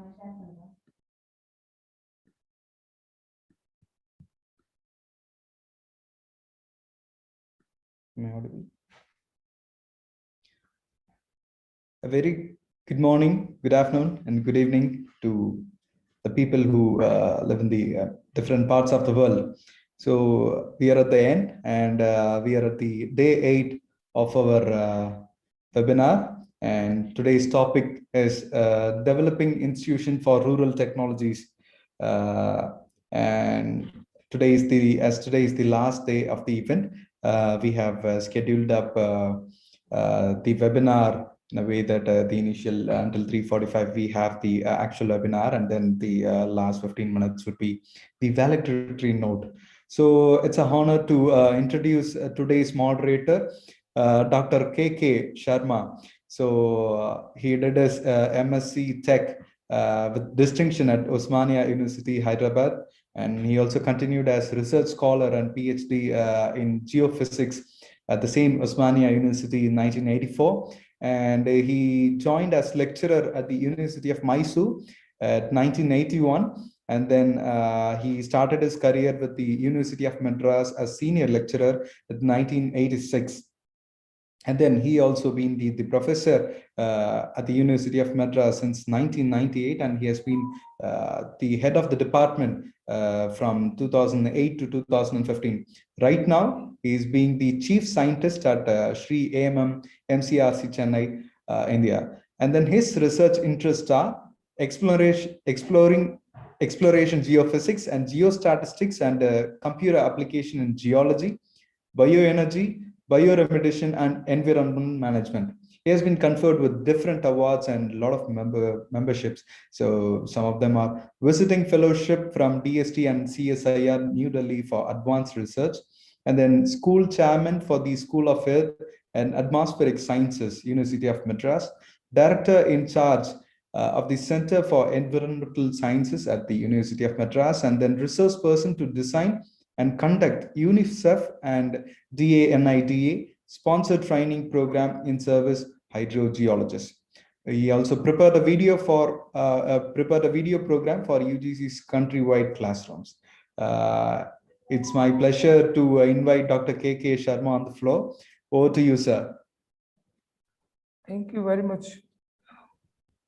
A very good morning, good afternoon, and good evening to the people who live in the different parts of the world. So we are at the end, and we are at the day 8 of our webinar. And today's topic is developing institution for rural technologies. And today is the last day of the event. We have scheduled up the webinar in a way that the initial until 3:45 we have the actual webinar, and then the last 15 minutes would be the valedictory note. So it's an honor to introduce today's moderator, Dr. K.K. Sharma. So he did his MSc Tech with distinction at Osmania University, Hyderabad, and he also continued as research scholar and PhD in geophysics at the same Osmania University in 1984. And he joined as lecturer at the University of Mysore at 1981. And then he started his career with the University of Madras as senior lecturer at 1986. And then he also been the professor at the University of Madras since 1998, and he has been the head of the department from 2008 to 2015. Right now, he is being the chief scientist at Sri AMM MCRC Chennai, India. And then his research interests are exploration geophysics and geostatistics and computer application in geology, bioenergy, bioremediation, and environment management. He has been conferred with different awards and a lot of memberships. So some of them are visiting fellowship from DST and CSIR New Delhi for advanced research, and then school chairman for the School of Earth and Atmospheric Sciences, University of Madras, director in charge of the Center for Environmental Sciences at the University of Madras, and then resource person to design and conduct UNICEF and DANIDA sponsored training program in service hydrogeologists. He also prepared a video program for UGC's countrywide classrooms. It's my pleasure to invite Dr. K.K. Sharma on the floor. Over to you, sir. Thank you very much,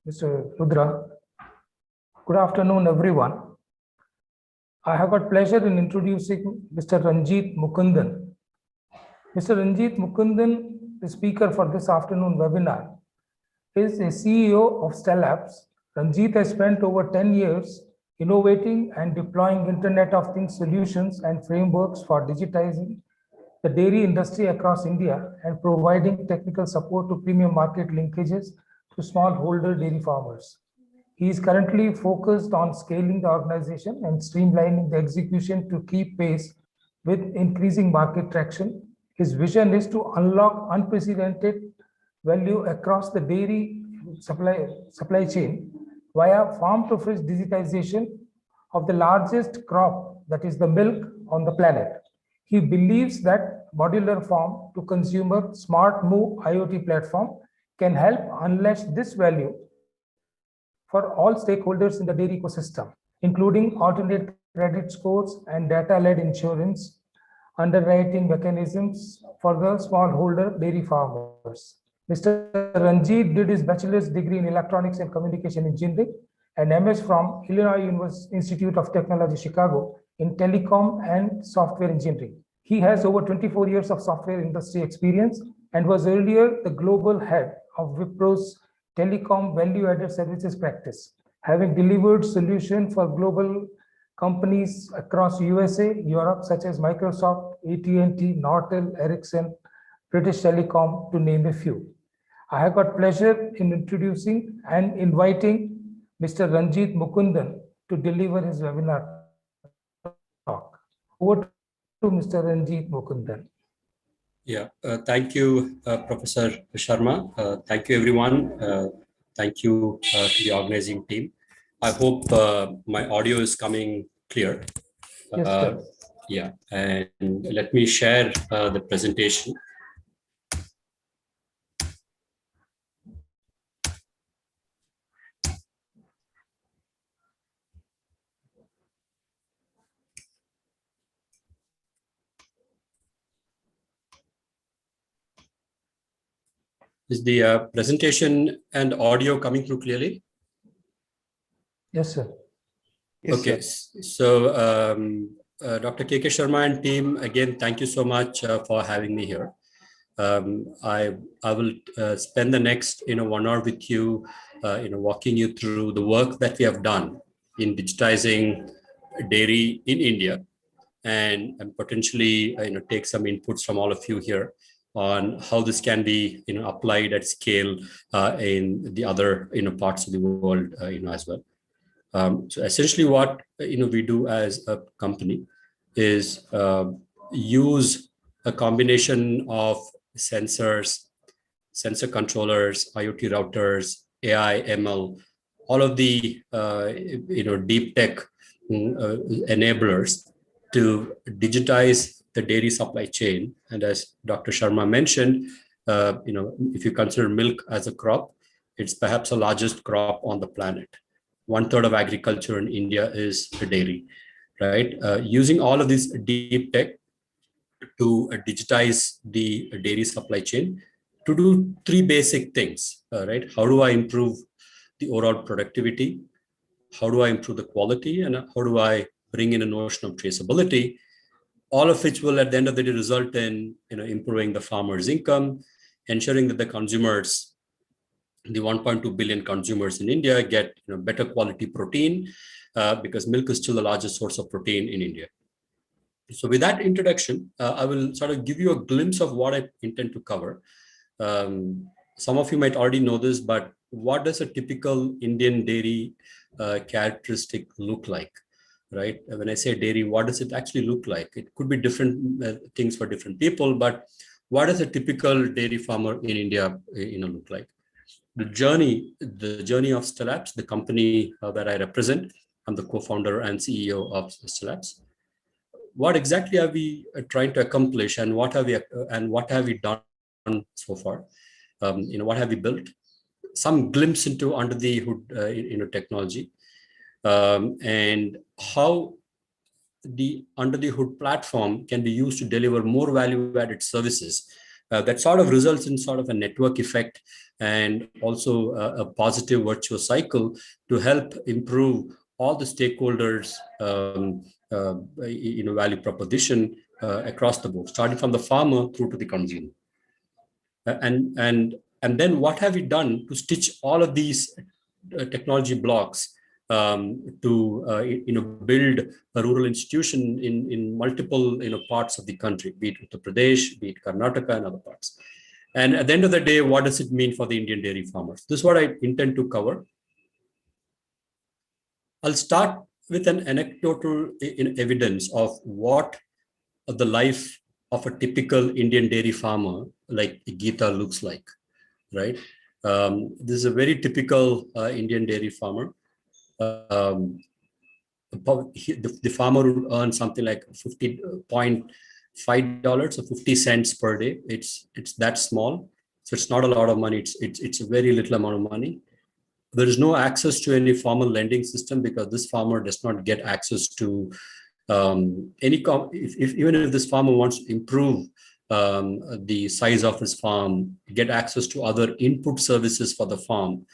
Mr. Rudra. Good afternoon, everyone. I have got pleasure in introducing Mr. Ranjit Mukundan. Mr. Ranjit Mukundan, the speaker for this afternoon webinar, is a CEO of Stellabs. Ranjit has spent over 10 years innovating and deploying Internet of Things solutions and frameworks for digitizing the dairy industry across India and providing technical support to premium market linkages to smallholder dairy farmers. He is currently focused on scaling the organization and streamlining the execution to keep pace with increasing market traction. His vision is to unlock unprecedented value across the dairy supply chain via farm-to-fridge digitization of the largest crop, that is the milk, on the planet. He believes that modular farm-to-consumer smart move IoT platform can help unleash this value for all stakeholders in the dairy ecosystem, including alternate credit scores and data-led insurance underwriting mechanisms for the smallholder dairy farmers. Mr. Ranjit did his bachelor's degree in electronics and communication engineering and MS from Illinois Institute of Technology, Chicago in telecom and software engineering. He has over 24 years of software industry experience and was earlier the global head of Wipro's telecom value-added services practice, having delivered solutions for global companies across USA, Europe, such as Microsoft, AT&T, Nortel, Ericsson, British Telecom, to name a few. I have got pleasure in introducing and inviting Mr. Ranjit Mukundan to deliver his webinar talk. Over to Mr. Ranjit Mukundan. Yeah, thank you, Professor Sharma. Thank you, everyone. Thank you to the organizing team. I hope my audio is coming clear. Yes, yeah, and let me share the presentation. Is the presentation and audio coming through clearly? Yes, sir. Yes, Okay, sir. so Dr. K.K. Sharma and team, again, thank you so much for having me here. I will spend the next 1 hour with you, walking you through the work that we have done in digitizing dairy in India, and potentially take some inputs from all of you here on how this can be applied at scale in the other parts of the world as well. So essentially what we do as a company is use a combination of sensors, sensor controllers, IoT routers, AI, ML, all of the deep tech enablers to digitize the dairy supply chain. And as Dr. Sharma mentioned, if you consider milk as a crop, it's perhaps the largest crop on the planet. 1/3 of agriculture in India is dairy, right? Using all of this deep tech to digitize the dairy supply chain to do three basic things, right? How do I improve the overall productivity? How do I improve the quality? And how do I bring in a notion of traceability? All of which will at the end of the day result in improving the farmer's income, ensuring that the consumers, the 1.2 billion consumers in India, get better quality protein, because milk is still the largest source of protein in India. So with that introduction, I will sort of give you a glimpse of what I intend to cover. Some of you might already know this, but what does a typical Indian dairy characteristic look like, right? When I say dairy, what does it actually look like? It could be different things for different people, but what does a typical dairy farmer in India look like? The journey of Stellabs, the company that I represent, I'm the co-founder and CEO of Stellabs. What exactly are we trying to accomplish, and what have we done so far? What have we built? Some glimpse into under the hood, technology, and how the under the hood platform can be used to deliver more value-added services. That sort of results in sort of a network effect and also a positive virtuous cycle to help improve all the stakeholders' value proposition across the board, starting from the farmer through to the consumer. And then what have we done to stitch all of these technology blocks to build a rural institution in multiple parts of the country, be it Uttar Pradesh, be it Karnataka, and other parts. And at the end of the day, what does it mean for the Indian dairy farmers? This is what I intend to cover. I'll start with an anecdotal evidence of what the life of a typical Indian dairy farmer like Geeta looks like, right? This is a very typical Indian dairy farmer. The farmer would earn something like $50.5 or 50 cents per day. It's that small, so it's not a lot of money. It's a very little amount of money. There is no access to any formal lending system because this farmer does not get access to even if this farmer wants to improve the size of his farm, get access to other input services for the farm,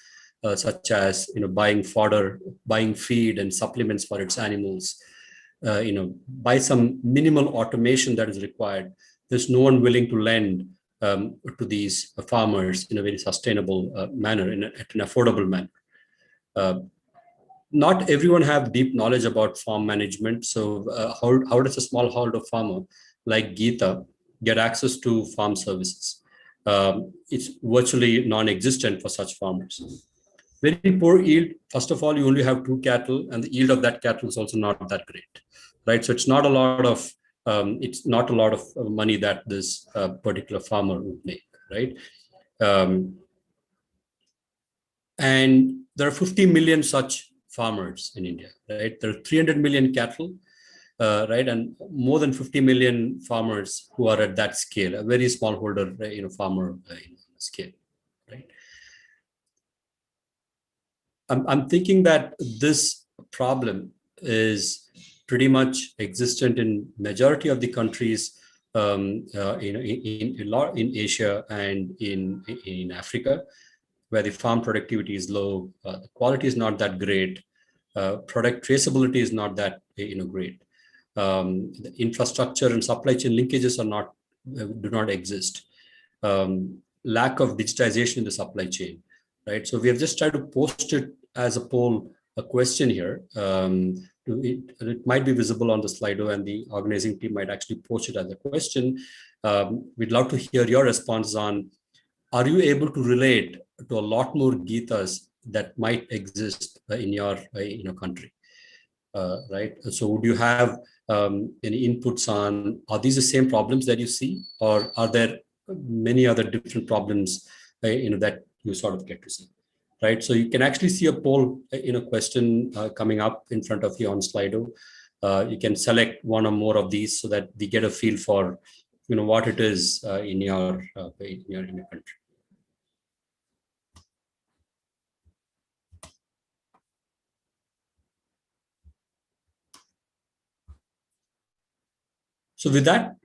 such as buying fodder, buying feed and supplements for its animals, by some minimal automation that is required. There's no one willing to lend to these farmers in a very sustainable manner, at an affordable manner. Not everyone have deep knowledge about farm management. So how does a smallholder farmer like Geeta get access to farm services? It's virtually non-existent for such farmers. Very poor yield. First of all, you only have 2 cattle, and the yield of that cattle is also not that great, right? So it's not a lot of money that this particular farmer would make, right? And there are 50 million such farmers in India, right? There are 300 million cattle, right? And more than 50 million farmers who are at that scale, a very smallholder, farmer scale, right? I'm thinking that this problem is pretty much existent in majority of the countries in Asia and in Africa, where the farm productivity is low, the quality is not that great, product traceability is not that great. The infrastructure and supply chain linkages are do not exist. Lack of digitization in the supply chain, right? So we have just tried to post it as a poll, a question here. It might be visible on the Slido, and the organizing team might actually post it as a question. We'd love to hear your response on, are you able to relate to a lot more Gitas that might exist in your country, right? So would you have any inputs on, are these the same problems that you see, or are there many other different problems that you sort of get to see, right? So you can actually see a poll question coming up in front of you on Slido. You can select one or more of these so that we get a feel for what it is in your country. So with that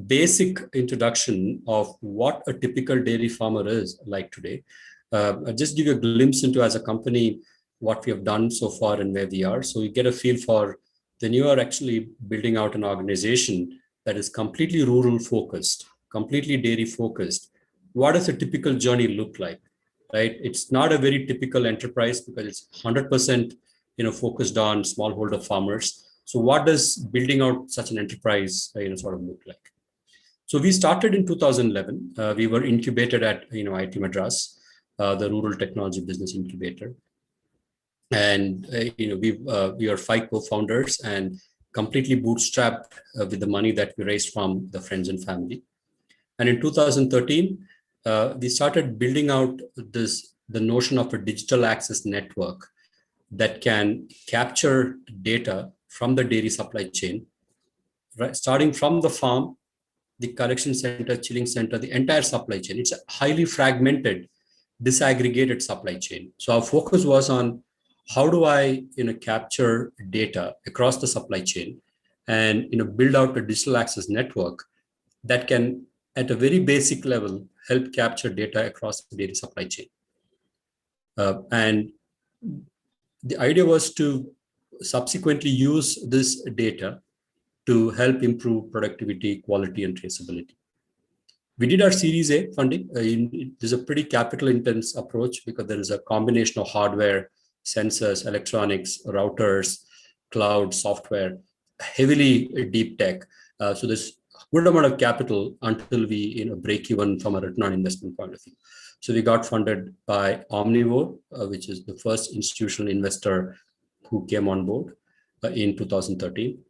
basic introduction of what a typical dairy farmer is like today, I'll just give you a glimpse into, as a company, what we have done so far and where we are. So you get a feel for, when you are actually building out an organization that is completely rural focused, completely dairy focused, what does a typical journey look like, right? It's not a very typical enterprise because it's 100% focused on smallholder farmers. So what does building out such an enterprise sort of look like? So we started in 2011. We were incubated at IIT Madras, the Rural Technology Business Incubator. And we are 5 co-founders and completely bootstrapped with the money that we raised from the friends and family. And in 2013, we started building out the notion of a digital access network that can capture data from the dairy supply chain, right? Starting from the farm, the collection center, chilling center, the entire supply chain. It's a highly fragmented, disaggregated supply chain. So our focus was on, how do I capture data across the supply chain and build out a digital access network that can, at a very basic level, help capture data across the dairy supply chain. And the idea was to subsequently use this data to help improve productivity, quality, and traceability. We did our Series A funding. There's a pretty capital intense approach because there is a combination of hardware, sensors, electronics, routers, cloud, software, heavily deep tech. So there's a good amount of capital until we break even from a return on investment point of view. So we got funded by Omnivore, which is the first institutional investor who came on board in 2013.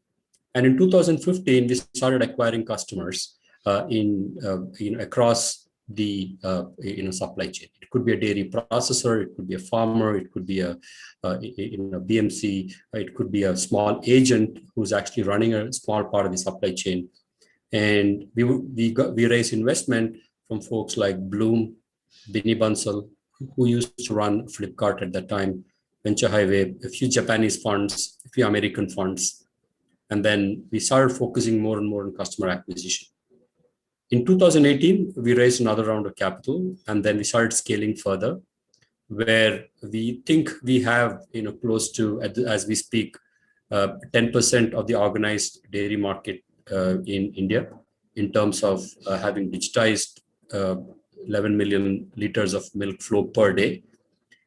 And in 2015, we started acquiring customers across the supply chain. It could be a dairy processor, it could be a farmer, it could be a BMC, it could be a small agent who's actually running a small part of the supply chain. And we raised investment from folks like Bloom, Binny Bansal, who used to run Flipkart at that time, Venture Highway, a few Japanese funds, a few American funds. And then we started focusing more and more on customer acquisition. In 2018, we raised another round of capital, and then we started scaling further, where we think we have close to, as we speak, 10% of the organized dairy market in India, in terms of having digitized 11 million liters of milk flow per day.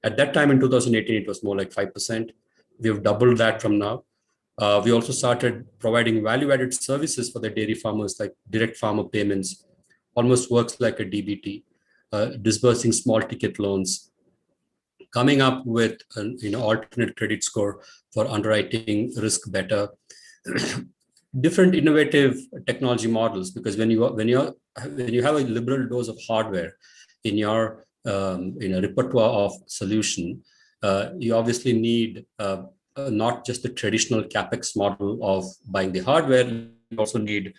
At that time in 2018, it was more like 5%. We have doubled that from now. We also started providing value-added services for the dairy farmers, like direct farmer payments, almost works like a DBT, disbursing small ticket loans, coming up with an alternate credit score for underwriting risk better, different innovative technology models. Because when you have a liberal dose of hardware in your repertoire of solution, you obviously need not just the traditional CapEx model of buying the hardware. You also need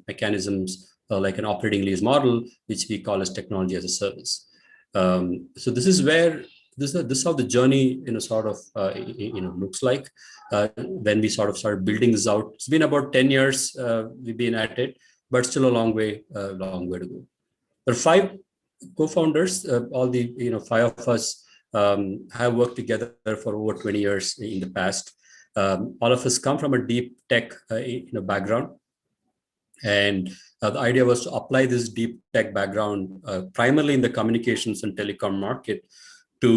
mechanisms like an operating lease model, which we call as technology as a service. So this is where this is how the journey looks like when we sort of started building this out. It's been about 10 years we've been at it, but still a long way to go. There are 5 co-founders. All the five of us have worked together for over 20 years in the past. All of us come from a deep tech background, and the idea was to apply this deep tech background primarily in the communications and telecom market to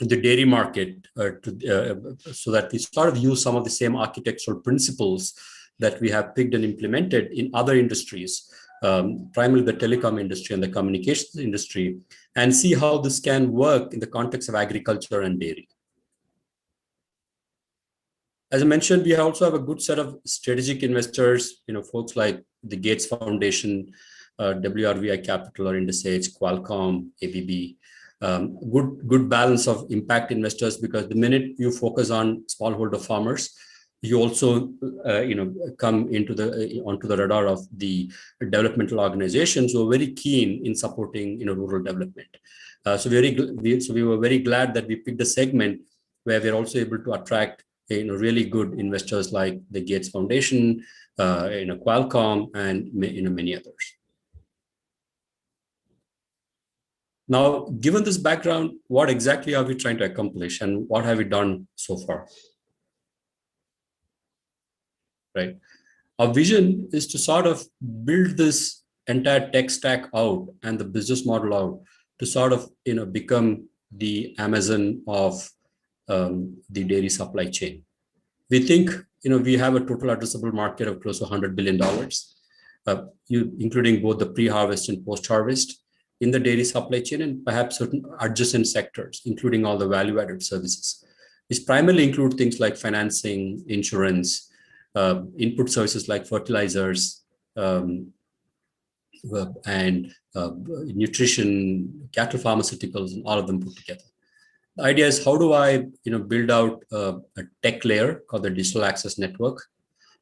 the dairy market, so that we sort of use some of the same architectural principles that we have picked and implemented in other industries, primarily the telecom industry and the communications industry, and see how this can work in the context of agriculture and dairy. As I mentioned, we also have a good set of strategic investors, folks like the Gates Foundation, WRVI Capital or Indus, Qualcomm, ABB. Good balance of impact investors, because the minute you focus on smallholder farmers, you also come onto the radar of the developmental organizations who are very keen in supporting rural development. So we were very glad that we picked a segment where we're also able to attract really good investors like the Gates Foundation, Qualcomm, and many others. Now, given this background, what exactly are we trying to accomplish, and what have we done so far? Right. Our vision is to sort of build this entire tech stack out and the business model out to sort of become the Amazon of the dairy supply chain. We think we have a total addressable market of close to $100 billion, including both the pre-harvest and post-harvest in the dairy supply chain, and perhaps certain adjacent sectors, including all the value-added services. These primarily include things like financing, insurance, input services like fertilizers, and nutrition, cattle pharmaceuticals, and all of them put together. The idea is, how do I build out a tech layer called the Digital Access Network,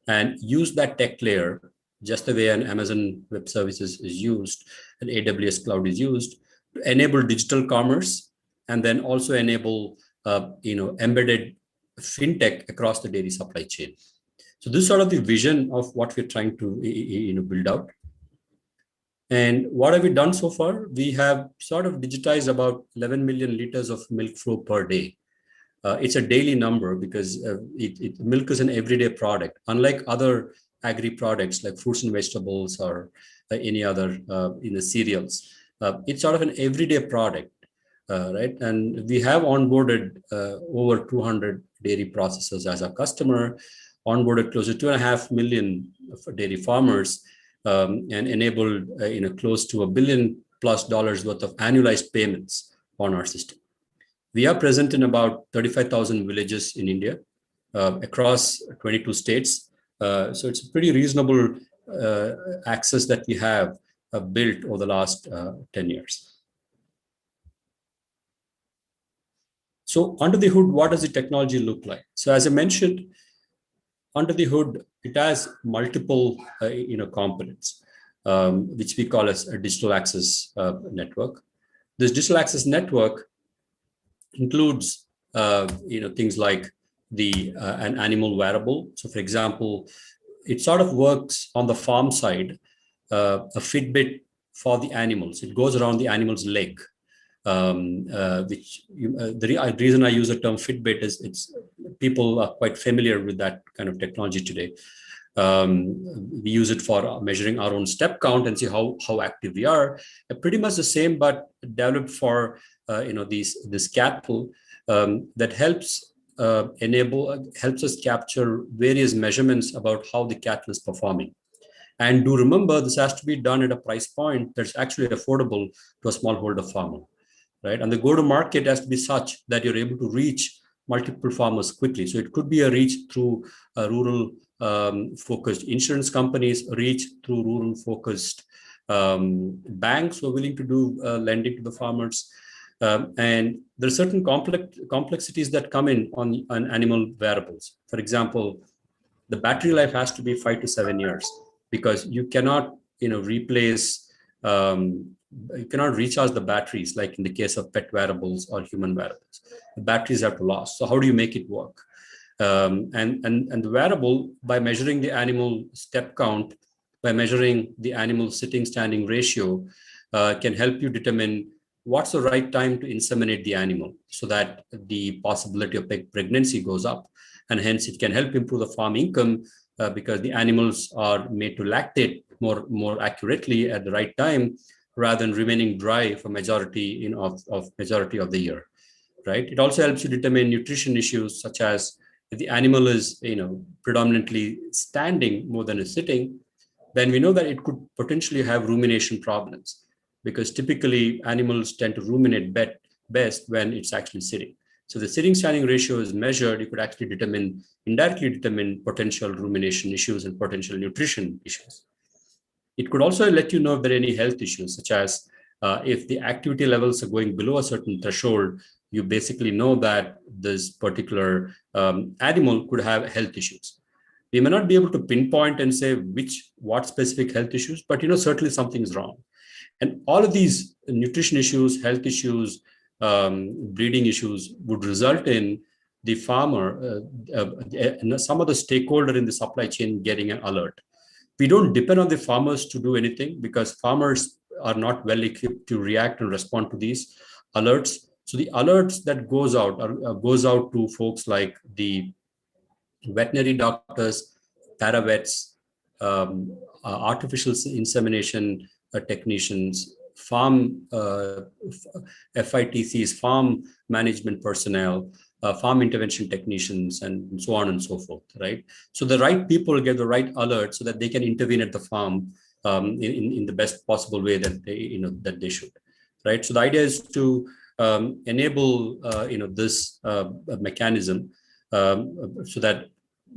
and use that tech layer just the way an Amazon Web Services is used, an AWS Cloud is used, to enable digital commerce, and then also enable embedded fintech across the dairy supply chain. So this is sort of the vision of what we're trying to build out. And what have we done so far? We have sort of digitized about 11 million liters of milk flow per day. It's a daily number because milk is an everyday product. Unlike other agri products like fruits and vegetables or any other cereals, it's sort of an everyday product, right? And we have onboarded over 200 dairy processors as our customer, onboarded close to 2.5 million dairy farmers, and enabled close to $1 billion+ worth of annualized payments on our system. We are present in about 35,000 villages in India, across 22 states. So it's a pretty reasonable access that we have built over the last 10 years. So under the hood, what does the technology look like? So as I mentioned, under the hood, it has multiple components, which we call as a digital access network. This digital access network includes things like an animal wearable. So for example, it sort of works on the farm side, a Fitbit for the animals. It goes around the animal's leg. The reason I use the term Fitbit is people are quite familiar with that kind of technology today. We use it for measuring our own step count and see how active we are. Pretty much the same, but developed for this cattle that helps us capture various measurements about how the cattle is performing. And do remember, this has to be done at a price point that's actually affordable to a smallholder farmer. Right? And the go-to-market has to be such that you're able to reach multiple farmers quickly. So it could be a reach through rural focused insurance companies, reach through rural focused banks who are willing to do lending to the farmers. And there are certain complexities that come in on animal wearables. For example, the battery life has to be 5 to 7 years, because you cannot replace you cannot recharge the batteries like in the case of pet wearables or human wearables. The batteries have to last. So how do you make it work? And the wearable, by measuring the animal step count by measuring the animal sitting-standing ratio can help you determine what's the right time to inseminate the animal so that the possibility of pregnancy goes up. And hence it can help improve the farm income because the animals are made to lactate more accurately at the right time rather than remaining dry for majority majority of the year, right? It also helps you determine nutrition issues such as if the animal is predominantly standing more than is sitting, then we know that it could potentially have rumination problems because typically animals tend to ruminate best when it's actually sitting. So the sitting standing ratio is measured. You could actually indirectly determine potential rumination issues and potential nutrition issues. It could also let you know if there are any health issues, such as if the activity levels are going below a certain threshold, you basically know that this particular animal could have health issues. We may not be able to pinpoint and say what specific health issues, but certainly something's wrong. And all of these nutrition issues, health issues, breeding issues would result in the farmer, some of the stakeholder in the supply chain getting an alert. We don't depend on the farmers to do anything because farmers are not well equipped to react and respond to these alerts. So the alerts that goes out to folks like the veterinary doctors, paravets, artificial insemination technicians, farm FITCs, farm management personnel, farm intervention technicians, and so on and so forth, right? So the right people get the right alert so that they can intervene at the farm in the best possible way that they should, right? So the idea is to enable this mechanism so that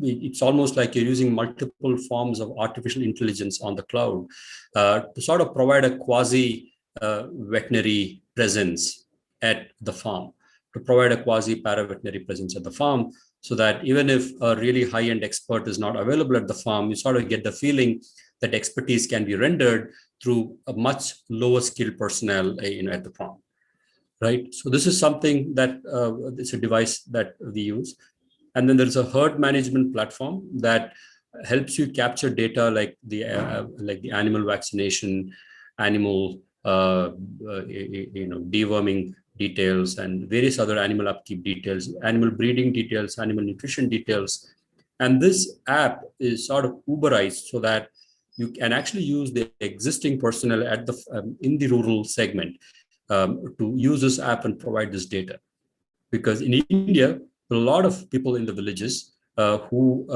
it's almost like you're using multiple forms of artificial intelligence on the cloud to sort of provide a quasi veterinary presence at the farm, to provide a quasi paraveterinary presence at the farm, so that even if a really high-end expert is not available at the farm, you sort of get the feeling that expertise can be rendered through a much lower skilled personnel at the farm, right? So this is something that it's a device that we use. And then there's a herd management platform that helps you capture data like the animal vaccination, animal deworming details, and various other animal upkeep details, animal breeding details, animal nutrition details. And this app is sort of Uberized so that you can actually use the existing personnel at the in the rural segment to use this app and provide this data. Because in India, a lot of people in the villages who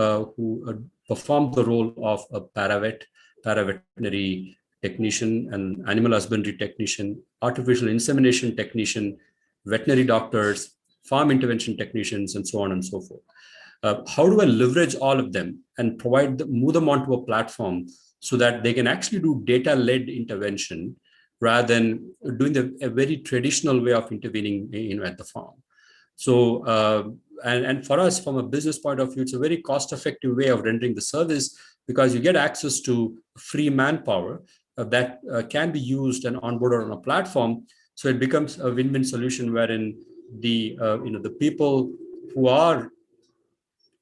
perform the role of a paraveterinary technician, and animal husbandry technician, artificial insemination technician, veterinary doctors, farm intervention technicians, and so on and so forth. How do I leverage all of them and move them onto a platform so that they can actually do data-led intervention rather than doing a very traditional way of intervening at the farm? So, and for us, from a business point of view, it's a very cost-effective way of rendering the service because you get access to free manpower that can be used and onboarded on a platform. So it becomes a win-win solution wherein the people who are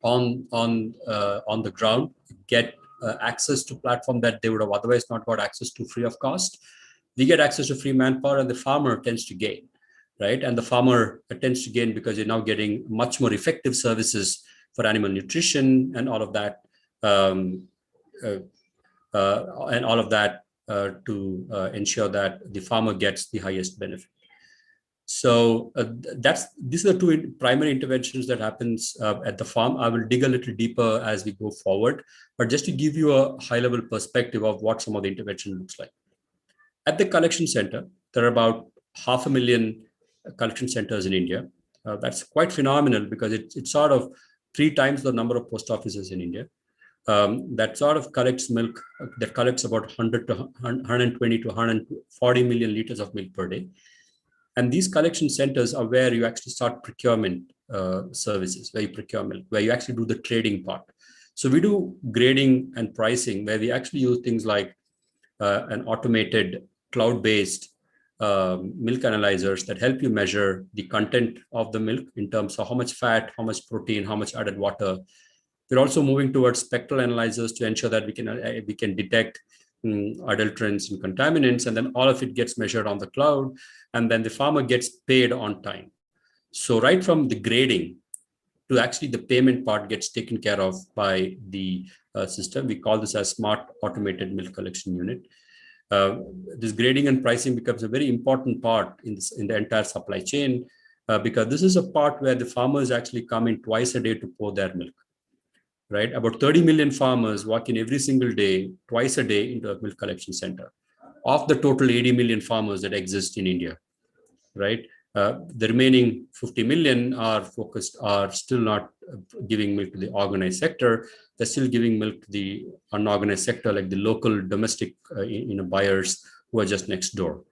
on the ground get access to platform that they would have otherwise not got access to free of cost. We get access to free manpower, and the farmer tends to gain. Right, and the farmer tends to gain because you're now getting much more effective services for animal nutrition and all of that, to ensure that the farmer gets the highest benefit. So these are the two primary interventions that happens at the farm. I will dig a little deeper as we go forward, but just to give you a high-level perspective of what some of the intervention looks like. At the collection center, there are about 500,000 collection centers in India. That's quite phenomenal because it's sort of 3 times the number of post offices in India. That sort of collects milk, that collects about 100 to 120 to 140 million liters of milk per day. And these collection centers are where you actually start procurement services, where you procure milk, where you actually do the trading part. So we do grading and pricing, where we actually use things like an automated cloud-based milk analyzers that help you measure the content of the milk in terms of how much fat, how much protein, how much added water, We're also moving towards spectral analyzers to ensure that we can detect adulterants and contaminants, and then all of it gets measured on the cloud, and then the farmer gets paid on time. So right from the grading to actually the payment part gets taken care of by the system. We call this as smart automated milk collection unit. This grading and pricing becomes a very important part in the entire supply chain, because this is a part where the farmers actually come in twice a day to pour their milk. Right, about 30 million farmers walk in every single day, twice a day, into a milk collection center. Of the total 80 million farmers that exist in India, right? The remaining 50 million are still not giving milk to the organized sector. They're still giving milk to the unorganized sector, like the local domestic buyers who are just next door.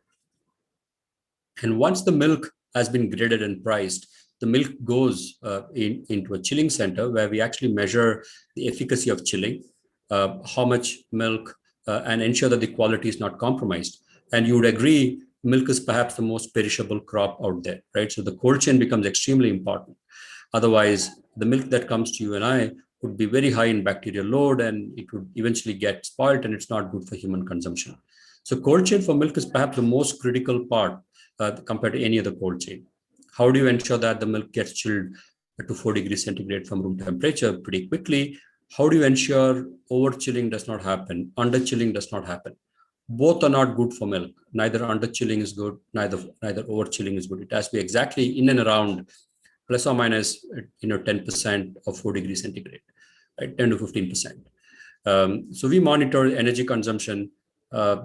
And once the milk has been graded and priced, the milk goes into a chilling center where we actually measure the efficacy of chilling, how much milk, and ensure that the quality is not compromised. And you would agree, milk is perhaps the most perishable crop out there, right? So the cold chain becomes extremely important. Otherwise, the milk that comes to you and I would be very high in bacterial load, and it would eventually get spoiled, and it's not good for human consumption. So cold chain for milk is perhaps the most critical part compared to any other cold chain. How do you ensure that the milk gets chilled to 4 degrees centigrade from room temperature pretty quickly? How do you ensure over chilling does not happen, under chilling does not happen? Both are not good for milk. Neither under chilling is good, neither over chilling is good. It has to be exactly in and around plus or minus 10% of 4 degrees centigrade, right? 10 to 15%. So we monitor energy consumption,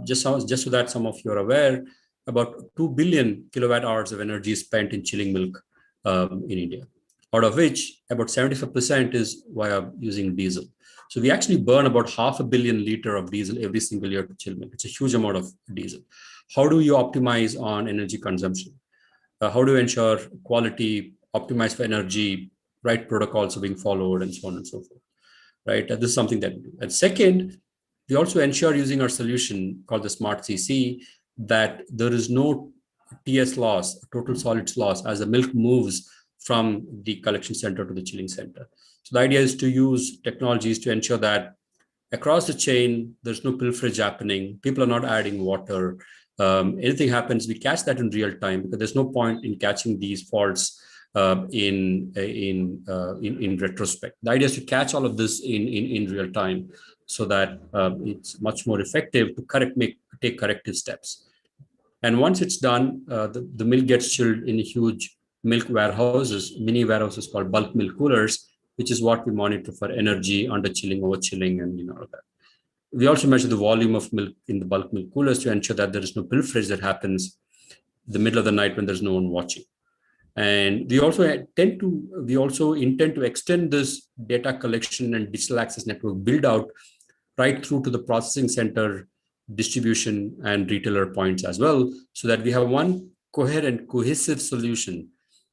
just so that some of you are aware. About 2 billion kilowatt hours of energy is spent in chilling milk in India, out of which about 75% is via using diesel. So we actually burn about 500 million liters of diesel every single year to chill milk. It's a huge amount of diesel. How do you optimize on energy consumption? How do you ensure quality, optimize for energy, right protocols are being followed, and so on and so forth, right? This is something that we do. And second, we also ensure using our solution called the Smart CC that there is no TS loss, total solids loss, as the milk moves from the collection center to the chilling center. So the idea is to use technologies to ensure that across the chain, there's no pilferage happening. People are not adding water. Anything happens, we catch that in real time, because there's no point in catching these faults in retrospect. The idea is to catch all of this in real time, so that it's much more effective to take corrective steps. And once it's done, the milk gets chilled in huge milk warehouses, mini warehouses called bulk milk coolers, which is what we monitor for energy, under chilling, over chilling, and all of that. We also measure the volume of milk in the bulk milk coolers to ensure that there is no pilferage that happens in the middle of the night when there's no one watching. And we also intend to extend this data collection and digital access network build out right through to the processing center, distribution, and retailer points as well, so that we have one coherent, cohesive solution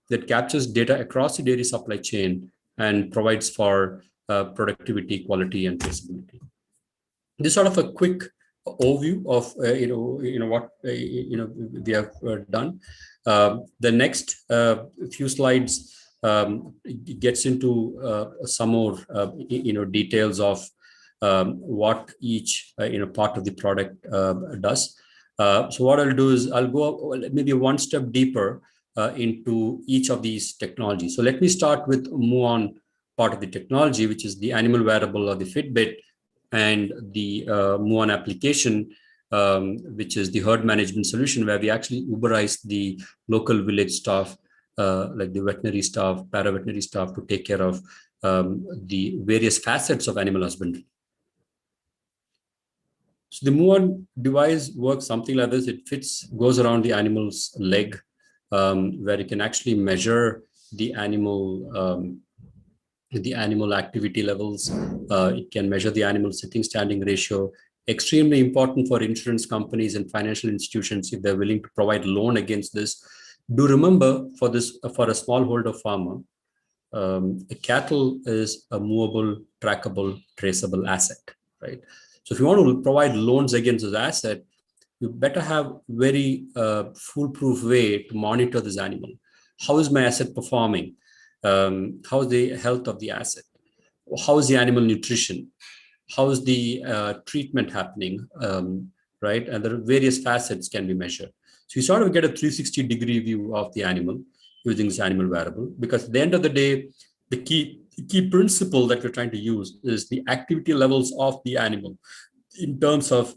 that captures data across the dairy supply chain and provides for productivity, quality, and traceability. This is sort of a quick overview of what we have done. The next few slides gets into some more details of what each part of the product does. So what I'll do is I'll go maybe one step deeper into each of these technologies. So let me start with MOVE-ON part of the technology, which is the animal wearable or the Fitbit, and the MOVE-ON application, which is the herd management solution, where we actually Uberize the local village staff, like the veterinary staff, para-veterinary staff, to take care of the various facets of animal husbandry. So the MOVE-ON device works something like this. It goes around the animal's leg, where you can actually measure the animal activity levels. It can measure the animal sitting standing ratio. Extremely important for insurance companies and financial institutions if they're willing to provide loan against this. Do remember, for a smallholder farmer, a cattle is a movable, trackable, traceable asset, right? So if you want to provide loans against this asset, you better have very foolproof way to monitor this animal. How is my asset performing? How is the health of the asset? how is the animal nutrition? How is the treatment happening, right? And there are various facets can be measured. So you sort of get a 360-degree view of the animal using this animal wearable, because at the end of the day, the key principle that we're trying to use is the activity levels of the animal in terms of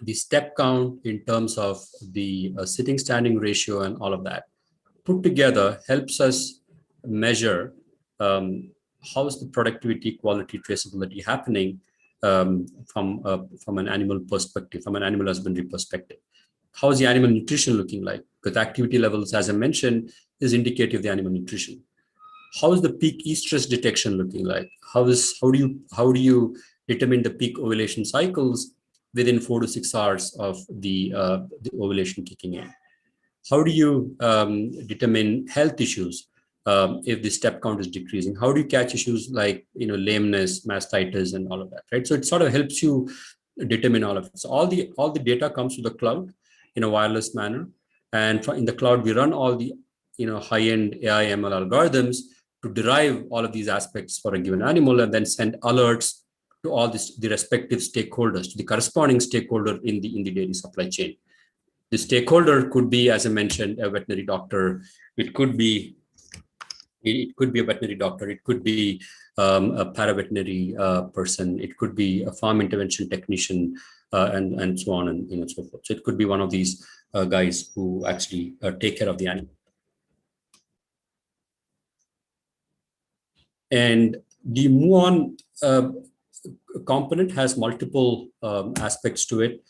the step count, in terms of the sitting standing ratio and all of that. Put together helps us measure how is the productivity, quality, traceability happening from an animal perspective, from an animal husbandry perspective. How is the animal nutrition looking like? Because activity levels, as I mentioned, is indicative of the animal nutrition. How is the peak estrus detection looking like? How do you determine the peak ovulation cycles within 4 to 6 hours of the ovulation kicking in? How do you determine health issues if the step count is decreasing? How do you catch issues like lameness, mastitis, and all of that, right? So it sort of helps you determine all of it. So all the data comes to the cloud in a wireless manner, and in the cloud we run all the high-end AI ML algorithms to derive all of these aspects for a given animal, and then send alerts to all the respective stakeholders, to the corresponding stakeholder in the dairy supply chain. The stakeholder could be, as I mentioned, a veterinary doctor. It could be a veterinary doctor. It could be a paraveterinary person. It could be a farm intervention technician, and so on and so forth. So it could be one of these guys who actually take care of the animal. And the MUON component has multiple aspects to it,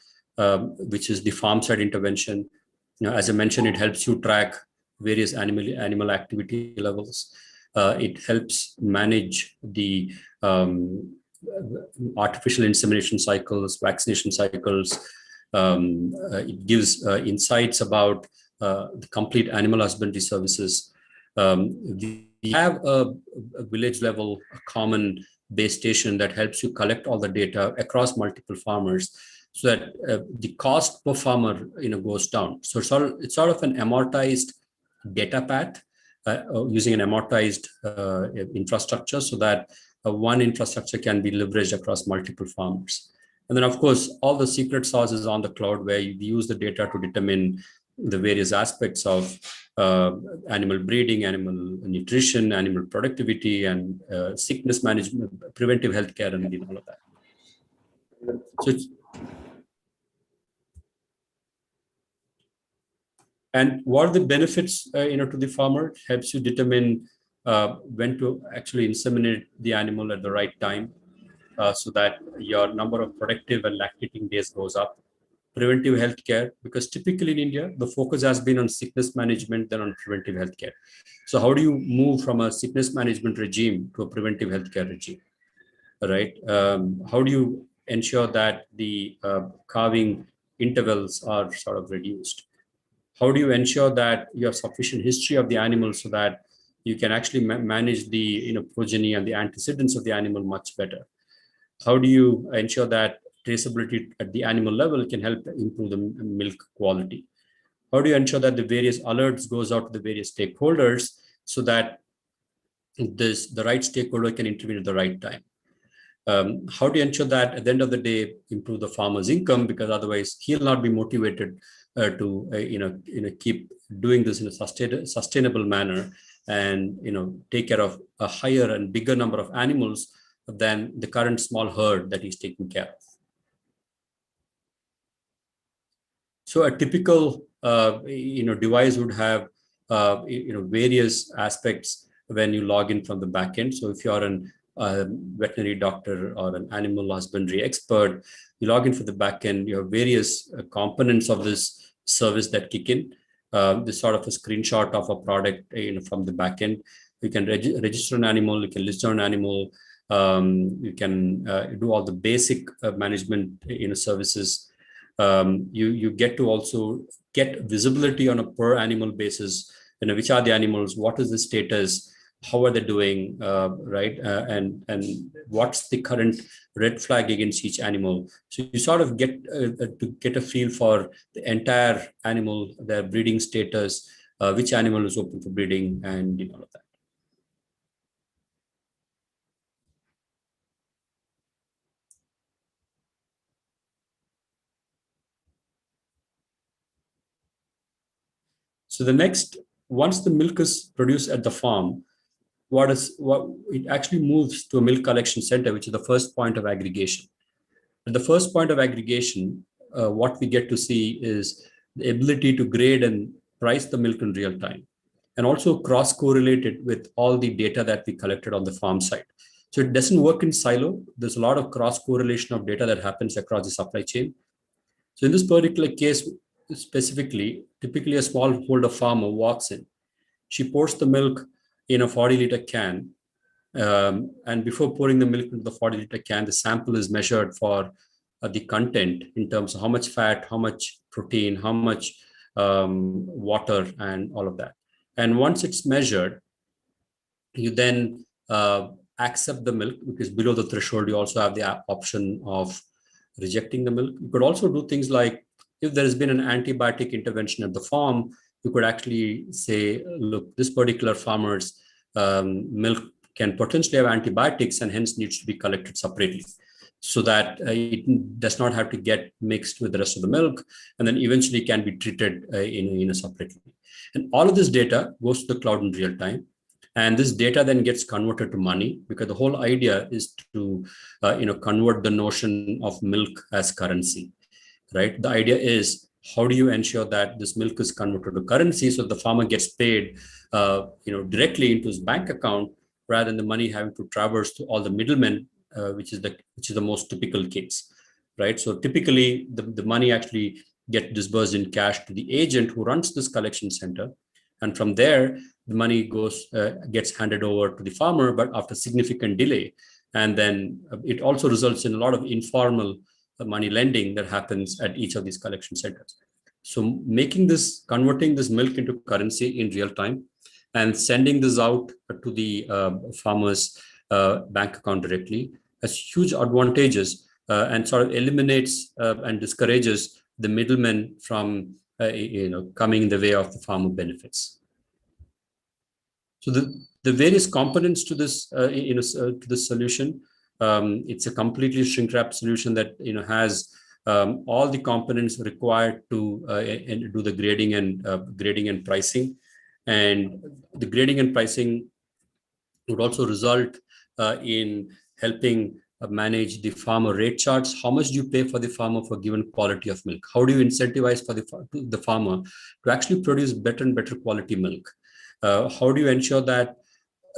which is the farm side intervention. As I mentioned, it helps you track various animal activity levels. It helps manage the artificial insemination cycles, vaccination cycles. It gives insights about the complete animal husbandry services. We have a village level common base station that helps you collect all the data across multiple farmers, so that the cost per farmer goes down. So it's sort of an amortized data path using an amortized infrastructure, so that one infrastructure can be leveraged across multiple farmers. And then, of course, all the secret sauce is on the cloud, where you use the data to determine the various aspects of animal breeding, animal nutrition, animal productivity, and sickness management, preventive healthcare, and all of that. So and what are the benefits to the farmer? It helps you determine when to actually inseminate the animal at the right time, so that your number of productive and lactating days goes up. Preventive healthcare, because typically in India, the focus has been on sickness management than on preventive healthcare. So how do you move from a sickness management regime to a preventive healthcare regime, right? How do you ensure that the calving intervals are sort of reduced? How do you ensure that you have sufficient history of the animal so that you can actually manage the progeny and the antecedents of the animal much better? How do you ensure that traceability at the animal level can help improve the milk quality? How do you ensure that the various alerts goes out to the various stakeholders so that the right stakeholder can intervene at the right time? How do you ensure that at the end of the day improve the farmer's income, because otherwise he'll not be motivated to keep doing this in a sustainable manner and take care of a higher and bigger number of animals than the current small herd that he's taking care of. So a typical device would have various aspects when you log in from the backend. So if you're an veterinary doctor or an animal husbandry expert, you log in for the backend. You have various components of this service that kick in. This sort of a screenshot of a product from the backend. You can register an animal. You can list an animal. You can do all the basic management services. You get to also get visibility on a per animal basis. Which are the animals? What is the status? How are they doing? Right? And what's the current red flag against each animal? So you sort of get to get a feel for the entire animal, their breeding status, which animal is open for breeding, and all of that. So the next, once the milk is produced at the farm, it actually moves to a milk collection center, which is the first point of aggregation. At the first point of aggregation, what we get to see is the ability to grade and price the milk in real time, and also cross-correlate it with all the data that we collected on the farm side. So it doesn't work in silo. There's a lot of cross-correlation of data that happens across the supply chain. So in this particular case, specifically, typically a smallholder farmer walks in. She pours the milk in a 40-liter can. And before pouring the milk into the 40-liter can, the sample is measured for the content in terms of how much fat, how much protein, how much water, and all of that. And once it's measured, you then accept the milk, because below the threshold, you also have the option of rejecting the milk. You could also do things like, if there has been an antibiotic intervention at the farm, you could actually say, look, this particular farmer's milk can potentially have antibiotics and hence needs to be collected separately, so that it does not have to get mixed with the rest of the milk, and then eventually can be treated in a separately. And all of this data goes to the cloud in real time. And this data then gets converted to money, because the whole idea is to convert the notion of milk as currency, right? The idea is, how do you ensure that this milk is converted to currency so the farmer gets paid directly into his bank account, rather than the money having to traverse to all the middlemen, which is the most typical case, right? So typically the money actually gets disbursed in cash to the agent who runs this collection center. And from there, the money gets handed over to the farmer, but after significant delay. And then it also results in a lot of informal money lending that happens at each of these collection centers. So converting this milk into currency in real time and sending this out to the farmer's bank account directly has huge advantages and sort of eliminates and discourages the middlemen from coming in the way of the farmer benefits. So the various components to this to this solution, it's a completely shrink-wrap solution that has all the components required to do the grading and pricing. And the grading and pricing would also result in helping manage the farmer rate charts. How much do you pay for the farmer for given quality of milk? How do you incentivize for the farmer to actually produce better and better quality milk? How do you ensure that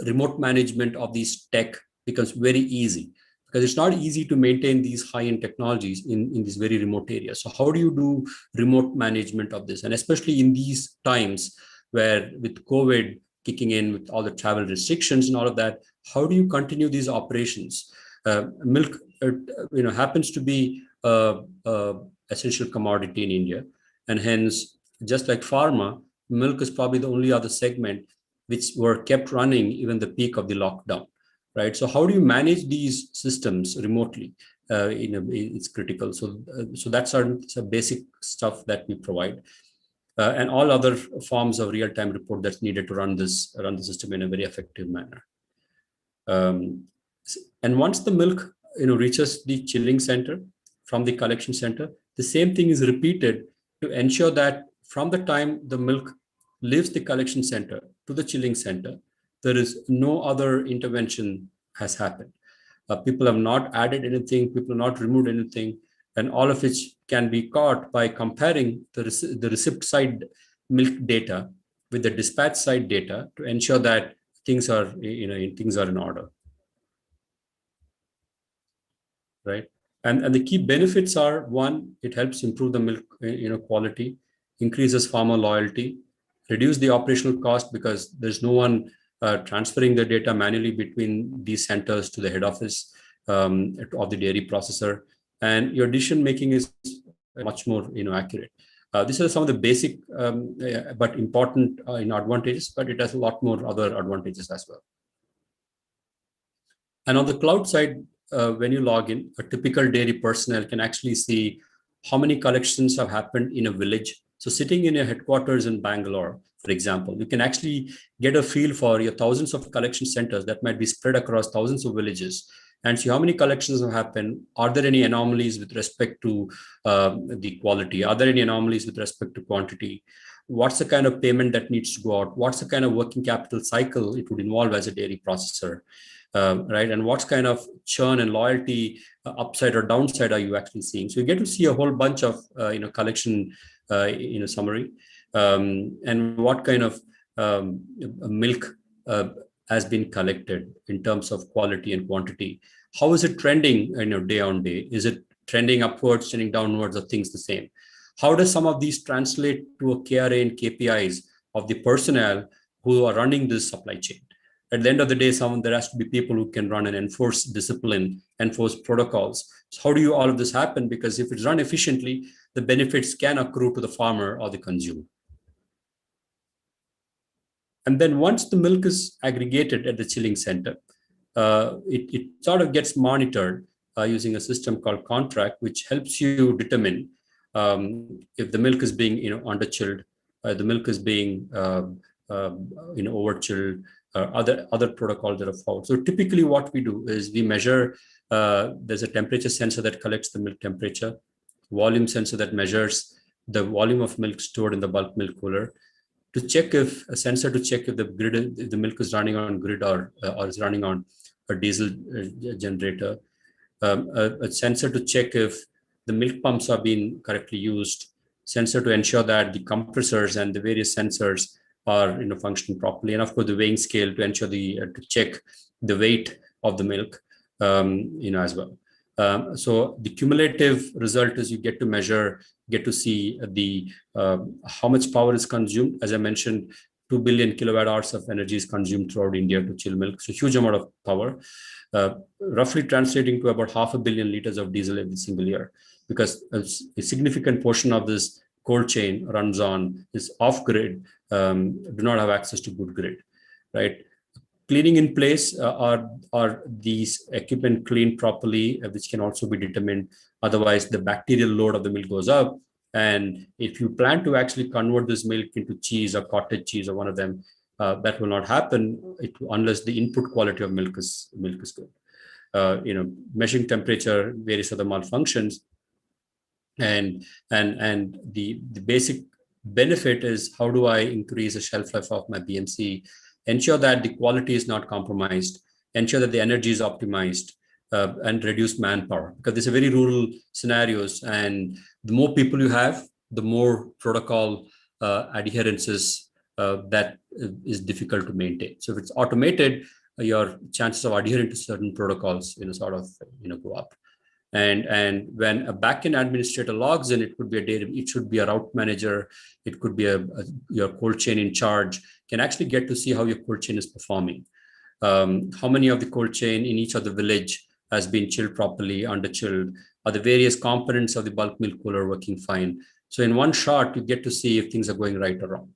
remote management of these tech becomes very easy? Because it's not easy to maintain these high-end technologies in these very remote areas. So how do you do remote management of this? And especially in these times where with COVID kicking in, with all the travel restrictions and all of that, how do you continue these operations? Milk happens to be essential commodity in India. And hence, just like pharma, milk is probably the only other segment which were kept running even the peak of the lockdown, right? So how do you manage these systems remotely? It's critical. So that's some basic stuff that we provide. And all other forms of real-time report that's needed to run the system in a very effective manner. And once the milk reaches the chilling center from the collection center, the same thing is repeated to ensure that from the time the milk leaves the collection center to the chilling center, there is no other intervention has happened. People have not added anything, people have not removed anything, and all of which can be caught by comparing the receipt side milk data with the dispatch side data to ensure that things are in order, right? And the key benefits are, one, it helps improve the milk quality, increases farmer loyalty, reduce the operational cost because there's no one transferring the data manually between these centers to the head office of the dairy processor, and your decision making is much more accurate. These are some of the basic but important advantages, but it has a lot more other advantages as well. And on the cloud side, when you log in, a typical dairy personnel can actually see how many collections have happened in a village. So sitting in your headquarters in Bangalore, for example, you can actually get a feel for your thousands of collection centers that might be spread across thousands of villages and see how many collections have happened. Are there any anomalies with respect to the quality? Are there any anomalies with respect to quantity? what's the kind of payment that needs to go out, what's the kind of working capital cycle it would involve as a dairy processor, right? And what kind of churn and loyalty upside or downside are you actually seeing? So you get to see a whole bunch of collection summary, and what kind of milk has been collected in terms of quality and quantity. How is it trending, day on day? Is it trending upwards, trending downwards, or things the same? How does some of these translate to a KRA and KPIs of the personnel who are running this supply chain? At the end of the day, there has to be people who can run and enforce discipline, enforce protocols. So how do all of this happen? Because if it's run efficiently, the benefits can accrue to the farmer or the consumer. And then once the milk is aggregated at the chilling center, it sort of gets monitored using a system called contract, which helps you determine if the milk is being under chilled, the milk is being over chilled, other protocols that are followed. So typically what we do is we measure, there's a temperature sensor that collects the milk temperature, volume sensor that measures the volume of milk stored in the bulk milk cooler, to check if the milk is running on grid or is running on a diesel generator, a sensor to check if the milk pumps are being correctly used, sensor to ensure that the compressors and the various sensors are functioning properly, and of course the weighing scale to ensure to check the weight of the milk as well. So the cumulative result is you get to see the how much power is consumed. As I mentioned, 2 billion kilowatt hours of energy is consumed throughout India to chill milk. So huge amount of power, roughly translating to about 500 million liters of diesel every single year, because a significant portion of this cold chain is off grid, do not have access to good grid, right? Cleaning in place, are these equipment cleaned properly, which can also be determined. Otherwise, the bacterial load of the milk goes up. And if you plan to actually convert this milk into cheese or cottage cheese or one of them, that will not happen unless the input quality of milk is good. Measuring temperature, various other malfunctions, and the basic benefit is, how do I increase the shelf life of my BMC? Ensure that the quality is not compromised, ensure that the energy is optimized, and reduce manpower, because these are very rural scenarios, and the more people you have, the more protocol adherences that is difficult to maintain. So if it's automated, your chances of adhering to certain protocols go up. And when a backend administrator logs in, it could be it should be a route manager, it could be your cold chain in charge, can actually get to see how your cold chain is performing. How many of the cold chain in each of the village has been chilled properly, under chilled, are the various components of the bulk milk cooler working fine. So in one shot, you get to see if things are going right or wrong,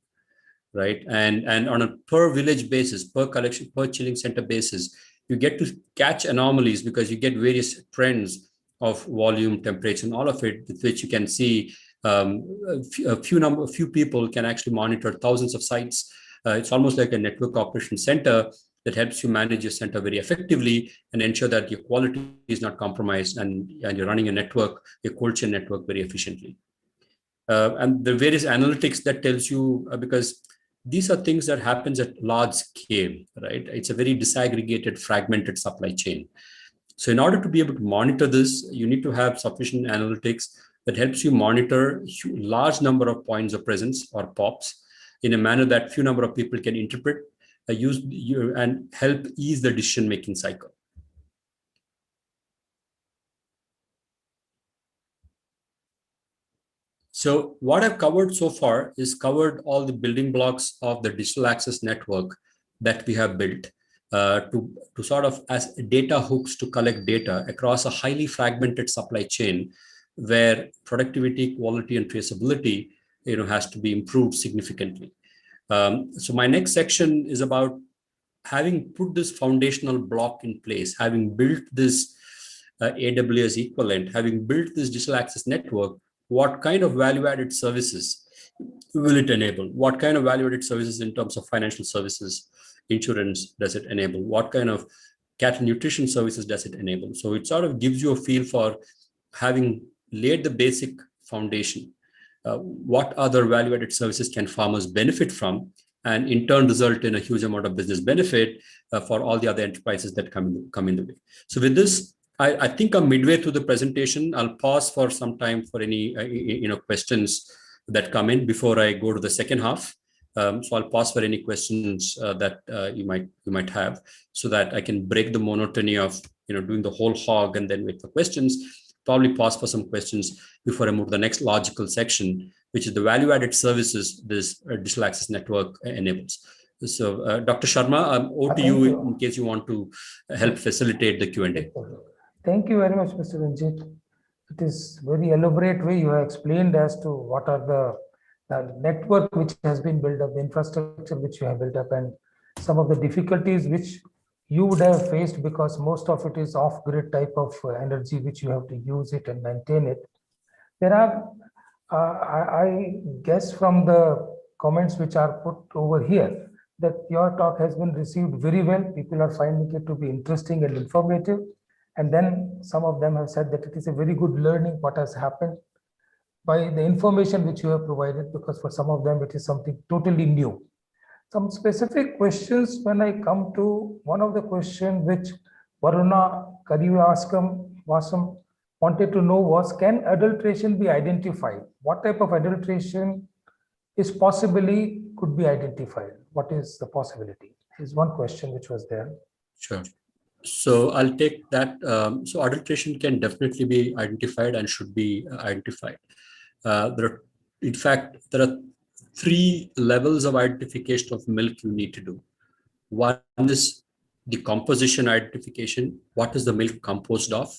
right? And on a per village basis, per collection, per chilling center basis, you get to catch anomalies, because you get various trends of volume, temperature, and all of it, with which you can see a few people can actually monitor thousands of sites. It's almost like a network operation center that helps you manage your center very effectively and ensure that your quality is not compromised, and you're running a network, your cold chain network, very efficiently. And the various analytics that tells you, because these are things that happens at large scale, right? It's a very disaggregated, fragmented supply chain. So in order to be able to monitor this, you need to have sufficient analytics that helps you monitor large number of points of presence, or POPs, in a manner that few number of people can interpret, use and help ease the decision-making cycle. So what I've covered so far is covered all the building blocks of the digital access network that we have built to sort of as data hooks to collect data across a highly fragmented supply chain, where productivity, quality, and traceability has to be improved significantly. So my next section is about having put this foundational block in place, having built this AWS equivalent, having built this digital access network, what kind of value-added services will it enable? What kind of value-added services in terms of financial services, insurance does it enable? What kind of cattle nutrition services does it enable? So it sort of gives you a feel for having laid the basic foundation. what other value-added services can farmers benefit from, and in turn result in a huge amount of business benefit for all the other enterprises that come in the way. So with this, I think I'm midway through the presentation. I'll pause for some time for any questions that come in before I go to the second half. So I'll pause for any questions that you might have, so that I can break the monotony of doing the whole hog and then wait for questions. Probably pause for some questions before I move to the next logical section, which is the value-added services this digital access network enables. So, Dr. Sharma, over to you in case you want to help facilitate the Q&A. Thank you very much, Mr. Ranjit. It is very elaborate way you have explained as to what are the network which has been built up, the infrastructure which you have built up, and some of the difficulties which you would have faced, because most of it is off-grid type of energy which you have to use it and maintain it. There are, I guess from the comments which are put over here, that your talk has been received very well. People are finding it to be interesting and informative. And then some of them have said that it is a very good learning what has happened by the information which you have provided, because for some of them it is something totally new. Some specific questions, when I come to one of the questions which Varuna Wasam wanted to know was, can adulteration be identified? What type of adulteration is possibly could be identified? What is the possibility? Is one question which was there. Sure. So I'll take that. So adulteration can definitely be identified and should be identified. In fact, there are 3 levels of identification of milk you need to do. One is the composition identification. What is the milk composed of?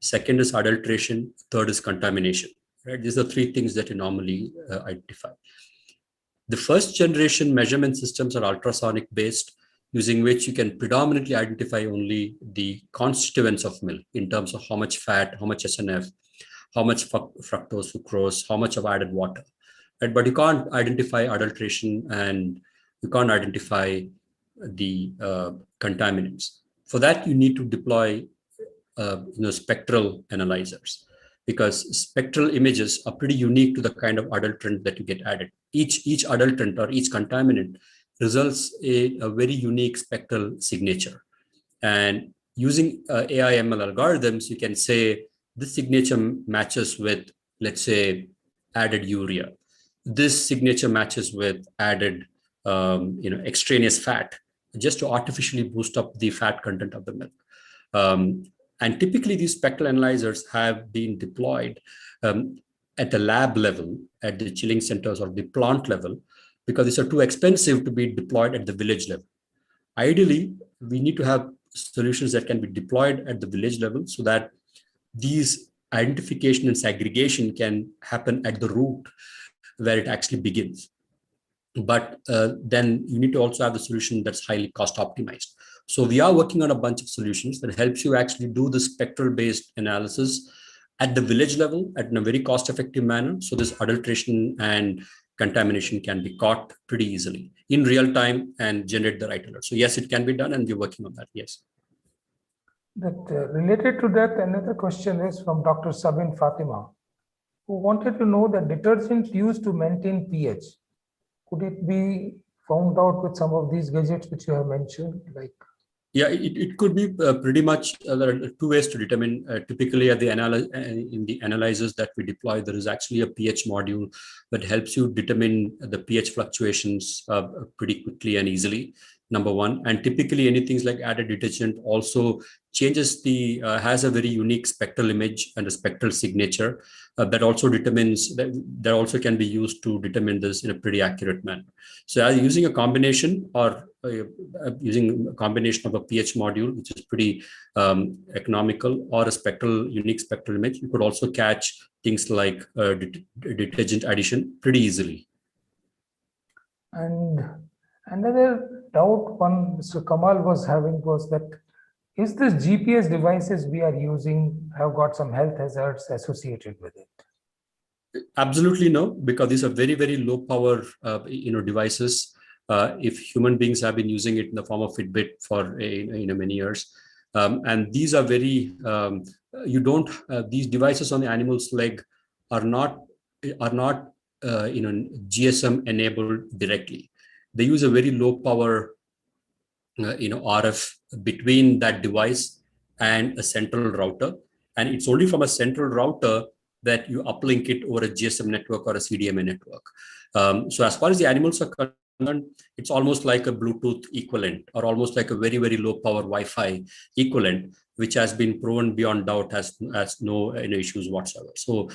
Second is adulteration. Third is contamination. Right? These are 3 things that you normally identify. The first generation measurement systems are ultrasonic based, using which you can predominantly identify only the constituents of milk in terms of how much fat, how much SNF, how much fructose, sucrose, how much of added water. Right? But you can't identify adulteration and you can't identify the contaminants. For that, you need to deploy spectral analyzers, because spectral images are pretty unique to the kind of adulterant that you get added. Each adulterant or each contaminant results in a very unique spectral signature. And using AI ML algorithms, you can say this signature matches with, let's say, added urea. This signature matches with added extraneous fat, just to artificially boost up the fat content of the milk. And typically these spectral analyzers have been deployed at the lab level, at the chilling centers or the plant level, because these are too expensive to be deployed at the village level. Ideally, we need to have solutions that can be deployed at the village level so that these identification and segregation can happen at the root where it actually begins. But then you need to also have a solution that's highly cost optimized. So we are working on a bunch of solutions that helps you actually do the spectral based analysis at the village level in a very cost effective manner. So this adulteration and contamination can be caught pretty easily in real time and generate the right alert. So yes, it can be done, and we're working on that. Yes. That related to that, another question is from Dr. Sabin Fatima, who wanted to know the detergent used to maintain pH. Could it be found out with some of these gadgets which you have mentioned? Yeah, it could be pretty much. There are 2 ways to determine. Typically, at in the analyzers that we deploy, there is actually a pH module that helps you determine the pH fluctuations pretty quickly and easily. Number one, and typically anything like added detergent also changes has a very unique spectral image and a spectral signature that also determines that also can be used to determine this in a pretty accurate manner. So using a combination or using a combination of a pH module, which is pretty economical, or a unique spectral image, you could also catch things like detergent addition pretty easily. And another doubt one Mr. Kamal was having was that, is this GPS devices we are using have got some health hazards associated with it? Absolutely no, because these are very, very low power devices. If human beings have been using it in the form of Fitbit for many years, and these are very these devices on the animal's leg are not GSM enabled directly. They use a very low power RF between that device and a central router, and it's only from a central router that you uplink it over a GSM network or a CDMA network. So as far as the animals are concerned, it's almost like a Bluetooth equivalent, or almost like a very, very low power Wi-Fi equivalent, which has been proven beyond doubt has no issues whatsoever. So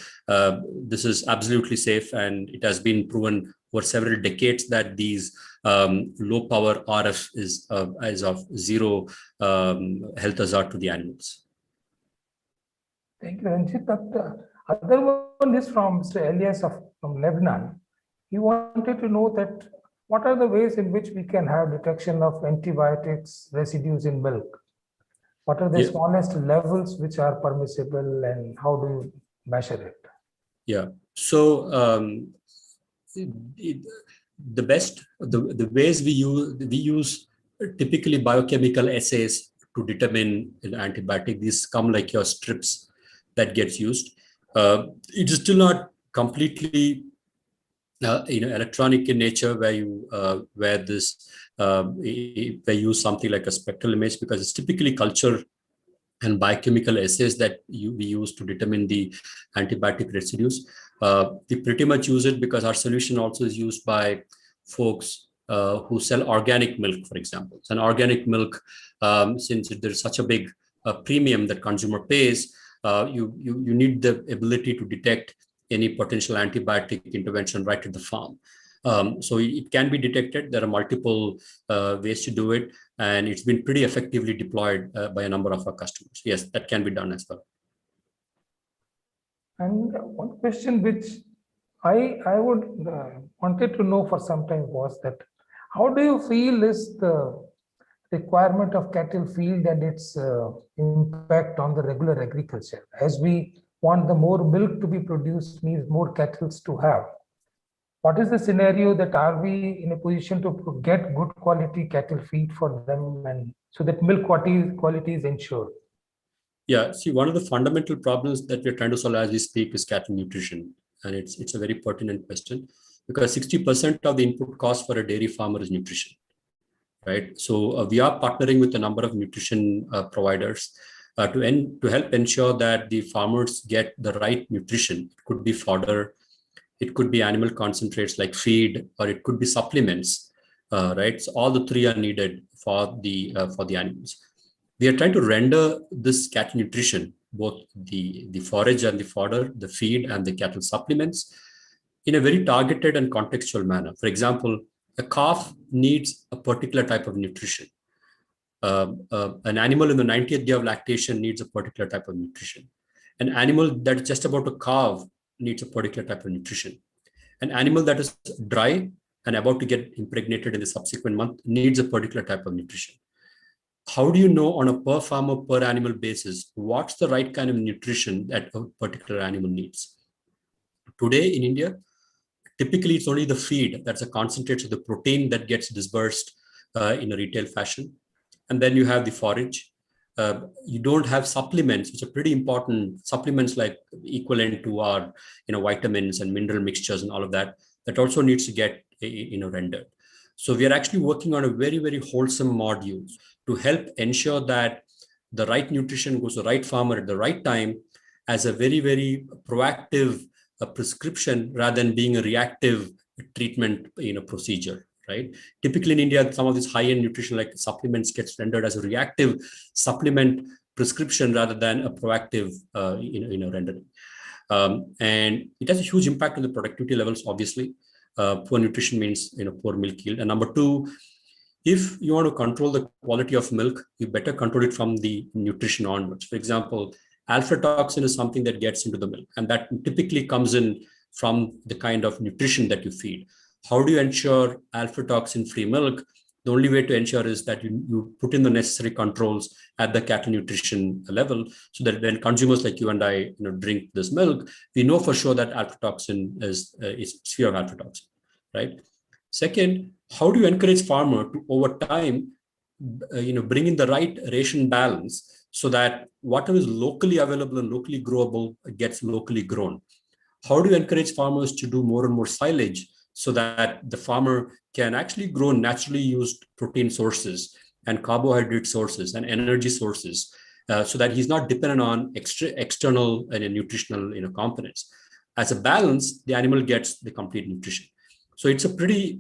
this is absolutely safe, and it has been proven over several decades that these low power RF is of zero health hazard to the animals. Thank you, Ranjit. The other one is from Mr. Elias from Lebanon. He wanted to know that what are the ways in which we can have detection of antibiotics residues in milk? What are the smallest levels which are permissible, and how do you measure it? Yeah. So the ways we use typically biochemical assays to determine an antibiotic. These come like your strips that gets used. It is still not completely electronic in nature, where you where use something like a spectral image, because it's typically culture and biochemical assays that we use to determine the antibiotic residues. We pretty much use it because our solution also is used by folks who sell organic milk, for example. So an organic milk, since there's such a big premium that consumer pays, you need the ability to detect any potential antibiotic intervention right at the farm. So it can be detected. There are multiple ways to do it, and it's been pretty effectively deployed by a number of our customers. Yes, that can be done as well. And one question which I would wanted to know for some time was that how do you feel is the requirement of cattle feed and its impact on the regular agriculture? As we want the more milk to be produced means more cattle to have. What is the scenario that are we in a position to get good quality cattle feed for them, and so that milk quality is ensured? Yeah, see, one of the fundamental problems that we're trying to solve as we speak is cattle nutrition. And it's a very pertinent question, because 60% of the input cost for a dairy farmer is nutrition, right? So we are partnering with a number of nutrition providers to help ensure that the farmers get the right nutrition. It could be fodder, it could be animal concentrates like feed, or it could be supplements, right? So all the three are needed for the animals. We are trying to render this cattle nutrition, both the forage and the fodder, the feed and the cattle supplements, in a very targeted and contextual manner. For example, a calf needs a particular type of nutrition. An animal in the 90th day of lactation needs a particular type of nutrition. An animal that is just about to calve needs a particular type of nutrition. An animal that is dry and about to get impregnated in the subsequent month needs a particular type of nutrition. How do you know on a per farmer, per animal basis, what's the right kind of nutrition that a particular animal needs? Today in India, typically it's only the feed, that's a concentrate of the protein that gets dispersed in a retail fashion. And then you have the forage. You don't have supplements, which are pretty important, supplements like equivalent to our vitamins and mineral mixtures and all of that, that also needs to get rendered. So we are actually working on a very, very wholesome module to help ensure that the right nutrition goes to the right farmer at the right time as a very, very proactive prescription rather than being a reactive treatment procedure. Right? Typically in India, some of these high-end nutrition like supplements gets rendered as a reactive supplement prescription rather than a proactive rendering. And it has a huge impact on the productivity levels, obviously. Poor nutrition means poor milk yield. And number two, if you want to control the quality of milk, you better control it from the nutrition onwards. For example, alpha-toxin is something that gets into the milk, and that typically comes in from the kind of nutrition that you feed. How do you ensure alpha-toxin-free milk? The only way to ensure is that you put in the necessary controls at the cattle nutrition level, so that when consumers like you and I drink this milk, we know for sure that alpha-toxin is free of alpha-toxin, right? Second, how do you encourage farmer to over time, bring in the right ration balance so that whatever is locally available and locally growable gets locally grown? how do you encourage farmers to do more and more silage so that the farmer can actually grow naturally used protein sources and carbohydrate sources and energy sources, so that he's not dependent on external and nutritional components. As a balance, the animal gets the complete nutrition. So it's a pretty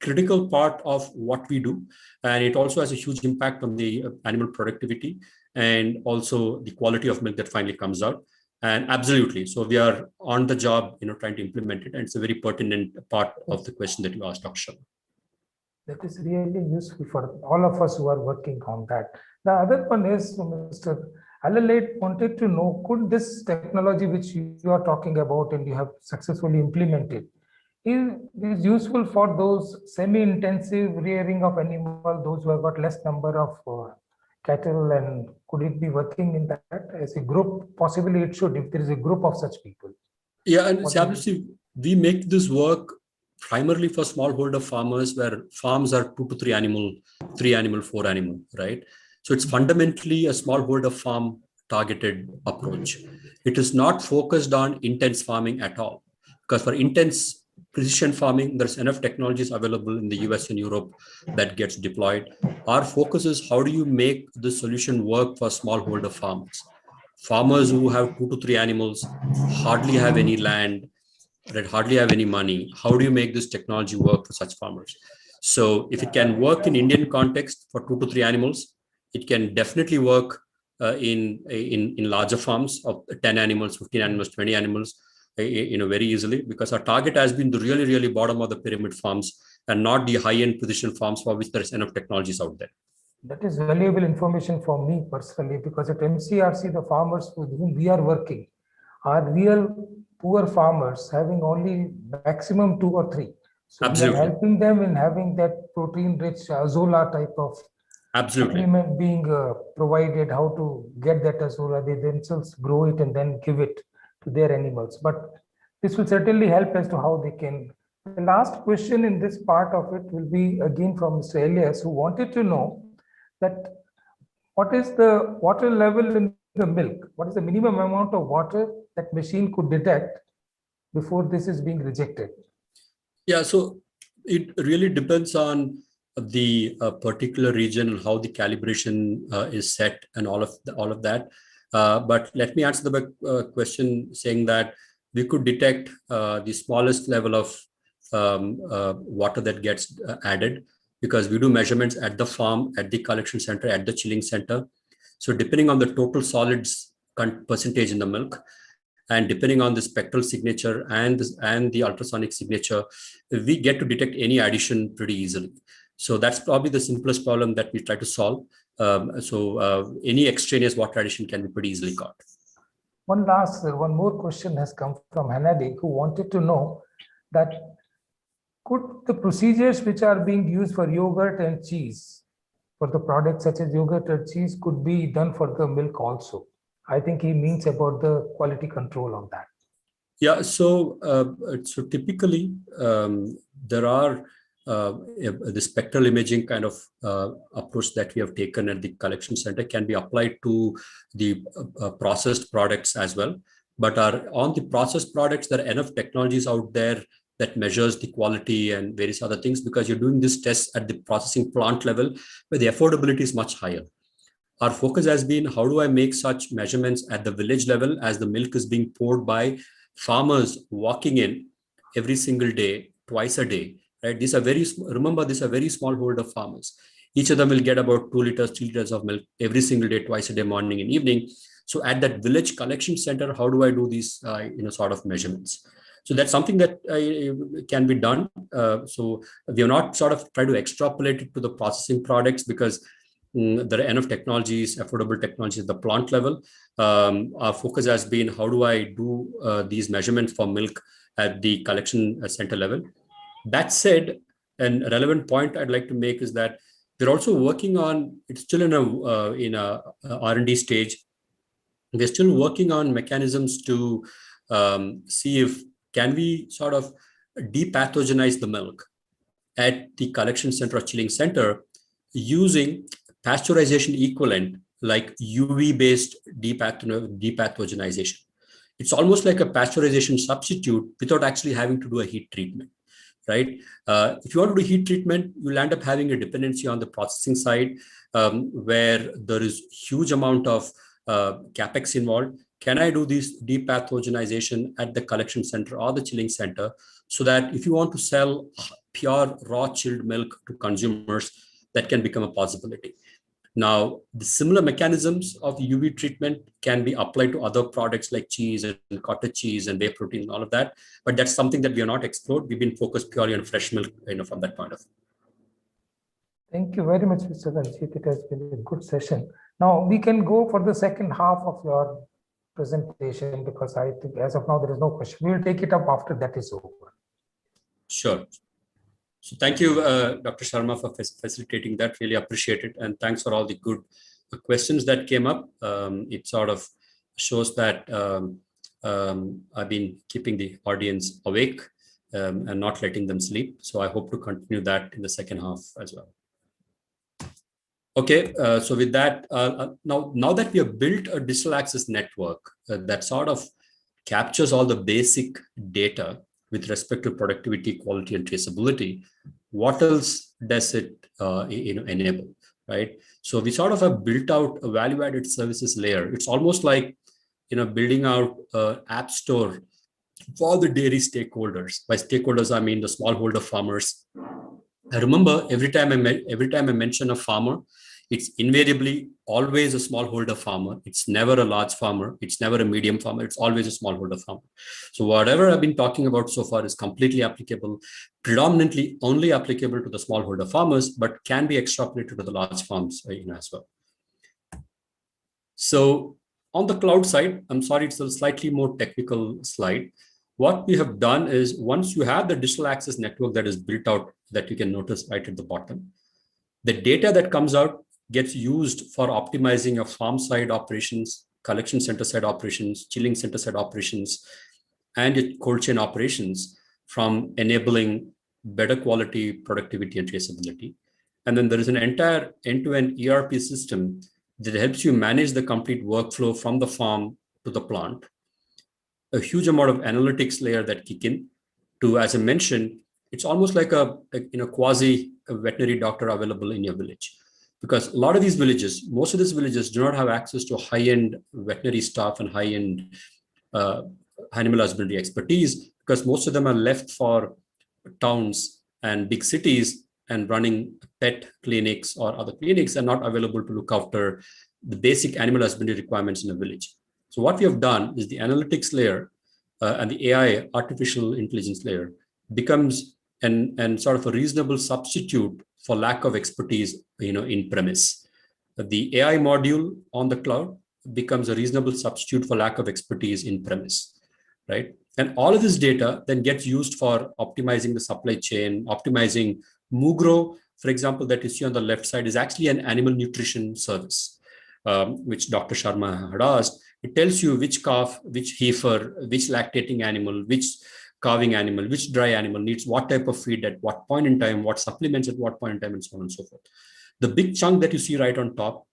critical part of what we do. And it also has a huge impact on the animal productivity and also the quality of milk that finally comes out. And absolutely, so we are on the job, trying to implement it. And it's a very pertinent part of the question that you asked, Dr. Sharma. That is really useful for all of us who are working on that. The other one is, Mr. Alalate wanted to know, could this technology which you are talking about and you have successfully implemented, is useful for those semi-intensive rearing of animal, those who have got less number of cattle, and could it be working in that as a group? Possibly it should, if there is a group of such people. Yeah, and obviously we make this work primarily for smallholder farmers where farms are 2 to 3 animal, 3 animal, 4 animal, right? So it's fundamentally a smallholder farm targeted approach. It is not focused on intense farming at all, because for intense precision farming, there's enough technologies available in the US and Europe that gets deployed. Our focus is how do you make the solution work for smallholder farmers? Farmers who have 2 to 3 animals, hardly have any land, that hardly have any money. How do you make this technology work for such farmers? So if it can work in Indian context for 2 to 3 animals, it can definitely work in larger farms of 10 animals, 15 animals, 20 animals, very easily, because our target has been the really, really bottom of the pyramid farms and not the high-end precision farms for which there's enough technologies out there. That is valuable information for me personally, because at MCRC, the farmers with whom we are working are real poor farmers having only maximum 2 or 3. So Absolutely. we are helping them in having that protein-rich azola type of supplement being provided, how to get that azola. They themselves grow it and then give it to their animals. But this will certainly help as to how they can. The last question in this part of it will be again from Mr. Elias, who wanted to know that what is the water level in the milk? What is the minimum amount of water that machine could detect before this is being rejected? Yeah, so it really depends on the particular region and how the calibration is set and all of that. But let me answer the question saying that we could detect the smallest level of water that gets added, because we do measurements at the farm, at the collection center, at the chilling center. So depending on the total solids percentage in the milk, and depending on the spectral signature and the ultrasonic signature, we get to detect any addition pretty easily. So that's probably the simplest problem that we try to solve. Any extraneous water addition can be pretty easily caught. One more question has come from Hanadi, who wanted to know that could the procedures which are being used for yogurt and cheese, for the products such as yogurt or cheese, could be done for the milk also? I think he means about the quality control on that. Yeah, so typically there are the spectral imaging kind of approach that we have taken at the collection center can be applied to the processed products as well. But on the processed products, there are enough technologies out there that measures the quality and various other things, because you're doing this test at the processing plant level where the affordability is much higher. Our focus has been, how do I make such measurements at the village level as the milk is being poured by farmers walking in every single day, twice a day, right? These are very smallholder farmers. Each of them will get about 2 liters, 3 liters of milk every single day, twice a day, morning and evening. So at that village collection center, how do I do these, sort of measurements? So that's something that can be done. So we are not sort of try to extrapolate it to the processing products, because there are enough technologies, affordable technologies at the plant level. Our focus has been, how do I do these measurements for milk at the collection center level? That said, a relevant point I'd like to make is that we're also working on, it's still in a R&D stage. We're still working on mechanisms to see if can we sort of depathogenize the milk at the collection center or chilling center using pasteurization equivalent like UV-based depathogenization. It's almost like a pasteurization substitute without actually having to do a heat treatment, right? If you want to do heat treatment, you'll end up having a dependency on the processing side, where there is huge amount of capex involved. Can I do this depathogenization at the collection center or the chilling center, so that if you want to sell pure raw chilled milk to consumers, that can become a possibility. Now, the similar mechanisms of UV treatment can be applied to other products like cheese and cottage cheese and whey protein and all of that. But that's something that we are not explored. We've been focused purely on fresh milk, from that point of view. Thank you very much, Mr. Ranjit. It has been a good session. Now we can go for the second half of your presentation, because I think as of now there is no question. We will take it up after that is over. Sure. So thank you, Dr. Sharma, for facilitating that. Really appreciate it. And thanks for all the good questions that came up. It sort of shows that I've been keeping the audience awake and not letting them sleep. So I hope to continue that in the second half as well. Okay, so with that, now that we have built a digital access network that sort of captures all the basic data with respect to productivity, quality, and traceability, what else does it enable, right? So we sort of have built out a value-added services layer. It's almost like building out an app store for the dairy stakeholders. By stakeholders, I mean the smallholder farmers. I remember every time I mention a farmer, it's invariably always a smallholder farmer. It's never a large farmer. It's never a medium farmer. It's always a smallholder farmer. So whatever I've been talking about so far is completely applicable, predominantly only applicable to the smallholder farmers, but can be extrapolated to the large farms as well. So on the cloud side, I'm sorry, it's a slightly more technical slide. What we have done is, once you have the digital access network that is built out, that you can notice right at the bottom, the data that comes out gets used for optimizing your farm side operations, collection center side operations, chilling center side operations, and your cold chain operations, from enabling better quality, productivity, and traceability. And then there is an entire end-to-end ERP system that helps you manage the complete workflow from the farm to the plant. A huge amount of analytics layer that kick in to, as I mentioned, it's almost like a quasi veterinary doctor available in your village. Because a lot of these villages, most of these villages do not have access to high-end veterinary staff and high-end animal husbandry expertise, because most of them are left for towns and big cities and running pet clinics or other clinics, and not available to look after the basic animal husbandry requirements in a village. So what we have done is the analytics layer and the AI, artificial intelligence layer, becomes and sort of a reasonable substitute for lack of expertise, in premise. The AI module on the cloud becomes a reasonable substitute for lack of expertise in premise, right? And all of this data then gets used for optimizing the supply chain, optimizing Mugro, for example, that you see on the left side, is actually an animal nutrition service, which Dr. Sharma had asked. It tells you which calf, which heifer, which lactating animal, which calving animal, which dry animal needs what type of feed at what point in time, what supplements at what point in time, and so on and so forth. The big chunk that you see right on top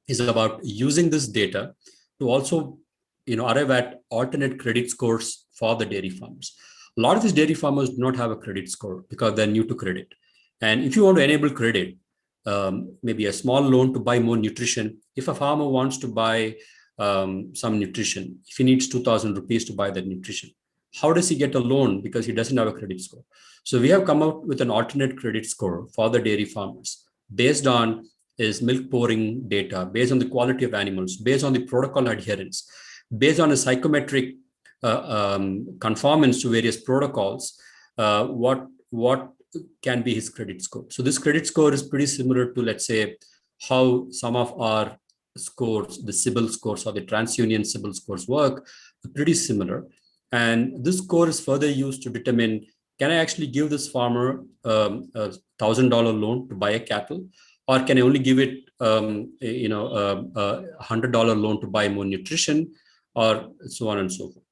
is about using this data to also arrive at alternate credit scores for the dairy farmers. A lot of these dairy farmers do not have a credit score because they're new to credit. And if you want to enable credit, maybe a small loan to buy more nutrition, if a farmer wants to buy some nutrition, if he needs 2,000 rupees to buy that nutrition, how does he get a loan? Because he doesn't have a credit score. So we have come out with an alternate credit score for the dairy farmers based on his milk pouring data, based on the quality of animals, based on the protocol adherence, based on a psychometric conformance to various protocols, what can be his credit score. So this credit score is pretty similar to, let's say, how some of our scores, the CIBIL scores or the TransUnion CIBIL scores work, pretty similar. And this score is further used to determine, can I actually give this farmer a $1,000 loan to buy a cattle, or can I only give it a $100 loan to buy more nutrition, or so on and so forth.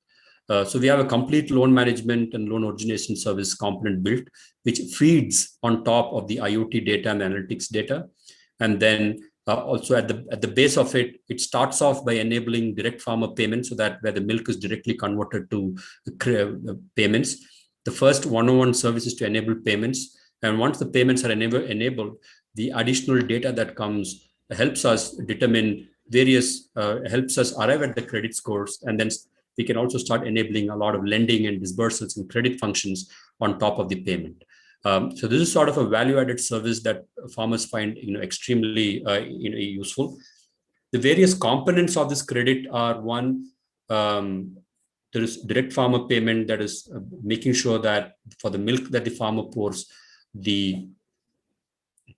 So we have a complete loan management and loan origination service component built, which feeds on top of the IoT data and analytics data, and then Also at the base of it, it starts off by enabling direct farmer payments, so that where the milk is directly converted to payments. The first one-on-one service is to enable payments. And once the payments are enabled, the additional data that comes helps us determine various, helps us arrive at the credit scores. And then we can also start enabling a lot of lending and disbursals and credit functions on top of the payment. So this is sort of a value-added service that farmers find extremely useful. The various components of this credit are one, there is direct farmer payment, that is making sure that for the milk that the farmer pours, the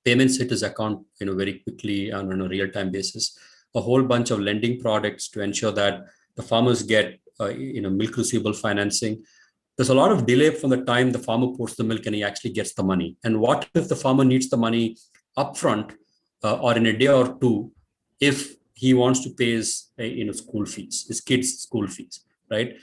payments hit his account very quickly on a real-time basis. A whole bunch of lending products to ensure that the farmers get milk receivable financing. There's a lot of delay from the time the farmer pours the milk and he actually gets the money. And what if the farmer needs the money upfront or in a day or two, if he wants to pay his school fees, his kids' school fees, right?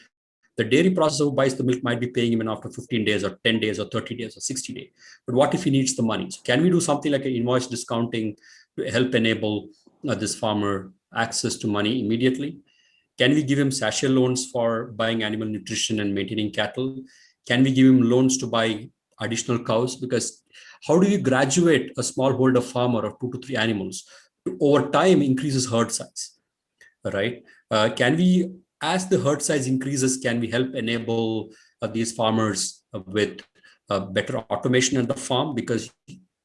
The dairy processor who buys the milk might be paying him in after 15 days or 10 days or 30 days or 60 days. But what if he needs the money? So can we do something like an invoice discounting to help enable this farmer access to money immediately? Can we give him sachet loans for buying animal nutrition and maintaining cattle? Can we give him loans to buy additional cows? Because how do you graduate a smallholder farmer of 2 to 3 animals to over time increase his herd size, right? Can we, as the herd size increases, can we help enable these farmers with better automation at the farm? Because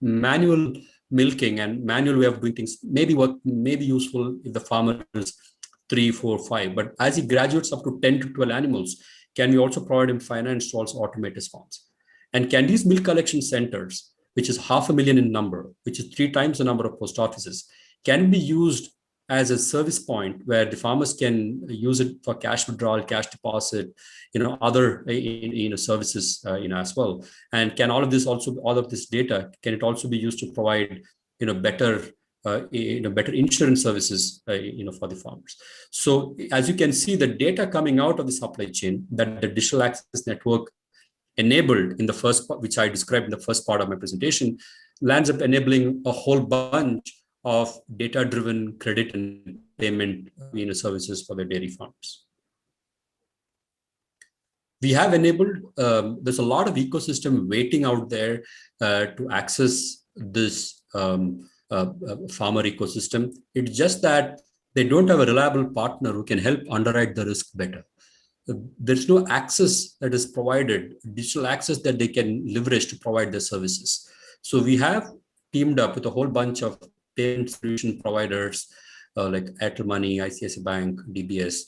manual milking and manual way of doing things may be useful if the farmer is 3, 4, 5. But as he graduates up to 10 to 12 animals, can we also provide him finance to also automate his farms? And can these milk collection centers, which is 500,000 in number, which is 3 times the number of post offices, can be used as a service point where the farmers can use it for cash withdrawal, cash deposit, other services, as well. And can all of this data, can it also be used to provide, better insurance services, for the farmers? So as you can see, the data coming out of the supply chain that the digital access network enabled in the first part, which I described in the first part of my presentation, lands up enabling a whole bunch of data-driven credit and payment services for the dairy farms. We have enabled, there's a lot of ecosystem waiting out there to access this farmer ecosystem. It's just that they don't have a reliable partner who can help underwrite the risk better. There's no access that is provided, digital access that they can leverage to provide their services. So we have teamed up with a whole bunch of payment solution providers like Airtel Money, ICICI Bank, DBS,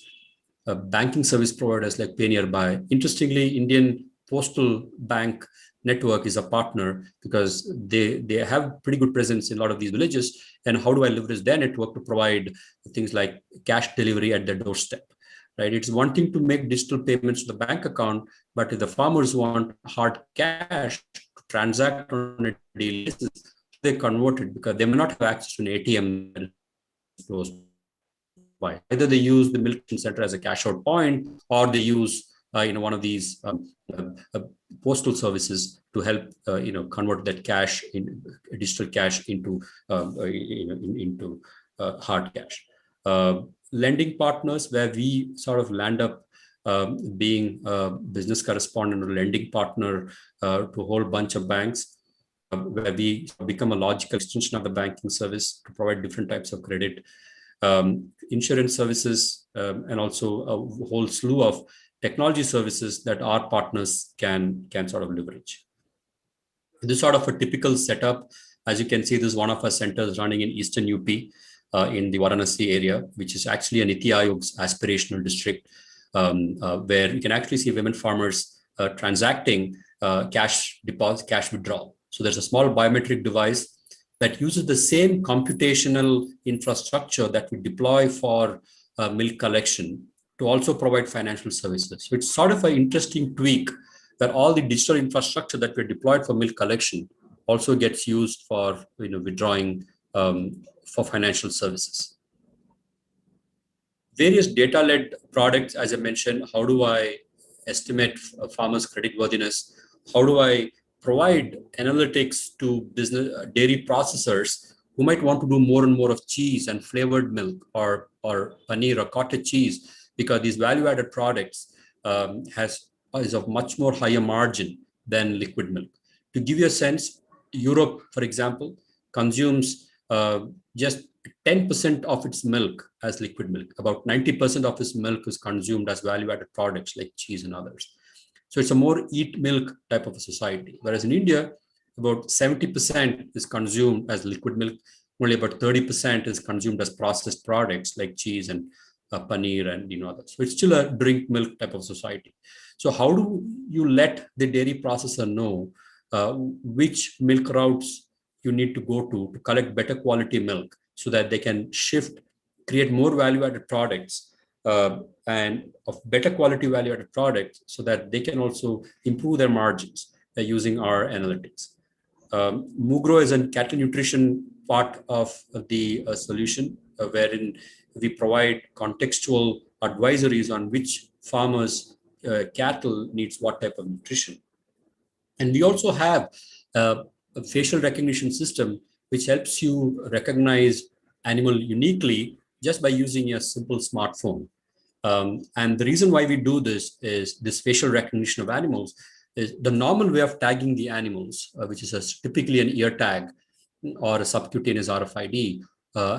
banking service providers like Pay Nearby. Interestingly, Indian Postal Bank network is a partner because they have pretty good presence in a lot of these villages. And how do I leverage their network to provide things like cash delivery at their doorstep, right? It's one thing to make digital payments to the bank account, but if the farmers want hard cash to transact on a daily basis, they convert it because they may not have access to an ATM close by. Either they use the milk center as a cash out point, or they use one of these postal services to help convert that cash in digital cash into hard cash. Lending partners, where we sort of land up being a business correspondent or lending partner to a whole bunch of banks, where we become a logical extension of the banking service to provide different types of credit, insurance services, and also a whole slew of technology services that our partners can sort of leverage. This is sort of a typical setup. As you can see, this is one of our centers running in Eastern UP in the Varanasi area, which is actually a Niti Ayog's aspirational district, where you can actually see women farmers transacting cash deposit, cash withdrawal. So there's a small biometric device that uses the same computational infrastructure that we deploy for milk collection to also provide financial services. So it's sort of an interesting tweak that all the digital infrastructure that we deployed for milk collection also gets used for withdrawing for financial services. Various data-led products, as I mentioned. How do I estimate farmers' creditworthiness? How do I provide analytics to business dairy processors who might want to do more and more of cheese and flavored milk or paneer or cottage cheese, because these value-added products is of much more higher margin than liquid milk. To give you a sense, Europe, for example, consumes just 10% of its milk as liquid milk. About 90% of its milk is consumed as value-added products like cheese and others. So it's a more eat milk type of a society. Whereas in India, about 70% is consumed as liquid milk. Only about 30% is consumed as processed products like cheese and paneer and others. So it's still a drink milk type of society. So how do you let the dairy processor know which milk routes you need to go to collect better quality milk, so that they can create more value-added products and of better quality value-added products, so that they can also improve their margins using our analytics. Mugro is a cattle nutrition part of the solution, wherein we provide contextual advisories on which farmers' cattle needs what type of nutrition. And we also have a facial recognition system which helps you recognize animal uniquely just by using a simple smartphone. And the reason why we do this is this facial recognition of animals is the normal way of tagging the animals, which is typically an ear tag or a subcutaneous RFID,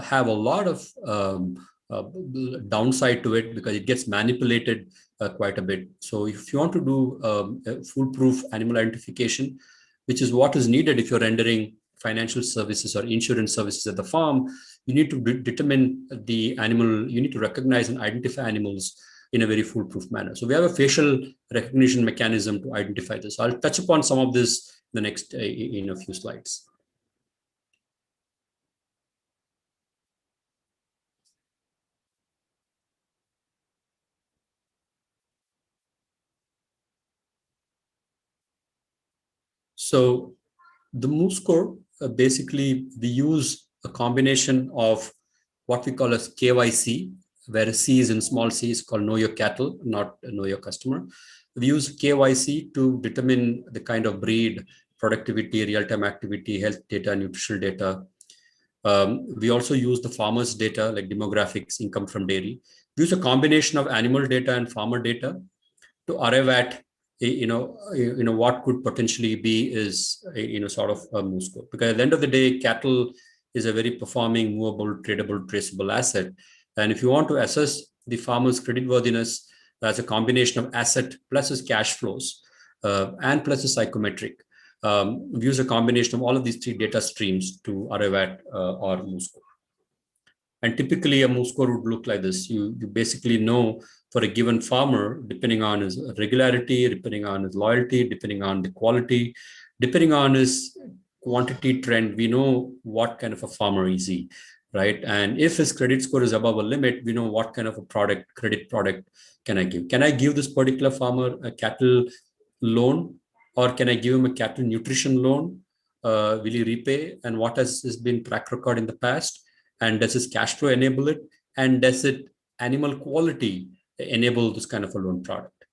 have a lot of downside to it because it gets manipulated quite a bit. So if you want to do a foolproof animal identification, which is what is needed if you're rendering financial services or insurance services at the farm, you need to determine the animal, you need to recognize and identify animals in a very foolproof manner. So we have a facial recognition mechanism to identify this. I'll touch upon some of this in the next in a few slides. So the Moose score, basically we use a combination of what we call as KYC, where C is in small c is called know your cattle, not know your customer. We use KYC to determine the kind of breed, productivity, real-time activity, health data, nutritional data. We also use the farmers' data like demographics, income from dairy. We use a combination of animal data and farmer data to arrive at what could potentially be is sort of a Moose score. Because at the end of the day, cattle is a very performing, movable, tradable, traceable asset. And if you want to assess the farmer's creditworthiness as a combination of asset plus his cash flows and plus his psychometric, we use a combination of all of these three data streams to arrive at our Moose score. And typically a Moose score would look like this. You basically know for a given farmer, depending on his regularity, depending on his loyalty, depending on the quality, depending on his quantity trend, we know what kind of a farmer is he, right? And if his credit score is above a limit, we know what kind of a credit product can I give. Can I give this particular farmer a cattle loan, or can I give him a cattle nutrition loan? Will he repay? And what has been track record in the past? And does his cash flow enable it? And does it animal quality enable this kind of a loan product?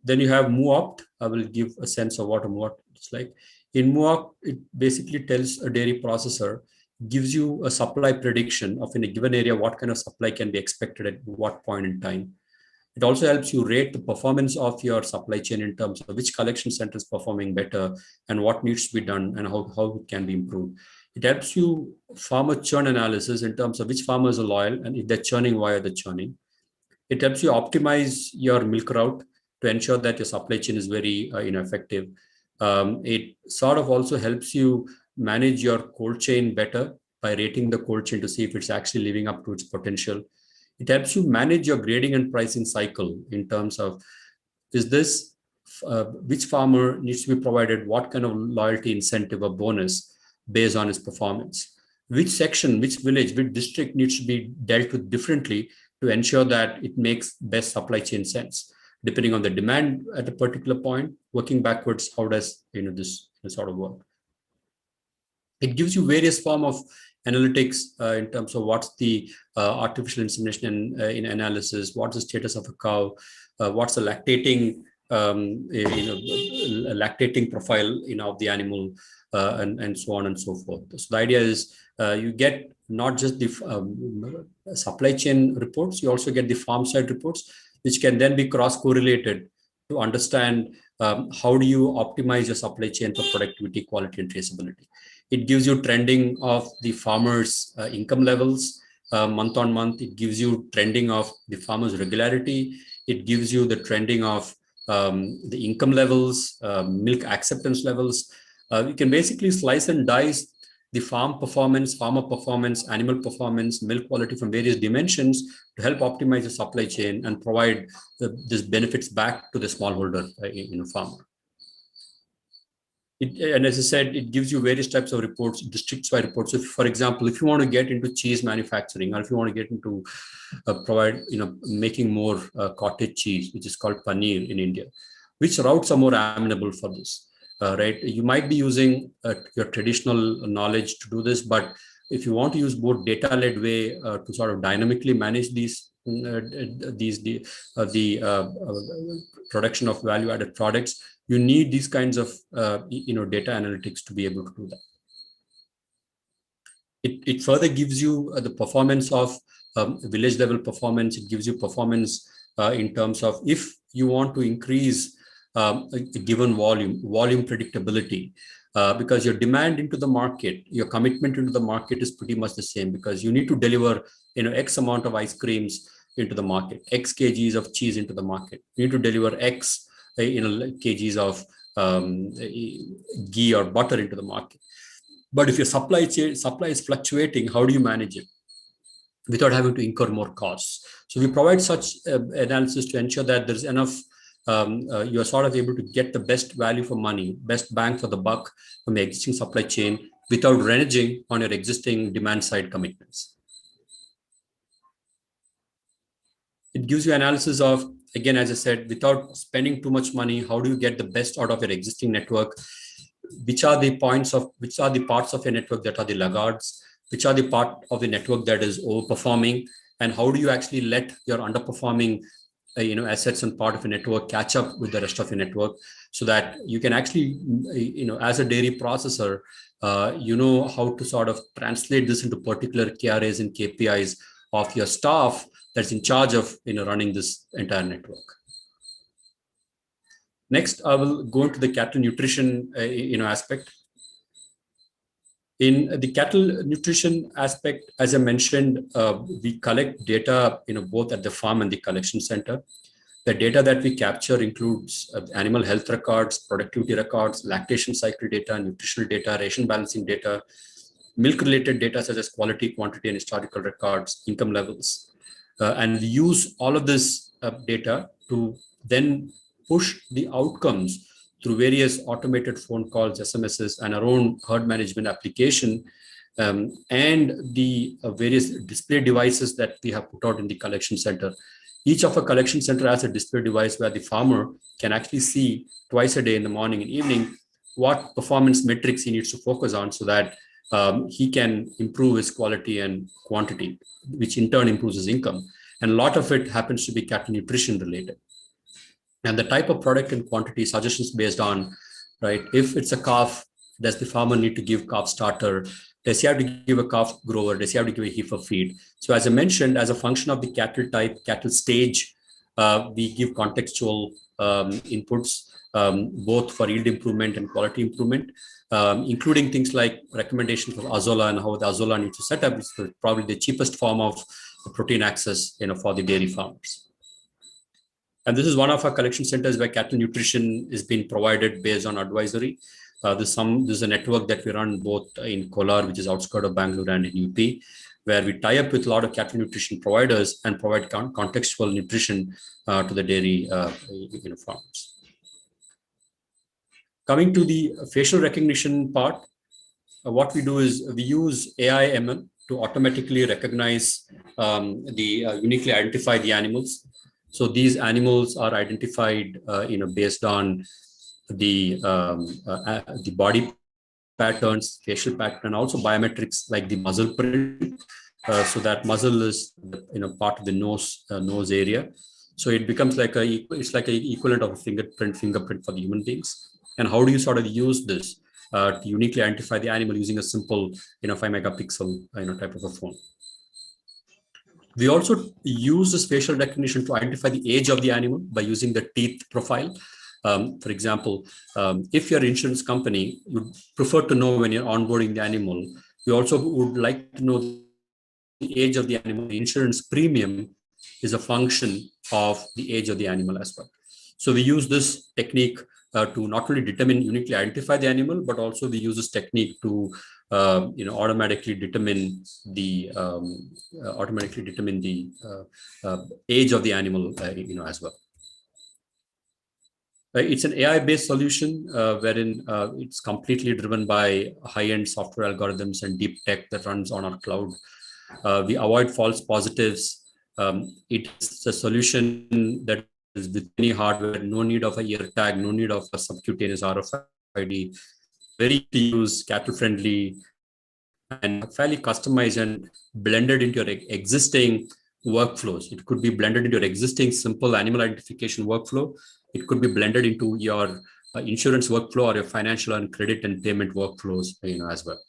Then you have MooOpt. I will give a sense of what a MooOpt is like. In MooOpt, it basically tells a dairy processor, gives you a supply prediction of in a given area, what kind of supply can be expected at what point in time. It also helps you rate the performance of your supply chain in terms of which collection center is performing better and what needs to be done and how it can be improved. It helps you farmer churn analysis in terms of which farmers are loyal and if they're churning, why are they churning. It helps you optimize your milk route to ensure that your supply chain is very effective. It sort of also helps you manage your cold chain better by rating the cold chain to see if it's actually living up to its potential. It helps you manage your grading and pricing cycle in terms of, is this, which farmer needs to be provided what kind of loyalty incentive or bonus based on his performance. Which section, which village, which district needs to be dealt with differently to ensure that it makes best supply chain sense. Depending on the demand at a particular point, working backwards, how does this sort of work? It gives you various form of analytics in terms of what's the artificial insemination in analysis, what's the status of a cow, what's the lactating lactating profile of the animal, and so on and so forth. So the idea is you get not just the supply chain reports, you also get the farm side reports, which can then be cross-correlated to understand how do you optimize your supply chain for productivity, quality, and traceability. It gives you trending of the farmers' income levels month on month. It gives you trending of the farmers' regularity. It gives you the trending of the income levels, milk acceptance levels. You can basically slice and dice the farm performance, farmer performance, animal performance, milk quality from various dimensions to help optimize the supply chain and provide these benefits back to the smallholder farmer. And as I said, it gives you various types of reports, district-wide reports. So, for example, if you want to get into cheese manufacturing, or if you want to get into making more cottage cheese, which is called paneer in India, which routes are more amenable for this? Right? You might be using your traditional knowledge to do this, but if you want to use more data-led way to sort of dynamically manage the production of value-added products, you need these kinds of data analytics to be able to do that. It further gives you the performance of village level performance. It gives you performance in terms of if you want to increase a given volume predictability, because your demand into the market, your commitment into the market is pretty much the same, because you need to deliver X amount of ice creams into the market, X kgs of cheese into the market. You need to deliver X kgs of ghee or butter into the market. But if your supply is fluctuating, how do you manage it without having to incur more costs? So we provide such analysis to ensure that there's enough, you are sort of able to get the best value for money, best bang for the buck from the existing supply chain without reneging on your existing demand side commitments. It gives you analysis of, again, as I said, without spending too much money, how do you get the best out of your existing network? Which are the parts of your network that are the laggards? Which are the part of the network that is overperforming? And how do you actually let your underperforming assets and part of your network catch up with the rest of your network, so that you can actually, as a dairy processor, how to sort of translate this into particular KRAs and KPIs of your staff that's in charge of running this entire network. Next, I will go into the cattle nutrition aspect. In the cattle nutrition aspect, as I mentioned, we collect data both at the farm and the collection center. The data that we capture includes animal health records, productivity records, lactation cycle data, nutritional data, ration balancing data, milk-related data such as quality, quantity, and historical records, income levels. And we use all of this data to then push the outcomes through various automated phone calls, SMSs, and our own herd management application, and the various display devices that we have put out in the collection center. Each of a collection center has a display device where the farmer can actually see twice a day, in the morning and evening, what performance metrics he needs to focus on, so that he can improve his quality and quantity, which in turn improves his income. And a lot of it happens to be cattle nutrition related. And the type of product and quantity suggestions based on, right, if it's a calf, does the farmer need to give calf starter? Does he have to give a calf grower? Does he have to give a heifer feed? So as I mentioned, as a function of the cattle type, cattle stage, we give contextual inputs, both for yield improvement and quality improvement, including things like recommendations for Azola and how the Azola needs to set up. It's probably the cheapest form of protein access for the dairy farmers. And this is one of our collection centers where cattle nutrition is being provided based on advisory. There's a network that we run both in Kolar, which is outskirts of Bangalore, and in UP, where we tie up with a lot of cattle nutrition providers and provide contextual nutrition to the dairy farmers. Coming to the facial recognition part, what we do is we use AI ML to automatically recognize uniquely identify the animals. So these animals are identified, based on the body patterns, facial pattern, and also biometrics like the muzzle print. So that muzzle is, part of the nose area. So it becomes like it's like an equivalent of a fingerprint for the human beings. And how do you sort of use this to uniquely identify the animal using a simple 5-megapixel type of a phone. We also use this facial recognition to identify the age of the animal by using the teeth profile. For example, if you're an insurance company, you prefer to know when you're onboarding the animal, you also would like to know the age of the animal. The insurance premium is a function of the age of the animal as well. So we use this technique to not only uniquely identify the animal, but also we use this technique to automatically determine the age of the animal as well. It's an AI-based solution wherein it's completely driven by high-end software algorithms and deep tech that runs on our cloud. We avoid false positives. It's a solution that is with any hardware, no need of a ear tag, no need of a subcutaneous RFID, very easy to use, cattle-friendly, and fairly customized and blended into your existing workflows. It could be blended into your existing simple animal identification workflow. It could be blended into your insurance workflow or your financial and credit and payment workflows, as well.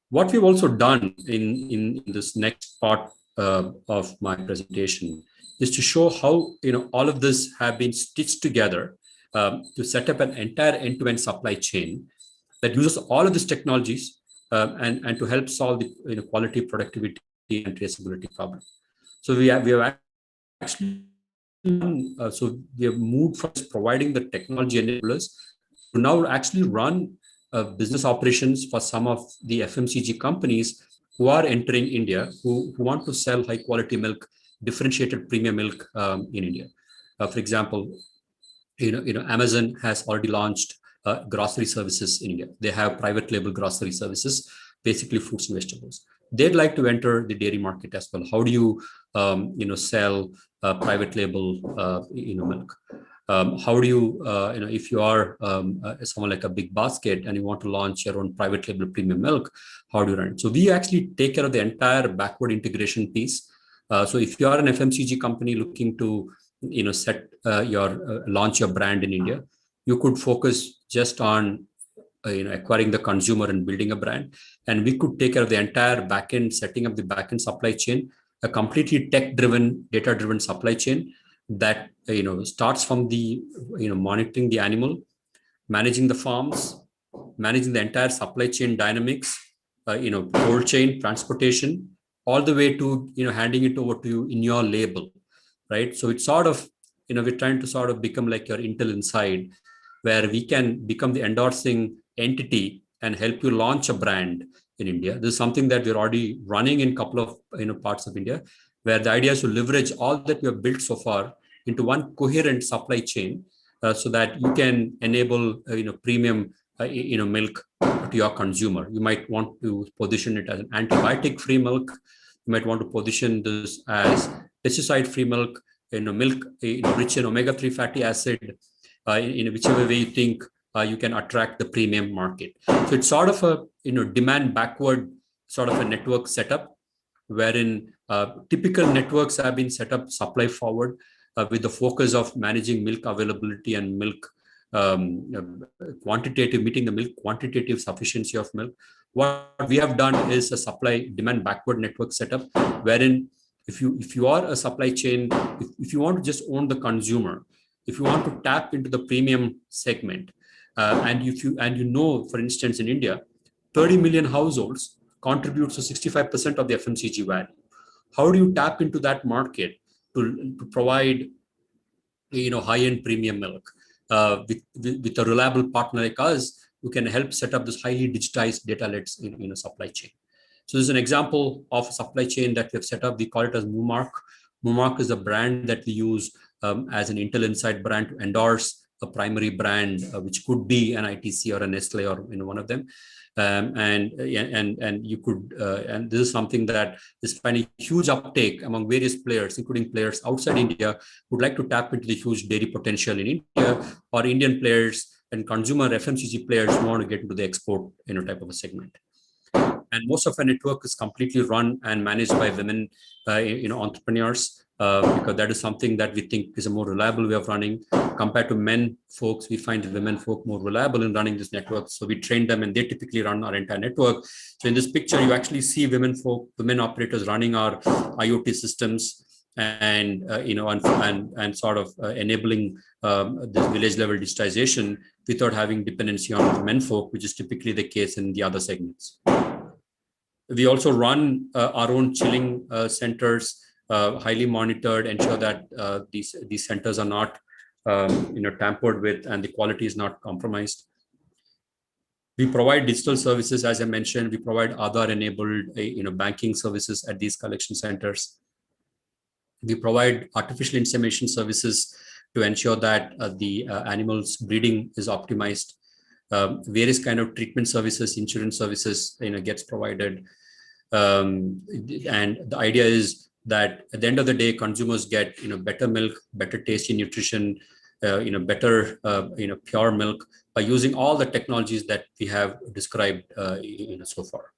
What we've also done in this next part of my presentation is to show how all of this have been stitched together to set up an entire end-to-end supply chain that uses all of these technologies and to help solve the quality, productivity, and traceability problem. So we have actually we have moved from providing the technology enablers to now actually run business operations for some of the FMCG companies who are entering India, who want to sell high quality milk, differentiated premium milk in India. For example, Amazon has already launched grocery services in India. They have private label grocery services, basically fruits and vegetables. They'd like to enter the dairy market as well. How do you, sell private label, milk? How do you, if you are someone like a big basket and you want to launch your own private label premium milk, how do you run it? So we actually take care of the entire backward integration piece. So if you are an FMCG company looking to, launch your brand in India, you could focus just on acquiring the consumer and building a brand, and we could take care of the entire backend, setting up the backend supply chain, a completely tech-driven, data-driven supply chain that starts from the monitoring the animal, managing the farms, managing the entire supply chain dynamics, cold chain, transportation, all the way to handing it over to you in your label, right? So it's sort of we're trying to sort of become like your Intel Inside, where we can become the endorsing entity and help you launch a brand in India. This is something that we're already running in a couple of parts of India, where the idea is to leverage all that we have built so far into one coherent supply chain, so that you can enable premium milk to your consumer. You might want to position it as an antibiotic-free milk. You might want to position this as pesticide-free milk, milk rich in omega-3 fatty acid, in whichever way you think you can attract the premium market. So it's sort of a demand backward sort of a network setup, wherein typical networks have been set up supply forward with the focus of managing milk availability and milk meeting the milk quantitative sufficiency of milk. What we have done is a supply demand backward network setup, wherein if you are a supply chain, if you want to just own the consumer, if you want to tap into the premium segment, and for instance, in India, 30 million households contributes to 65% of the FMCG value. How do you tap into that market to provide high-end premium milk with a reliable partner like us who can help set up this highly digitized data-led supply chain? So this is an example of a supply chain that we have set up. We call it as Moomark. Moomark is a brand that we use as an Intel Inside brand to endorse a primary brand, which could be an ITC or a Nestle or one of them. And you could, and this is something that is finding huge uptake among various players, including players outside India who would like to tap into the huge dairy potential in India, or Indian players and consumer FMCG players who want to get into the export type of a segment. And most of our network is completely run and managed by women, entrepreneurs. because that is something that we think is a more reliable way of running. Compared to men folks, we find the women folk more reliable in running this network. So we train them and they typically run our entire network. So in this picture, you actually see women operators running our IoT systems and sort of enabling this village level digitization without having dependency on men folk, which is typically the case in the other segments. We also run our own chilling centers, highly monitored, ensure that these centers are not tampered with and the quality is not compromised. We provide digital services, as I mentioned. We provide Aadhaar-enabled banking services at these collection centers. We provide artificial insemination services to ensure that the animals' breeding is optimized. Various kind of treatment services, insurance services, gets provided. And the idea is that at the end of the day, consumers get better milk, better tasty nutrition, better pure milk by using all the technologies that we have described so far.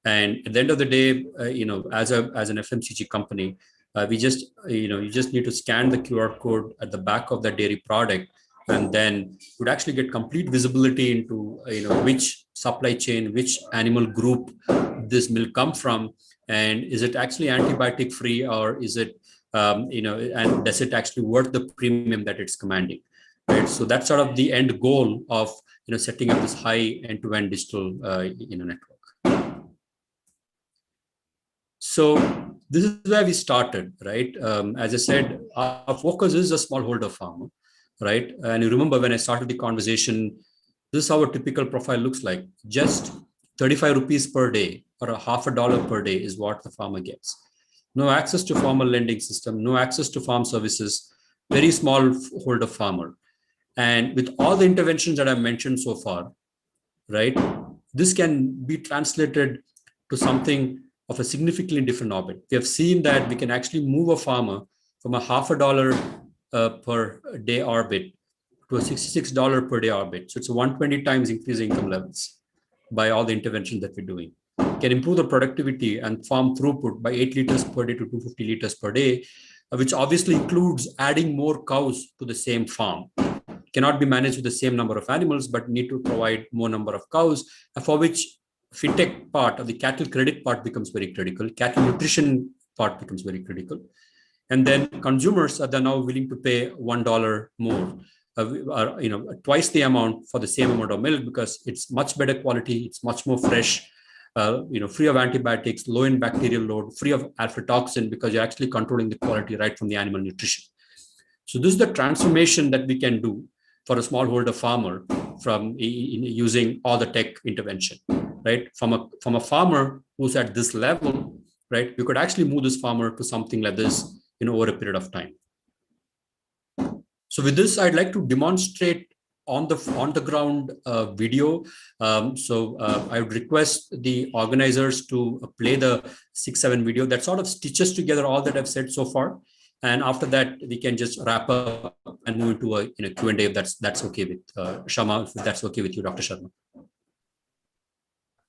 And at the end of the day, as an FMCG company, we just you just need to scan the QR code at the back of the dairy product, and then would actually get complete visibility into which supply chain, which animal group this milk come from, and is it actually antibiotic free, or is it and does it actually worth the premium that it's commanding, right? So that's sort of the end goal of setting up this high end-to-end digital network. So this is where we started, right? As I said, our focus is a smallholder farmer, right? And you remember when I started the conversation, this is how a typical profile looks like. Just 35 rupees per day or $0.50 per day is what the farmer gets. No access to formal lending system, no access to farm services, very small holder farmer. And with all the interventions that I've mentioned so far, right, this can be translated to something of a significantly different orbit. We have seen that we can actually move a farmer from a $0.50 per day orbit to a $66 per day orbit. So it's a 120 times increase in income levels by all the interventions that we're doing. Can improve the productivity and farm throughput by 8 liters per day to 250 liters per day, which obviously includes adding more cows to the same farm. Cannot be managed with the same number of animals, but need to provide more number of cows, for which fintech part of the cattle credit part becomes very critical. Cattle nutrition part becomes very critical. And then consumers are now willing to pay $1 more, twice the amount for the same amount of milk, because it's much better quality, it's much more fresh, free of antibiotics, low in bacterial load, free of aflatoxin, because you're actually controlling the quality right from the animal nutrition. So this is the transformation that we can do for a smallholder farmer from using all the tech intervention, right? From a farmer who's at this level, right? We could actually move this farmer to something like this, over a period of time. So with this, I'd like to demonstrate on the ground video. I would request the organizers to play the 6-7 video that sort of stitches together all that I've said so far. And after that, we can just wrap up and move into a Q&A if that's okay with Sharma, if that's okay with you, Dr. Sharma.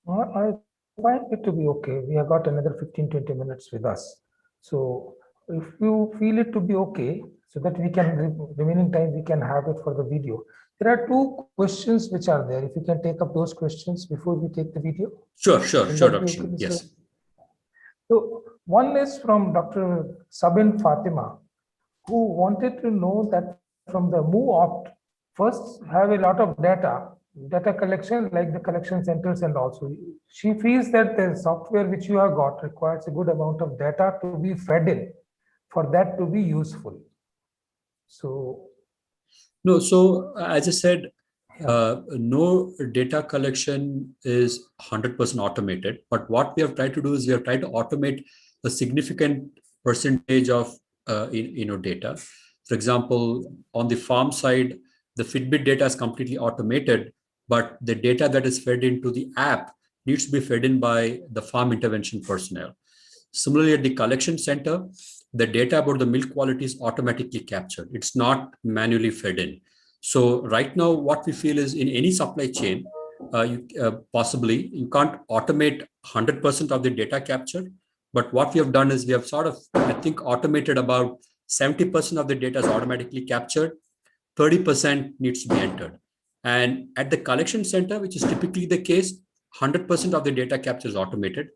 I find it to be okay. We have got another 15-20 minutes with us. So if you feel it to be okay, so that we can, remaining time, we can have it for the video. There are 2 questions which are there. If you can take up those questions before we take the video. Sure, Dr. Sharma. Yes. So one is from Dr. Sabin Fatima, who wanted to know that from the MoveOpt, first have a lot of data collection, like the collection centers, and also she feels that the software which you have got requires a good amount of data to be fed in for that to be useful. So no, so as I said, no data collection is 100% automated, but what we have tried to do is we have tried to automate a significant percentage of data. For example, on the farm side, the Fitbit data is completely automated, but the data that is fed into the app needs to be fed in by the farm intervention personnel. Similarly, at the collection center, the data about the milk quality is automatically captured. It's not manually fed in. So right now, what we feel is in any supply chain, possibly you can't automate 100% of the data capture, But what we have done is we have sort of, I think, automated about 70% of the data is automatically captured, 30% needs to be entered. And at the collection center, which is typically the case, 100% of the data capture is automated.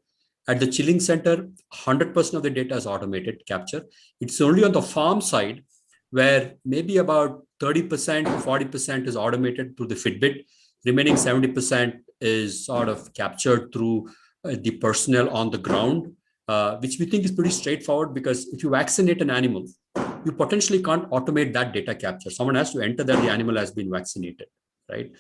At the chilling center, 100% of the data is automated capture. It's only on the farm side where maybe about 30% to 40% is automated through the Fitbit. Remaining 70% is sort of captured through the personnel on the ground, which we think is pretty straightforward, because if you vaccinate an animal, you potentially can't automate that data capture. Someone has to enter that the animal has been vaccinated, right?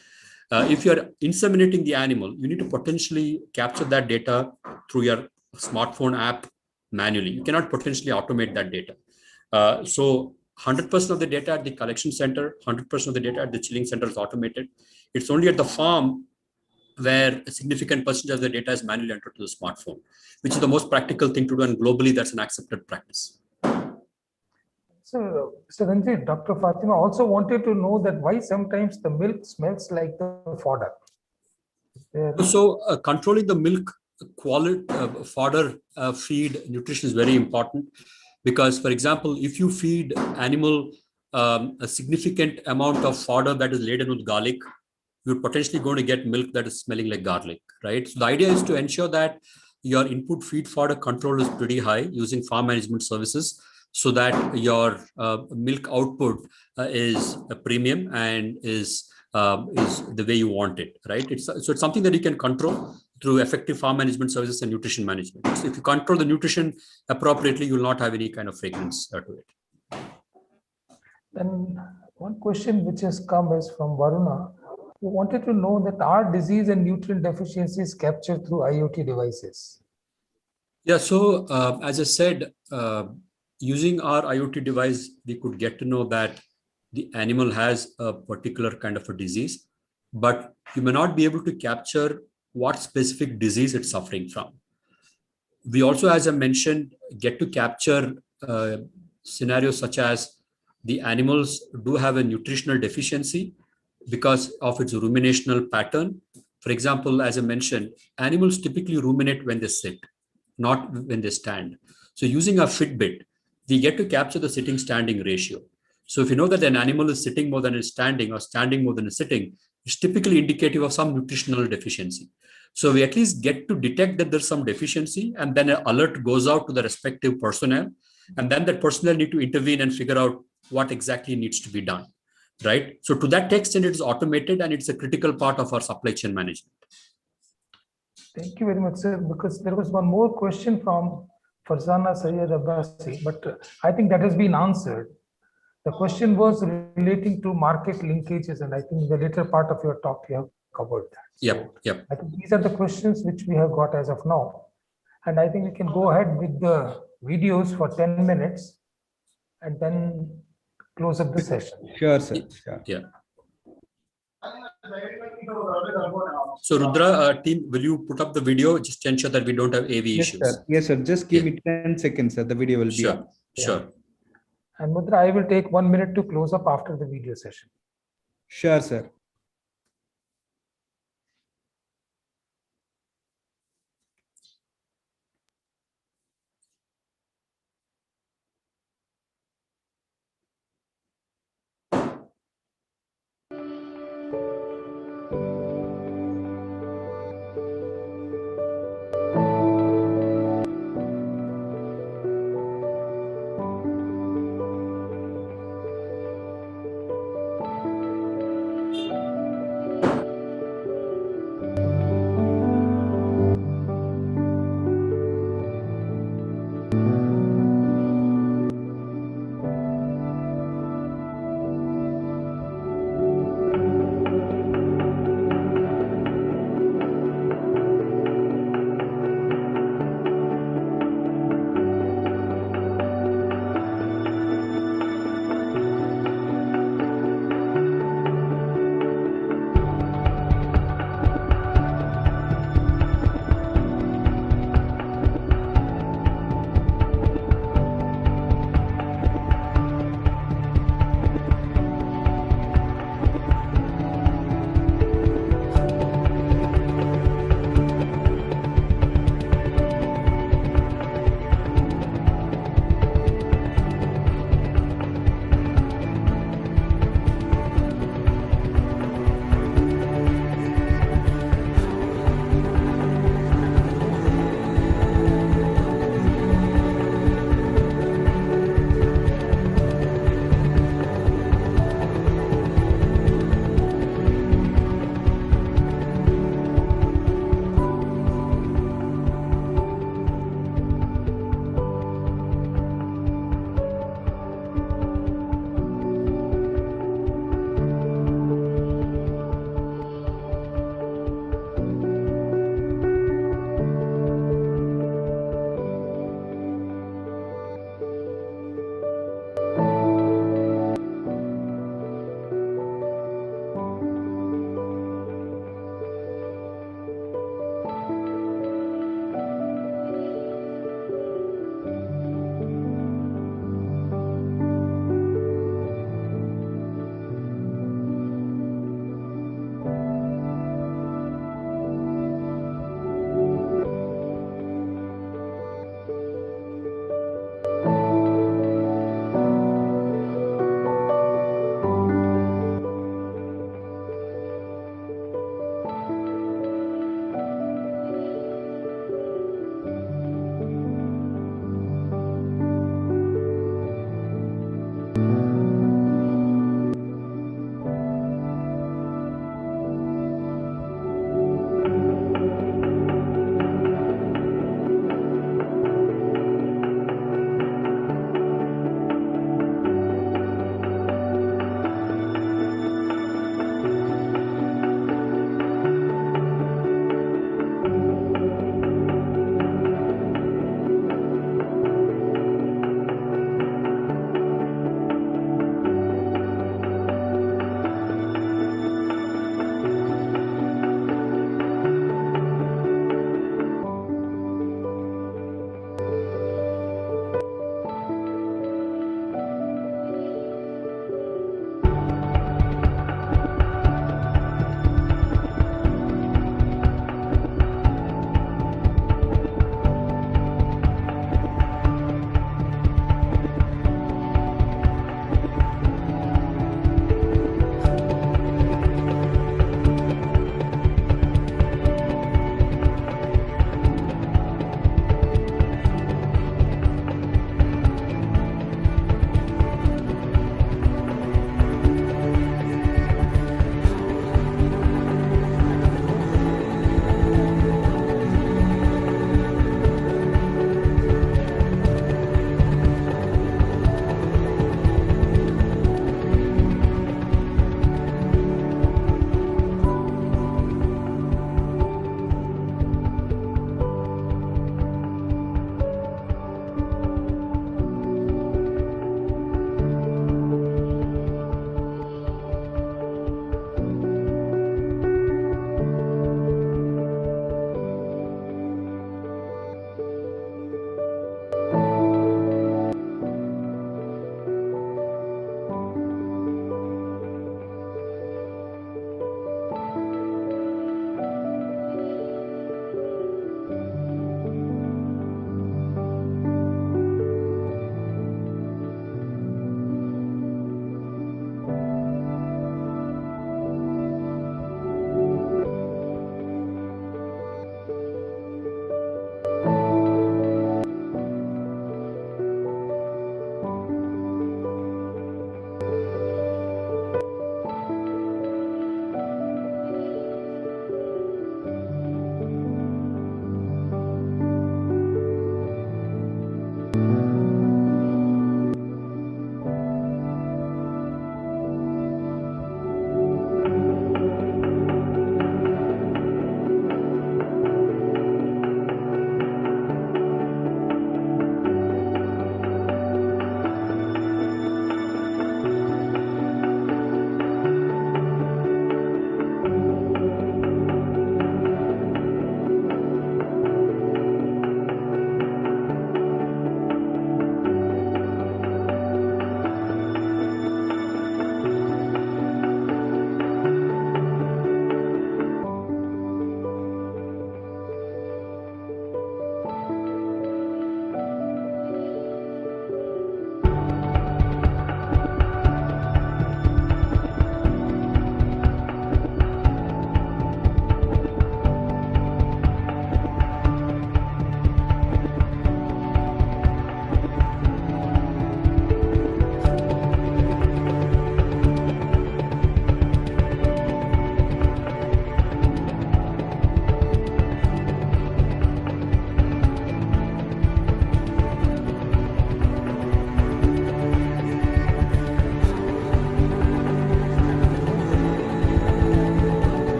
If you're inseminating the animal, you need to potentially capture that data through your smartphone app manually. You cannot potentially automate that data. So 100% of the data at the collection center, 100% of the data at the chilling center is automated. It's only at the farm where a significant percentage of the data is manually entered to the smartphone, which is the most practical thing to do, and globally that's an accepted practice. So, Mr. Ranjit, Dr. Fatima also wanted to know that why sometimes the milk smells like the fodder. So controlling the milk quality, fodder feed nutrition is very important, because, for example, if you feed animal a significant amount of fodder that is laden with garlic, you're potentially going to get milk that is smelling like garlic, right? So the idea is to ensure that your input feed fodder control is pretty high using farm management services, so that your milk output is a premium and is the way you want it, right? So it's something that you can control through effective farm management services and nutrition management. So if you control the nutrition appropriately, you will not have any kind of fragrance to it. Then one question which has come is from Varuna, who wanted to know that are disease and nutrient deficiencies captured through IoT devices? Yeah, so as I said, using our IoT device, we could get to know that the animal has a particular kind of a disease, but you may not be able to capture what specific disease it's suffering from. We also, as I mentioned, get to capture scenarios such as the animals do have a nutritional deficiency because of its ruminational pattern. For example, as I mentioned, animals typically ruminate when they sit, not when they stand. So using a Fitbit, we get to capture the sitting standing ratio. So if you know that an animal is sitting more than is standing, or standing more than is sitting, it's typically indicative of some nutritional deficiency. So we at least get to detect that there's some deficiency, and then an alert goes out to the respective personnel, and then that personnel need to intervene and figure out what exactly needs to be done, right? So to that extent, it is automated, and it's a critical part of our supply chain management. Thank you very much, sir, because there was one more question from Farzana Sayyed Abbasi, but I think that has been answered. The question was relating to market linkages, and I think in the later part of your talk, you have covered that. So Yep. I think these are the questions which we have got as of now. And I think we can go ahead with the videos for 10 minutes and then close up the session. Sure, sir. Sure. Yeah. So Rudra, team, will you put up the video? Just ensure that we don't have AV issues. Sir. Yes, sir. Just give me 10 seconds, sir. The video will be Sure. on. Sure. And Mudra, I will take 1 minute to close up after the video session. Sure, sir.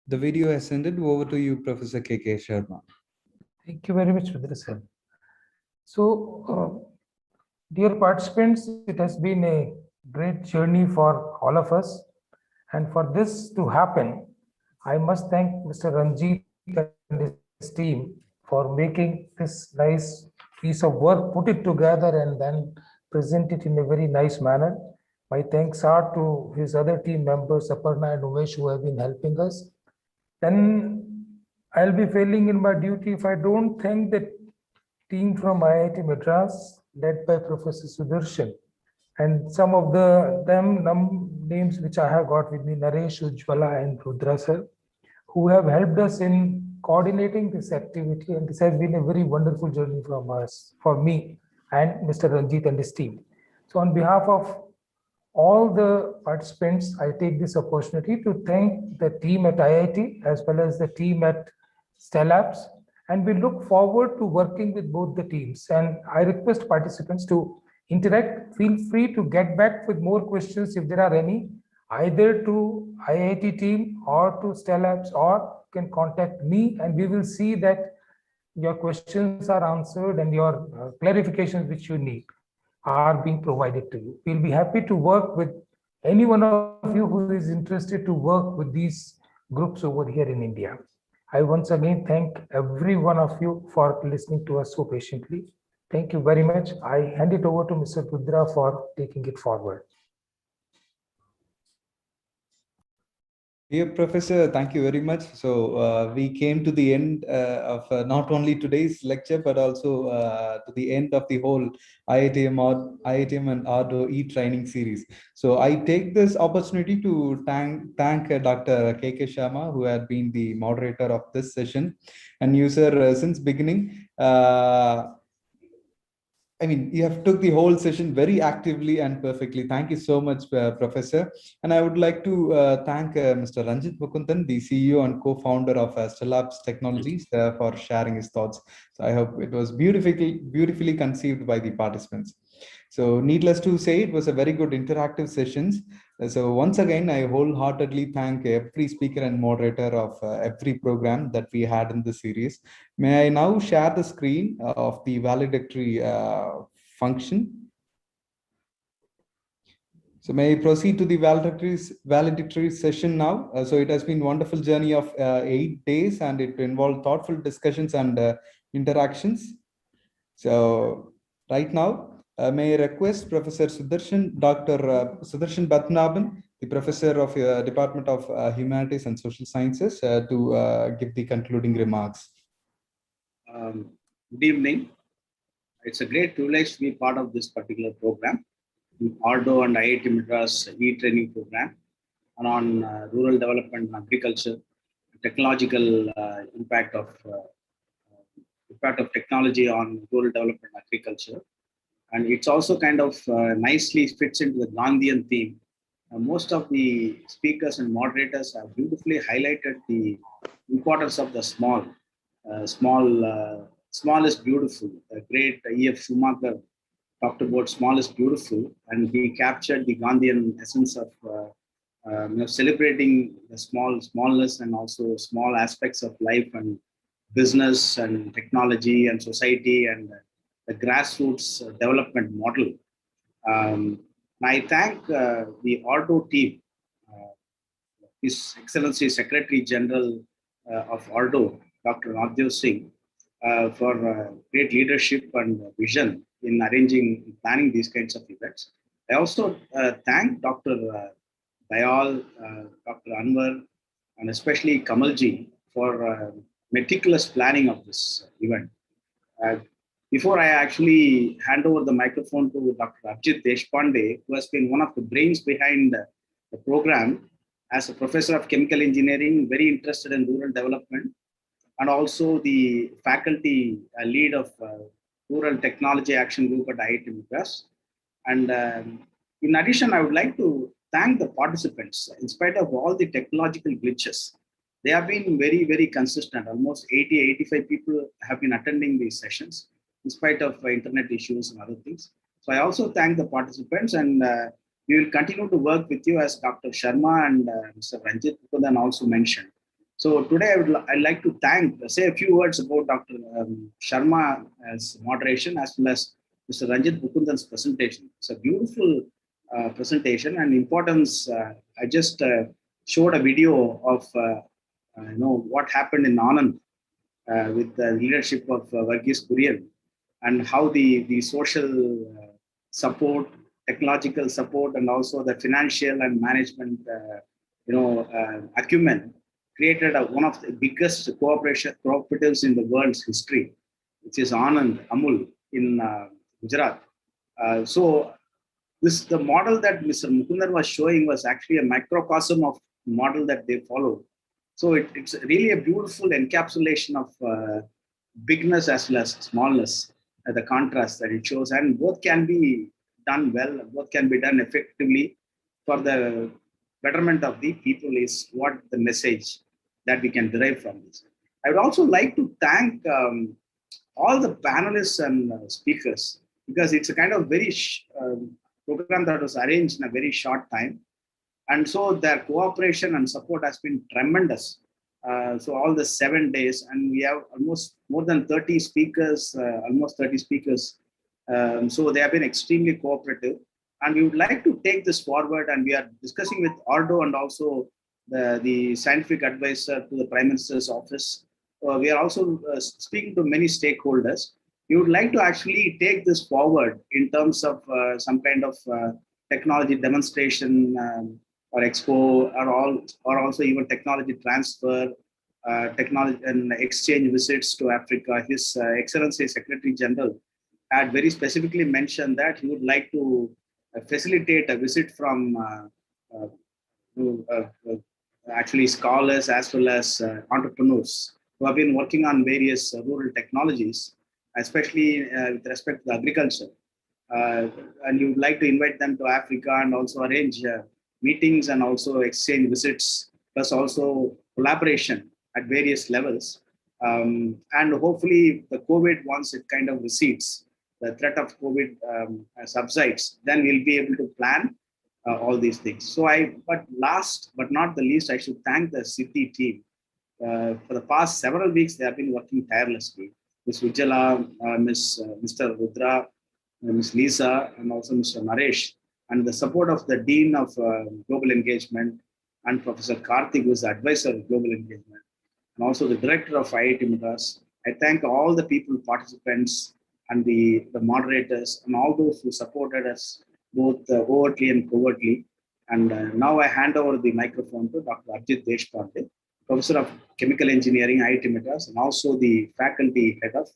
The video has ended. Over to you, Professor K.K. Sharma. Thank you very much, Rudra sir. So, dear participants, it has been a great journey for all of us. And for this to happen, I must thank Mr. Ranjit and his team for making this nice piece of work, put it together and then present it in a very nice manner. My thanks are to his other team members, Aparna and Umesh, who have been helping us. Then I'll be failing in my duty if I don't thank the team from IIT Madras, led by Professor Sudarshan. And some of them names which I have got with me, Naresh, Ujjwala, and Rudra sir, who have helped us in coordinating this activity. And this has been a very wonderful journey for me and Mr. Ranjit and his team. So on behalf of all the participants, I take this opportunity to thank the team at IIT as well as the team at Stellabs. And we look forward to working with both the teams. And I request participants to interact. Feel free to get back with more questions if there are any, either to IIT team or to Stellabs, or can contact me, and we will see that your questions are answered and your clarifications which you need are being provided to you. We'll be happy to work with any one of you who is interested to work with these groups over here in India. I once again thank every one of you for listening to us so patiently. Thank you very much. I hand it over to Mr. Rudra for taking it forward. Dear Professor, thank you very much. So we came to the end of not only today's lecture, but also to the end of the whole IITM and AARDO training series. So I take this opportunity to thank Dr. K.K. Sharma, who had been the moderator of this session. And you, sir, since beginning, I mean, you have took the whole session very actively and perfectly. Thank you so much, Professor. And I would like to thank Mr. Ranjit Mukundan, the CEO and co-founder of Stellabs Technologies, for sharing his thoughts. So I hope it was beautifully conceived by the participants. So needless to say, it was a very good interactive sessions. So once again, I wholeheartedly thank every speaker and moderator of every program that we had in the series. May I now share the screen of the valedictory function? So may I proceed to the valedictory session now? So it has been a wonderful journey of 8 days, and it involved thoughtful discussions and interactions. So right now, may I request Professor Sudarshan, Dr. Sudarshan Batnabhan, the Professor of Department of Humanities and Social Sciences, to give the concluding remarks. Good evening. It's a great privilege to be part of this particular program, AARDO and IIT Madras e-training program, and on rural development and agriculture, technological impact of technology on rural development and agriculture. And it's also kind of nicely fits into the Gandhian theme. Most of the speakers and moderators have beautifully highlighted the importance of the small. Small is beautiful. The great E.F. Schumacher talked about small is beautiful, and he captured the Gandhian essence of celebrating the smallness and also small aspects of life and business and technology and society and the grassroots development model. I thank the AARDO team, His Excellency Secretary General of AARDO, Dr. Navdev Singh, for great leadership and vision in arranging, planning these kinds of events. I also thank Dr. Dayal, Dr. Anwar, and especially Kamalji for meticulous planning of this event. Before I actually hand over the microphone to Dr. Abhijit Deshpande, who has been one of the brains behind the program, as a professor of chemical engineering, very interested in rural development, and also the faculty lead of Rural Technology Action Group at IIT Madras. And in addition, I would like to thank the participants. In spite of all the technological glitches, they have been very, very consistent. Almost 85 people have been attending these sessions in spite of internet issues and other things. So I also thank the participants, and we will continue to work with you, as Dr. Sharma and Mr. Ranjit Mukundan also mentioned. So today I'd like to say a few words about Dr. Sharma as moderation, as well as Mr. Ranjit Mukundan's presentation. It's a beautiful presentation and importance. I just showed a video of what happened in Anand with the leadership of Varghese Kurian, and how the social support, technological support, and also the financial and management acumen created one of the biggest cooperatives in the world's history, which is Anand Amul in Gujarat. So the model that Mr. Mukundan was showing was actually a microcosm of model that they followed. So it's really a beautiful encapsulation of bigness as well as smallness, the contrast that it shows, and both can be done well, both can be done effectively for the betterment of the people is what the message that we can derive from this. I would also like to thank all the panelists and speakers, because it's a kind of very program that was arranged in a very short time. And so their cooperation and support has been tremendous. So all the 7 days, and we have almost more than 30 speakers, so they have been extremely cooperative. And we would like to take this forward, and we are discussing with AARDO and also the scientific advisor to the Prime Minister's office. We are also speaking to many stakeholders. We would like to actually take this forward in terms of some kind of technology demonstration or expo, or also even technology transfer, technology and exchange visits to Africa. His Excellency Secretary General had very specifically mentioned that he would like to facilitate a visit from actually scholars as well as entrepreneurs who have been working on various rural technologies, especially with respect to agriculture. And you would like to invite them to Africa and also arrange meetings and also exchange visits, plus also collaboration at various levels. And hopefully the COVID, once it kind of recedes, the threat of COVID subsides, then we'll be able to plan all these things. But last but not the least, I should thank the city team. For the past several weeks, they have been working tirelessly. Ms. Vijala, Mr. Rudra, Ms. Lisa, and also Mr. Naresh, and the support of the Dean of Global Engagement and Professor Karthik, who is the advisor of Global Engagement, and also the director of IIT Madras. I thank all the people, participants, and the moderators, and all those who supported us both overtly and covertly. And now I hand over the microphone to Dr. Abhijit Deshpande, Professor of Chemical Engineering, IIT Madras, and also the faculty head of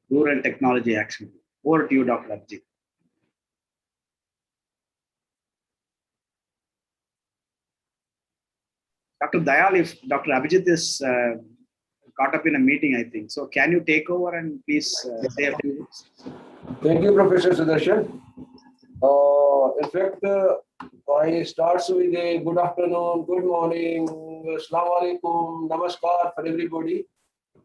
Rural Technology Action. Over to you, Dr. Abhijit. Dr. Dayal, if Dr. Abhijit is caught up in a meeting, I think. So can you take over and please say a few words? Thank you, Professor Sudarshan. In fact, I start with a good afternoon, good morning, Assalamu alaikum, namaskar for everybody.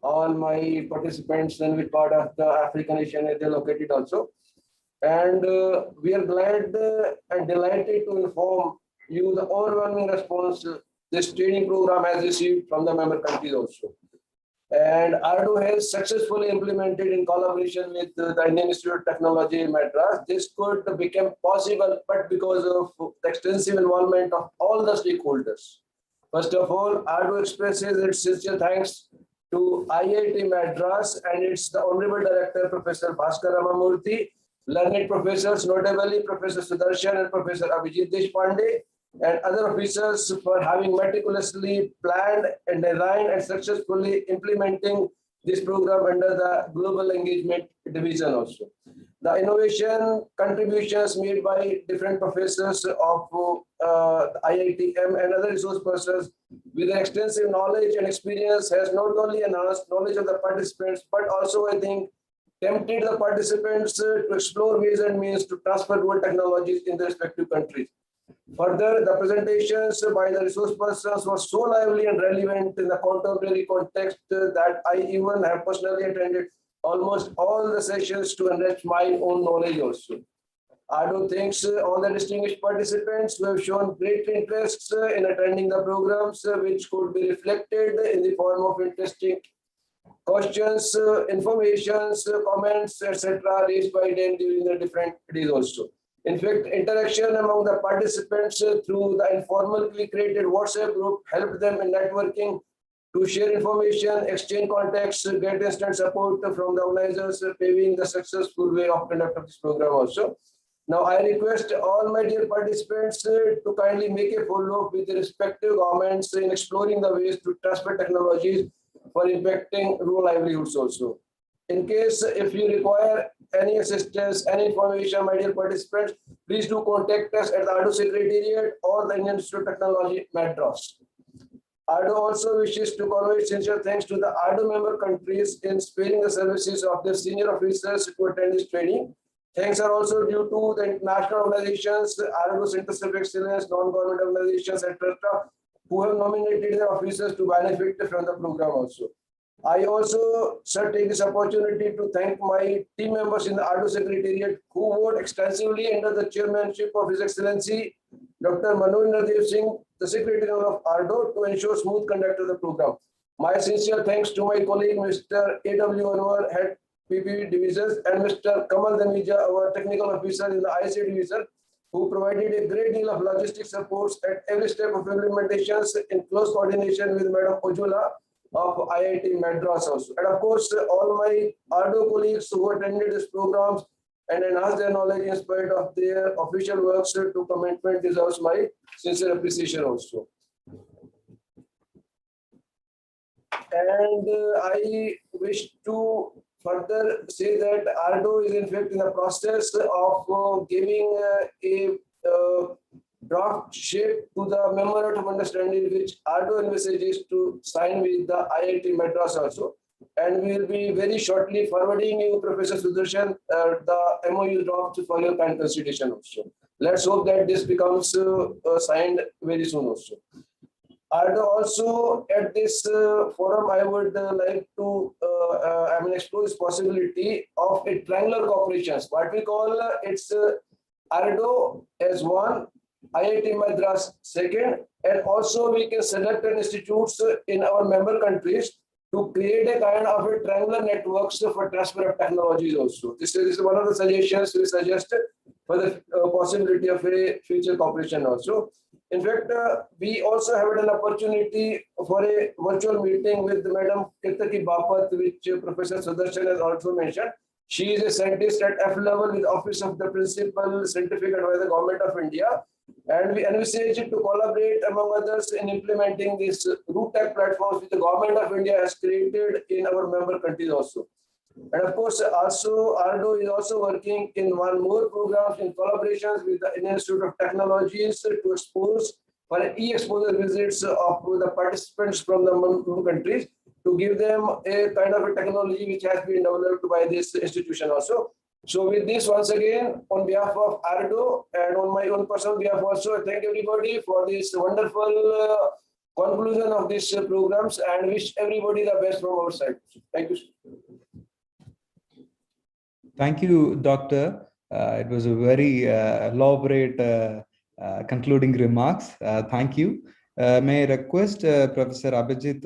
All my participants and with part of the African Nation, they are located also. And we are glad and delighted to inform you the overwhelming response this training program has received from the member countries also. And AARDO has successfully implemented in collaboration with the Indian Institute of Technology in Madras. This could become possible, but because of the extensive involvement of all the stakeholders. First of all, AARDO expresses its sincere thanks to IIT Madras and its the Honorable Director, Professor Bhaskar Ramamurthy, learned professors, notably Professor Sudarshan and Professor Abhijit Deshpande, and other officers for having meticulously planned and designed and successfully implementing this program under the Global Engagement Division also. The innovation contributions made by different professors of IITM and other resource persons with extensive knowledge and experience has not only enhanced knowledge of the participants, but also, I think, tempted the participants to explore ways and means to transfer dual technologies in their respective countries. Further, the presentations by the resource persons were so lively and relevant in the contemporary context that I even have personally attended almost all the sessions to enrich my own knowledge also. AARDO thanks all the distinguished participants who have shown great interest in attending the programs, which could be reflected in the form of interesting questions, informations, comments, etc. raised by them during the different days also. In fact, interaction among the participants through the informally created WhatsApp group helped them in networking to share information, exchange contacts, get instant support from the organizers, paving the successful way of conduct of this program also. Now, I request all my dear participants to kindly make a follow-up with the respective governments in exploring the ways to transfer technologies for impacting rural livelihoods also. In case if you require any assistance, any information, my dear participants, please do contact us at the AARDO Secretariat or the Indian Institute of Technology, Madras. AARDO also wishes to convey sincere thanks to the AARDO member countries in sparing the services of their senior officers to attend this training. Thanks are also due to the international organizations, AARDO Centers of Excellence, non-government organizations, etc., who have nominated their officers to benefit from the program also. I also, sir, take this opportunity to thank my team members in the AARDO Secretariat who worked extensively under the chairmanship of His Excellency Dr. Manoj Dev Singh, the Secretary of AARDO, to ensure smooth conduct of the program. My sincere thanks to my colleague, Mr. A.W. Anwar, Head PPV Divisions, and Mr. Kamal Damija, our Technical Officer in the IC Division, who provided a great deal of logistic supports at every step of implementations in close coordination with Madam Ojula of IIT Madras also. And of course, all my AARDO colleagues who attended these programs and enhanced their knowledge in spite of their official works to commitment deserves my sincere appreciation also. And I wish to further say that AARDO is in fact in the process of giving a draft shape to the memorandum of understanding which AARDO envisages to sign with the IIT Madras also. And we will be very shortly forwarding you, Professor Sudarshan, the MOU draft for your kind consideration also. Let's hope that this becomes signed very soon also. AARDO also at this forum, I would like to explore this possibility of a triangular cooperations. What we call it's AARDO as one, IIT Madras second, and also we can select institutes in our member countries to create a kind of a triangular networks for transfer of technologies also. This is one of the suggestions we suggested for the possibility of a future cooperation also. In fact, we also have an opportunity for a virtual meeting with Madam Kirtaki Bapat, which Professor Sudarshan has also mentioned. She is a scientist at F level with Office of the Principal Scientific Advisor, Government of India. And we envisage to collaborate among others in implementing these root tech platforms which the Government of India has created in our member countries also. And of course, also AARDO is also working in one more programs in collaborations with the Indian Institute of Technologies to expose for e-exposure visits of the participants from the member countries to give them a kind of a technology which has been developed by this institution also. So with this, once again, on behalf of AARDO and on my own personal behalf also, I thank everybody for this wonderful conclusion of these programs and wish everybody the best from our side. Thank you. Thank you, Doctor. It was a very elaborate concluding remarks. Thank you. May I request Professor Abhijit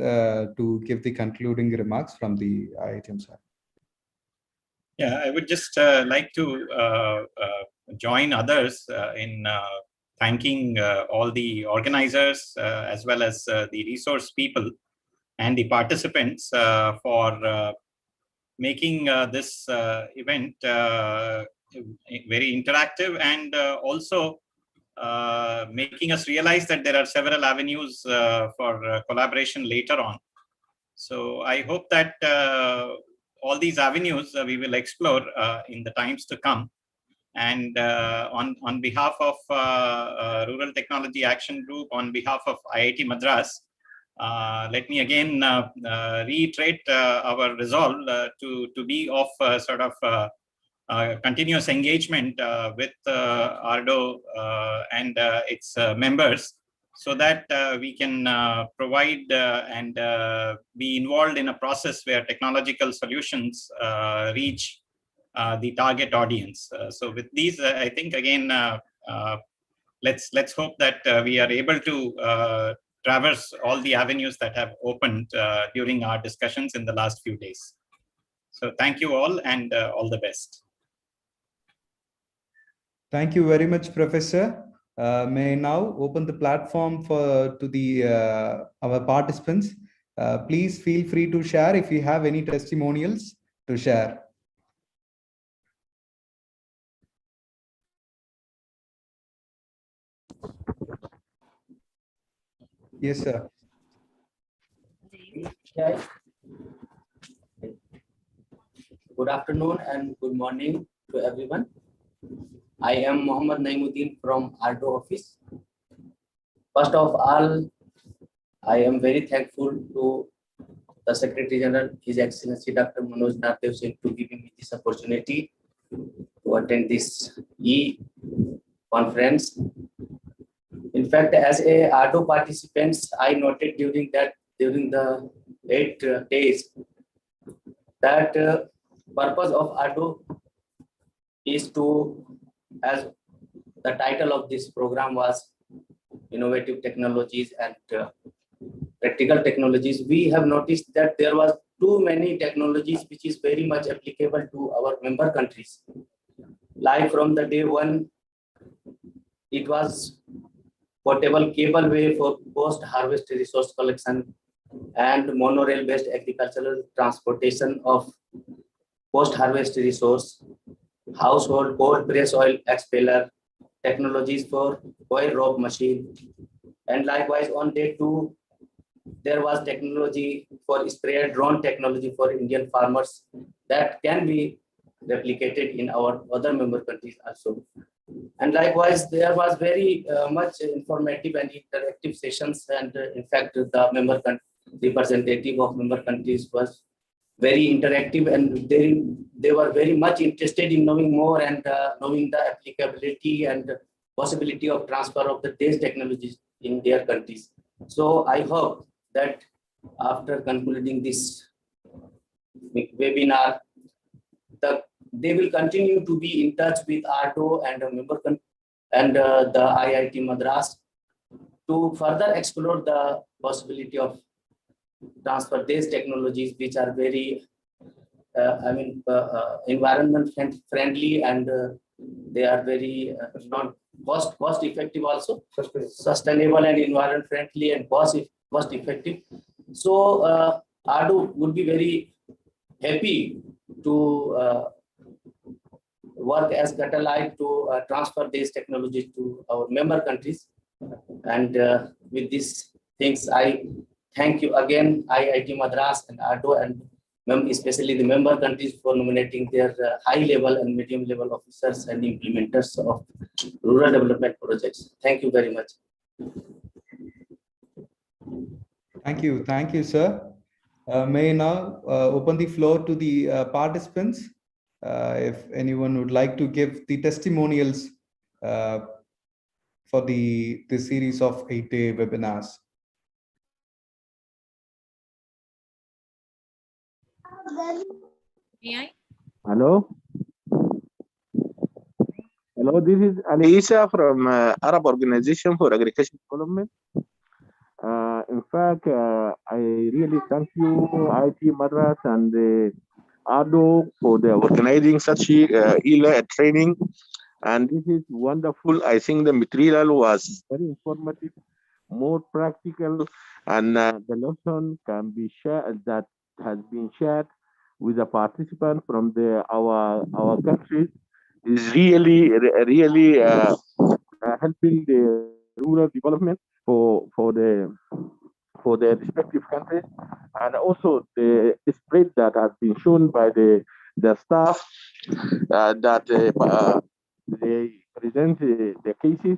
to give the concluding remarks from the IITM side? Yeah, I would just like to join others in thanking all the organizers as well as the resource people and the participants for making this event very interactive and also making us realize that there are several avenues for collaboration later on. So I hope that all these avenues we will explore in the times to come. And on behalf of Rural Technology Action Group, on behalf of IIT Madras, let me again reiterate our resolve to be of sort of continuous engagement with AARDO and its members, so that we can provide and be involved in a process where technological solutions reach the target audience. So with these, I think again, let's hope that we are able to traverse all the avenues that have opened during our discussions in the last few days. So thank you all, and all the best. Thank you very much, Professor. May I now open the platform to the our participants. Please feel free to share if you have any testimonials to share. Yes, sir. Yeah. Good afternoon and good morning to everyone. I am Mohammad Naimuddin from AARDO office. First of all, I am very thankful to the Secretary General, His Excellency Dr. Manoj Nadev Singh, to giving me this opportunity to attend this e-conference. In fact, as a AARDO participants, I noted during the 8 days that purpose of AARDO is to, as the title of this program was innovative technologies and practical technologies, we have noticed that there was too many technologies which is very much applicable to our member countries. Like from the day one, it was portable cable way for post-harvest resource collection and monorail-based agricultural transportation of post-harvest resource, household cold press oil expeller, technologies for oil rope machine, and likewise on day 2, there was technology for sprayer drone technology for Indian farmers that can be replicated in our other member countries also. And likewise, there was very much informative and interactive sessions, and in fact, the representative of member countries was very interactive, and they were very much interested in knowing more and knowing the applicability and possibility of transfer of these technologies in their countries. So I hope that after concluding this webinar, they will continue to be in touch with AARDO and member and the IIT Madras to further explore the possibility of transfer these technologies, which are very, environment friendly, and they are very not cost effective also, sustainable and environment friendly and cost effective. So AARDO would be very happy to work as catalyst to transfer these technologies to our member countries. And with these things, I thank you again, IIT Madras and AARDO, and especially the member countries for nominating their high level and medium level officers and implementers of rural development projects. Thank you very much. Thank you, sir. May I now open the floor to the participants. If anyone would like to give the testimonials for the series of 8-day webinars. Hello. Hello, this is Ali Isa from Arab Organization for Agricultural Development. In fact, I really thank you, IIT Madras and AARDO for the organizing such training. And this is wonderful. I think the material was very informative, more practical, and the lesson can be shared, that has been shared with the participants from our countries, is really helping the rural development for the respective countries, and also the spread that has been shown by the staff that they present the cases,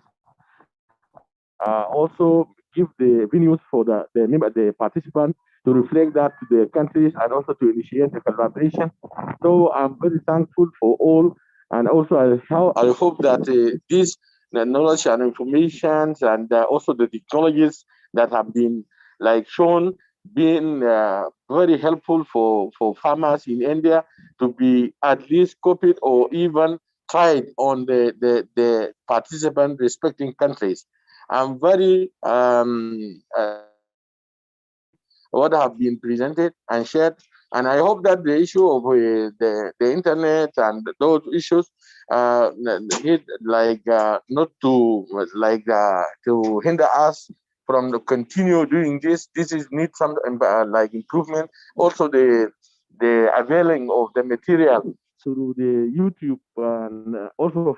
also give the venues for the participants to reflect that to the countries, and also to initiate the collaboration. So I'm very thankful for all, and also I hope that this knowledge and information, and also the technologies that have been shown, been very helpful for farmers in India to be at least copied or even tried on the participant respecting countries. I'm very what have been presented and shared. And I hope that the issue of the internet and those issues need not to to hinder us from the continue doing this. This is need some like improvement. Also the availing of the material through the YouTube and also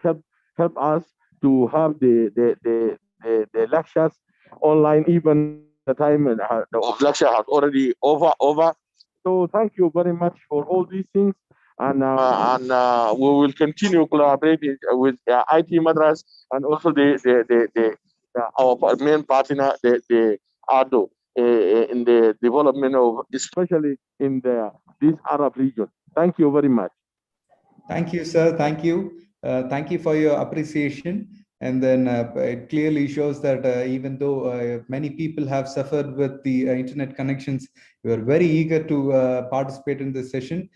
help us to have the lectures online even the time of lecture has already over. So thank you very much for all these things, and we will continue collaborating with IT Madras and also our main partner, the ARDO, in the development of, especially in this Arab region. Thank you very much. Thank you, sir. Thank you. Thank you for your appreciation. And then it clearly shows that even though many people have suffered with the internet connections, you are very eager to participate in this session.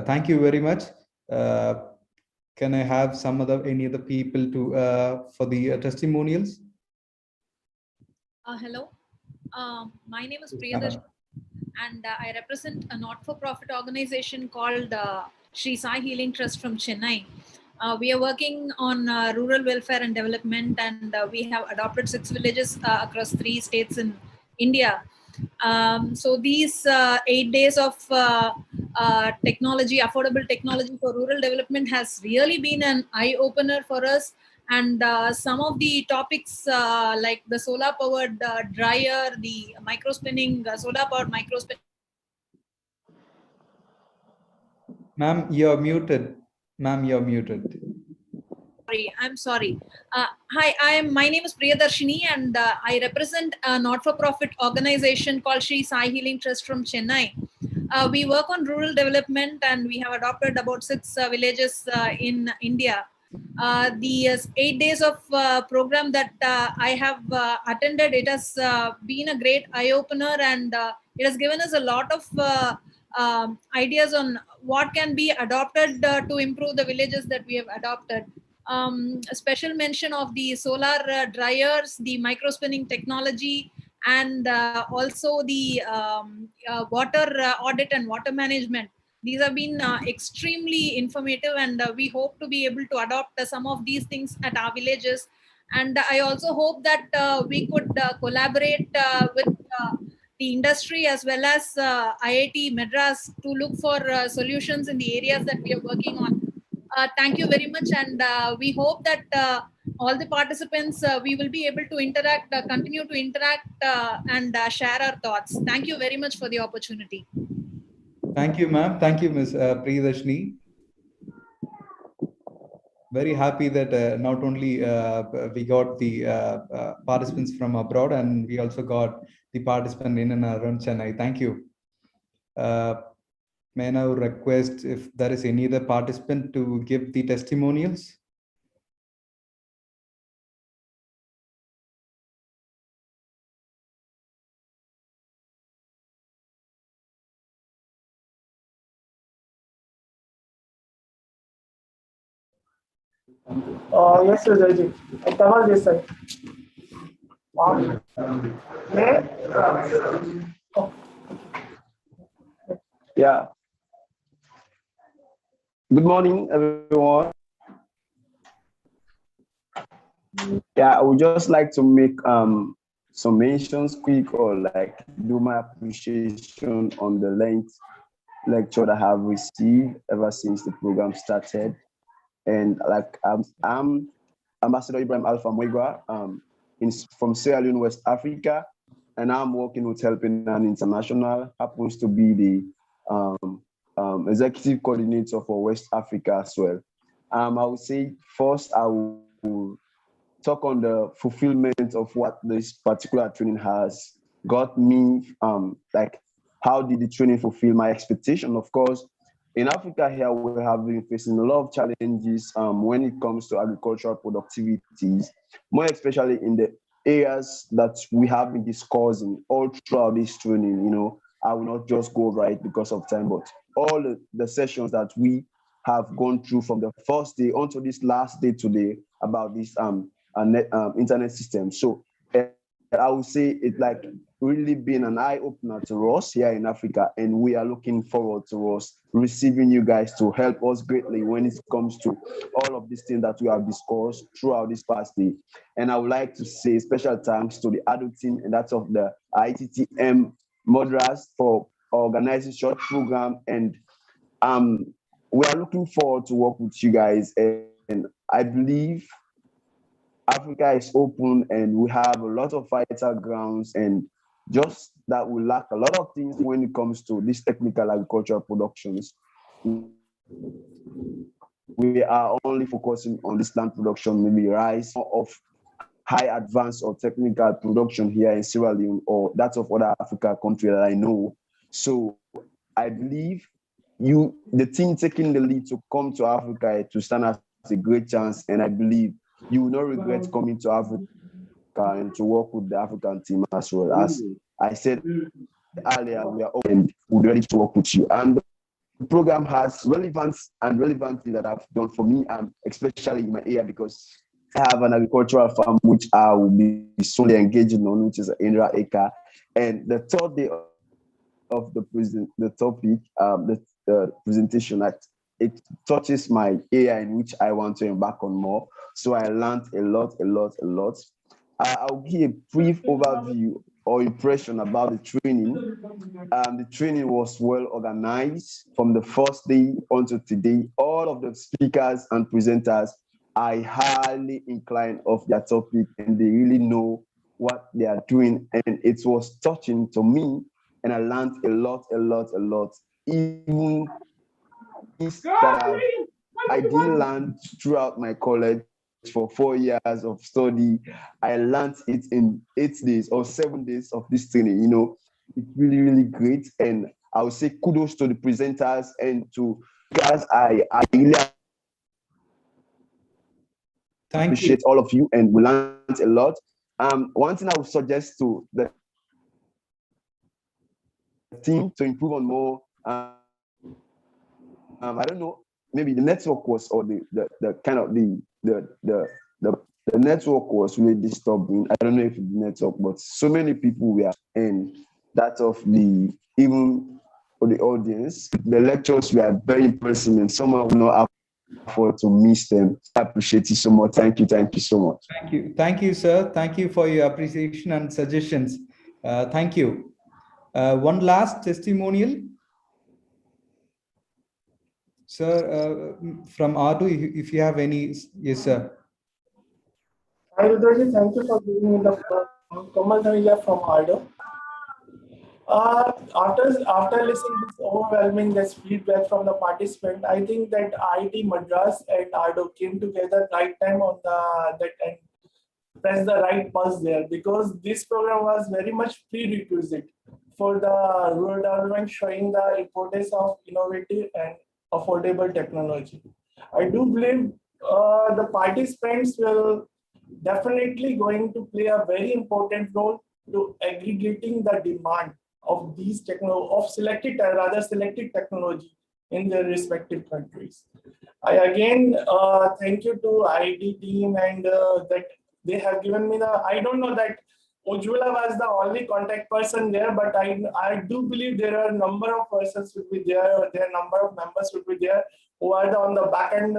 Thank you very much. Can I have any other people to for the testimonials? Hello, my name is Priyadarshini, and I represent a not-for-profit organization called Sri Sai Healing Trust from Chennai. We are working on rural welfare and development, and we have adopted 6 villages across 3 states in India. So these 8 days of technology, affordable technology for rural development has really been an eye-opener for us. And some of the topics like the solar powered dryer, the microspinning, solar powered microspinning. Ma'am, you're muted. Ma'am, you're muted. I'm sorry. Hi, my name is Priyadarshini, and I represent a not-for-profit organization called Sri Sai Healing Trust from Chennai. We work on rural development, and we have adopted about 6 villages in India. The 8 days of program that I have attended, it has been a great eye-opener, and it has given us a lot of ideas on what can be adopted to improve the villages that we have adopted. A special mention of the solar dryers, the microspinning technology, and also the water audit and water management. These have been extremely informative, and we hope to be able to adopt some of these things at our villages. And I also hope that we could collaborate with the industry as well as IIT Madras to look for solutions in the areas that we are working on. Thank you very much, and we hope that all the participants, we will be able to interact, continue to interact and share our thoughts. Thank you very much for the opportunity. Thank you, ma'am. Thank you, Ms. Priyadarshini. Very happy that not only we got the participants from abroad, and we also got the participant in and around Chennai. Thank you. May I now request if there is any other participant to give the testimonials? Yes, sir, Jayji. Kamal this side. Yeah. Good morning, everyone. Yeah, I would just like to make some mentions quick, or like do my appreciation on the length lecture that I have received ever since the program started. And like I'm Ambassador Ibrahim Alpha Mwegwa from Sierra Leone, West Africa, and I'm working with Helping Hand International, happens to be the executive coordinator for West Africa as well. I would say first I will talk on the fulfillment of what this particular training has got me, like how did the training fulfill my expectation? Of course, in Africa here, we have been facing a lot of challenges when it comes to agricultural productivities, more especially in the areas that we have been discussing all throughout this training, I will not just go over it because of time, but all the sessions that we have gone through from the first day onto this last day today about this internet system. So I would say it's like really been an eye-opener to us here in Africa, and we are looking forward to us receiving you guys to help us greatly when it comes to all of these things that we have discussed throughout this past day. And I would like to say special thanks to the AARDO team, and that's of the IITM Madras for organizing short program. And we are looking forward to work with you guys, and I believe Africa is open and we have a lot of vital grounds, and just that we lack a lot of things when it comes to these technical agricultural productions. We are only focusing on this land production, maybe rice of high advanced or technical production here in Sierra Leone or that's of other Africa countries that I know. So I believe the team taking the lead to come to Africa to stand as a great chance, and I believe you will not regret coming to Africa and to work with the African team as well. As I said earlier, we are open, we're ready to work with you. And the program has relevance that I've done for me, especially in my area, because I have an agricultural farm which I will be solely engaging on, which is an Indra acre. And the third day of the topic, the presentation, that it touches my area in which I want to embark on more. So I learned a lot. I'll give a brief overview or impression about the training. The training was well organized from the first day until today. All of the speakers and presenters are highly inclined of their topic, and they really know what they are doing. And it was touching to me, and I learned a lot. Even that I didn't learn throughout my college for 4 years of study. I learned it in 8 days or 7 days of this training. It's really great. And I would say kudos to the presenters and to guys. I really appreciate all of you, and we learned a lot. One thing I would suggest to the team to improve on more, I don't know, maybe the network was, or the network was really disturbing. I don't know if it's the network, but so many people were, and that of even for the audience, the lectures were very impressive, and someone will not afford to miss them. I appreciate you so much. Thank you so much. Thank you, sir. Thank you for your appreciation and suggestions. Thank you. One last testimonial. Sir, from AARDO, if you have any. Yes, sir. Hi, Rudraji. Thank you for giving me the floor. Kamal Dhavija from AARDO. After listening to this overwhelming feedback from the participant, I think that IIT Madras and AARDO came together right time on that and press the right pulse there, because this program was very much prerequisite for the rural development, showing the importance of innovative and affordable technology. I do believe the participants will definitely going to play a very important role to aggregating the demand of these selected technology in their respective countries. I again thank you to IIT team, and that they have given me I don't know that Ujjwala was the only contact person there, but I do believe there are a number of persons will be there, their number of members will be there who are on the back end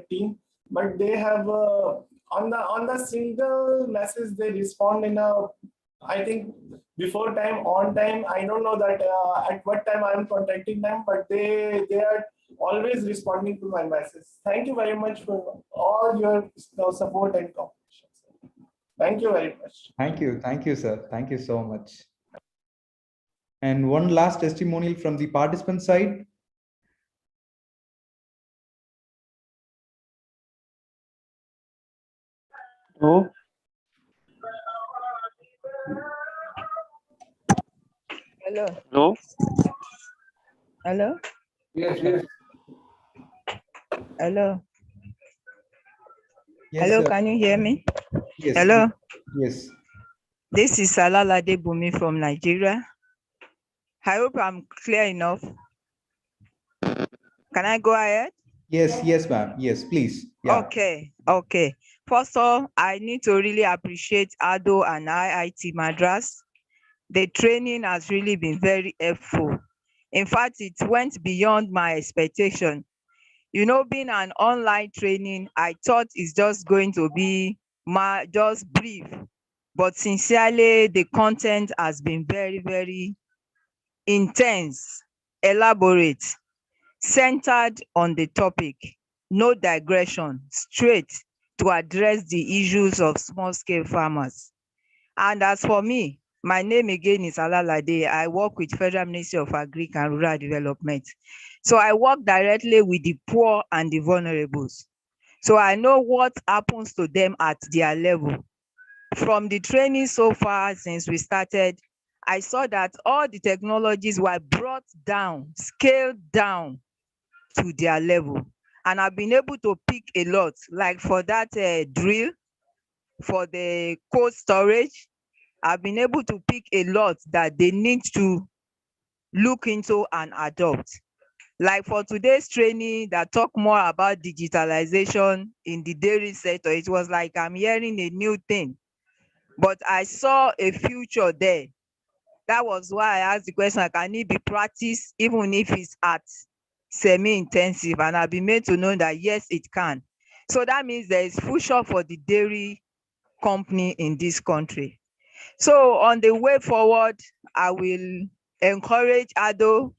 team, but they have on the single message they respond in I think before time, on time. I don't know that at what time I am contacting them, but they are always responding to my message. Thank you very much for all your support and cooperation. Thank you very much. Thank you, sir. Thank you so much. And one last testimonial from the participant side. Oh. Hello. Hello. Hello. Yes. Hello. Yes, hello, sir. Can you hear me? Yes. Hello. Yes. This is Salalade Bumi from Nigeria. I hope I'm clear enough. Can I go ahead? Yes, ma'am. Yes, please. Yeah. Okay. First of all, I need to really appreciate AARDO and IIT Madras. The training has really been very helpful. In fact, it went beyond my expectation. You know, being an online training, I thought it's just going to be just brief. But sincerely, the content has been very, very intense, elaborate, centered on the topic, no digression, straight to address the issues of small-scale farmers. And as for me, my name again is Alalade. I work with Federal Ministry of Agric and Rural Development. So I work directly with the poor and the vulnerables. So I know what happens to them at their level. From the training so far since we started, I saw that all the technologies were brought down, scaled down to their level. And I've been able to pick a lot, like for that drill, for the cold storage, I've been able to pick a lot that they need to look into and adopt. Like for today's training that talk more about digitalization in the dairy sector, it was like I'm hearing a new thing, but I saw a future there. That was why I asked the question, can it be practiced even if it's at semi-intensive? And I've been made to know that yes, it can. So that means there is future for the dairy company in this country. So on the way forward, I will encourage AARDO,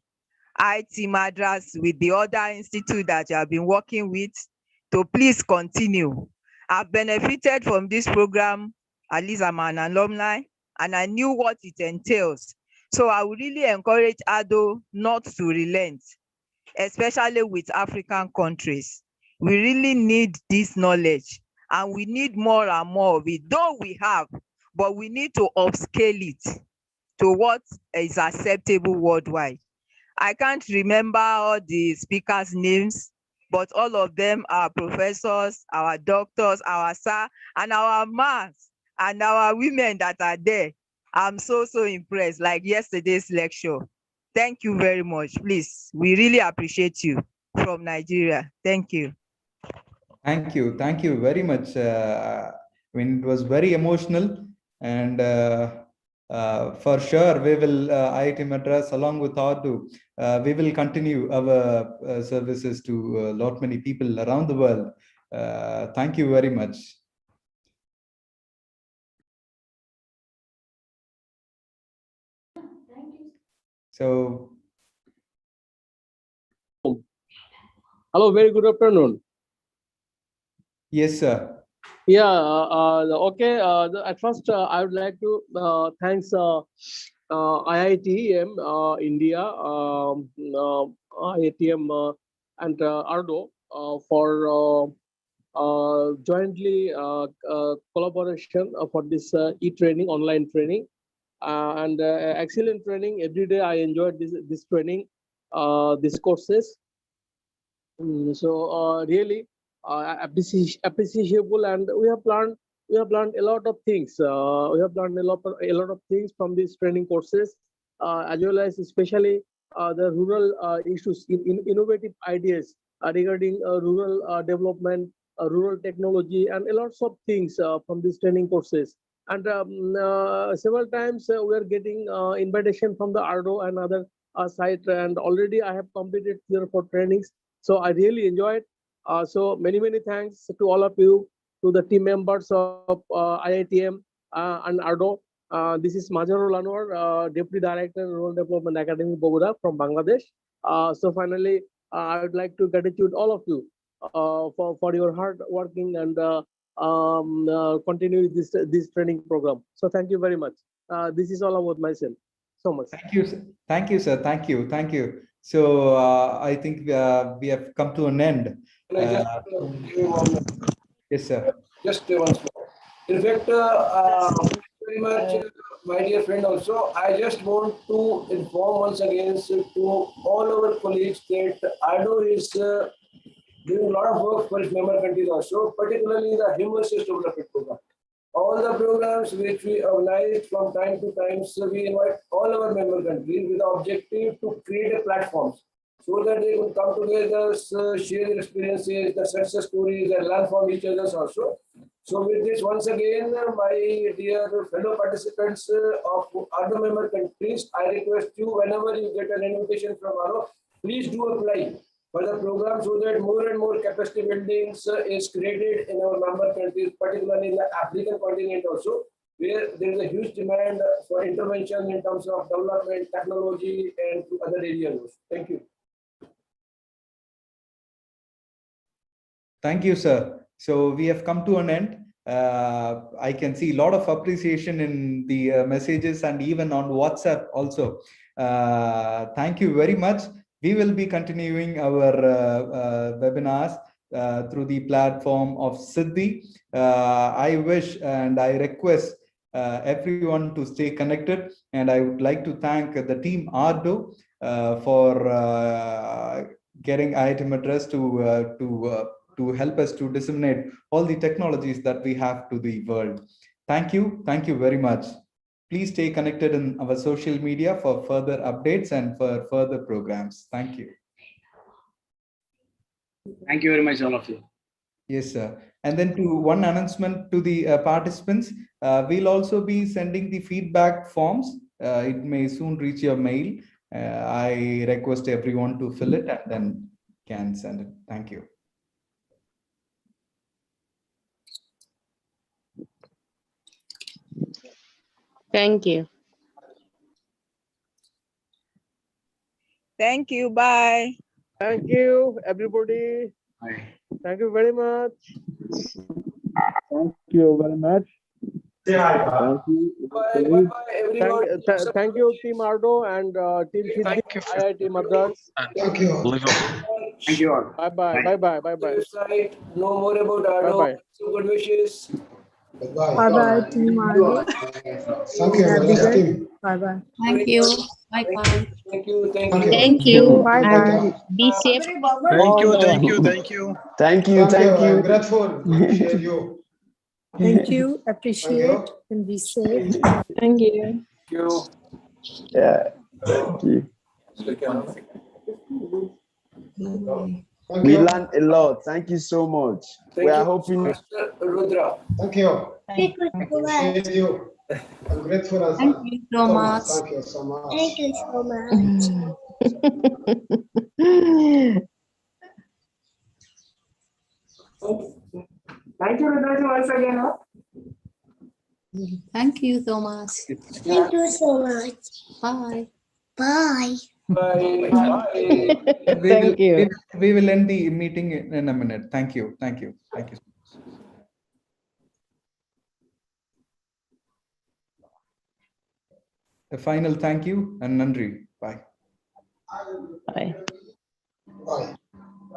IIT Madras with the other institute that you have been working with to please continue. I've benefited from this program, at least I'm an alumni, and I knew what it entails. So I would really encourage AARDO not to relent, especially with African countries. We really need this knowledge, and we need more and more of it, though we have, but we need to upscale it to what is acceptable worldwide. I can't remember all the speakers' names, but all of them are professors, our doctors, our sir, and our mas, and our women that are there. I'm so impressed, like yesterday's lecture. Thank you very much. Please, we really appreciate you from Nigeria. Thank you. Thank you. Thank you very much. I mean, it was very emotional, and for sure, we will, IIT Madras, along with AARDO, we will continue our services to a lot many people around the world. Thank you very much. So, hello, very good afternoon. Yes, sir. Yeah, okay. At first, I would like to thanks IITM India, IITM and AARDO for jointly collaboration for this e-training, online training, and excellent training. Every day I enjoyed this training, these courses. So really appreciable, and we have learned a lot of things. We have learned a lot of things from these training courses, as well as especially the rural issues, in innovative ideas regarding rural development, rural technology, and a lots of things from these training courses. And several times we are getting invitation from the AARDO and other site, and already I have completed 3 or 4 trainings. So I really enjoyed. So many thanks to all of you, to the team members of IITM and AARDO. This is Mazharul Anwar, Deputy Director, Rural Development Academy, Boguda from Bangladesh. So finally, I would like to gratitude all of you for your hard working and continue this training program. So thank you very much. This is all about myself. So much. Thank you, sir. Thank you, sir. Thank you. So I think we have come to an end. Yes, sir. Just once more. In fact, very much, my dear friend. Also, I just want to inform once again to all our colleagues that AARDO is doing a lot of work for its member countries also, particularly the Human Resource Development Program. all the programs which we organize from time to time, so we invite all our member countries with the objective to create a platform so that they will come together, share their experiences, the success stories, and learn from each other also. So with this, once again, my dear fellow participants of other member countries, I request you, whenever you get an invitation from AARDO, please do apply for the program so that more and more capacity buildings is created in our member countries, particularly in the African continent also, where there is a huge demand for intervention in terms of development, technology, and to other areas. Thank you. Thank you, sir. So we have come to an end. I can see a lot of appreciation in the messages and even on WhatsApp also. Thank you very much. We will be continuing our webinars through the platform of Siddhi. I wish and I request everyone to stay connected, and I would like to thank the team AARDO for getting IIT Madras to help us to disseminate all the technologies that we have to the world. Thank you very much. Please stay connected in our social media for further updates and for further programs. Thank you. Thank you very much, all of you. Yes, sir. And then to one announcement to the participants, we'll also be sending the feedback forms. It may soon reach your mail. I request everyone to fill it and then can send it. Thank you. Thank you. Thank you. Bye. Thank you, everybody. Bye. Thank you very much. Thank you very much. Bye. Thank you. Everyone. Thank you, Team AARDO and Team Siddhi, IIT Madras. Thank you. Thank you all. Bye bye. Bye bye. Bye bye. Website, know more about AARDO. Bye bye. So good wishes. Bye Bye, Team AARDO. Thank you, everyone. Team. Bye. Thank you. Bye-bye. Thank you. Thank you. Bye. And be safe. Thank you. Thank you. Thank you. Thank you. I'm grateful. Appreciate you. Thank you. Appreciate and be safe. Thank you. Thank you. Yeah. Thank you. We learned a lot. Thank you so much. We are hoping. Mr. Rudra. Thank you. Appreciate you. I'm grateful as well. Thank you so much. Thank you so much. Thank you so much. Thank you, Rudra, once again. Thank you so much. Thank you so much. Bye. Bye. Bye. Bye. Thank you. We will end the meeting in a minute. Thank you. Thank you. Thank you. A final thank you and Nandri. Bye. Bye. Bye.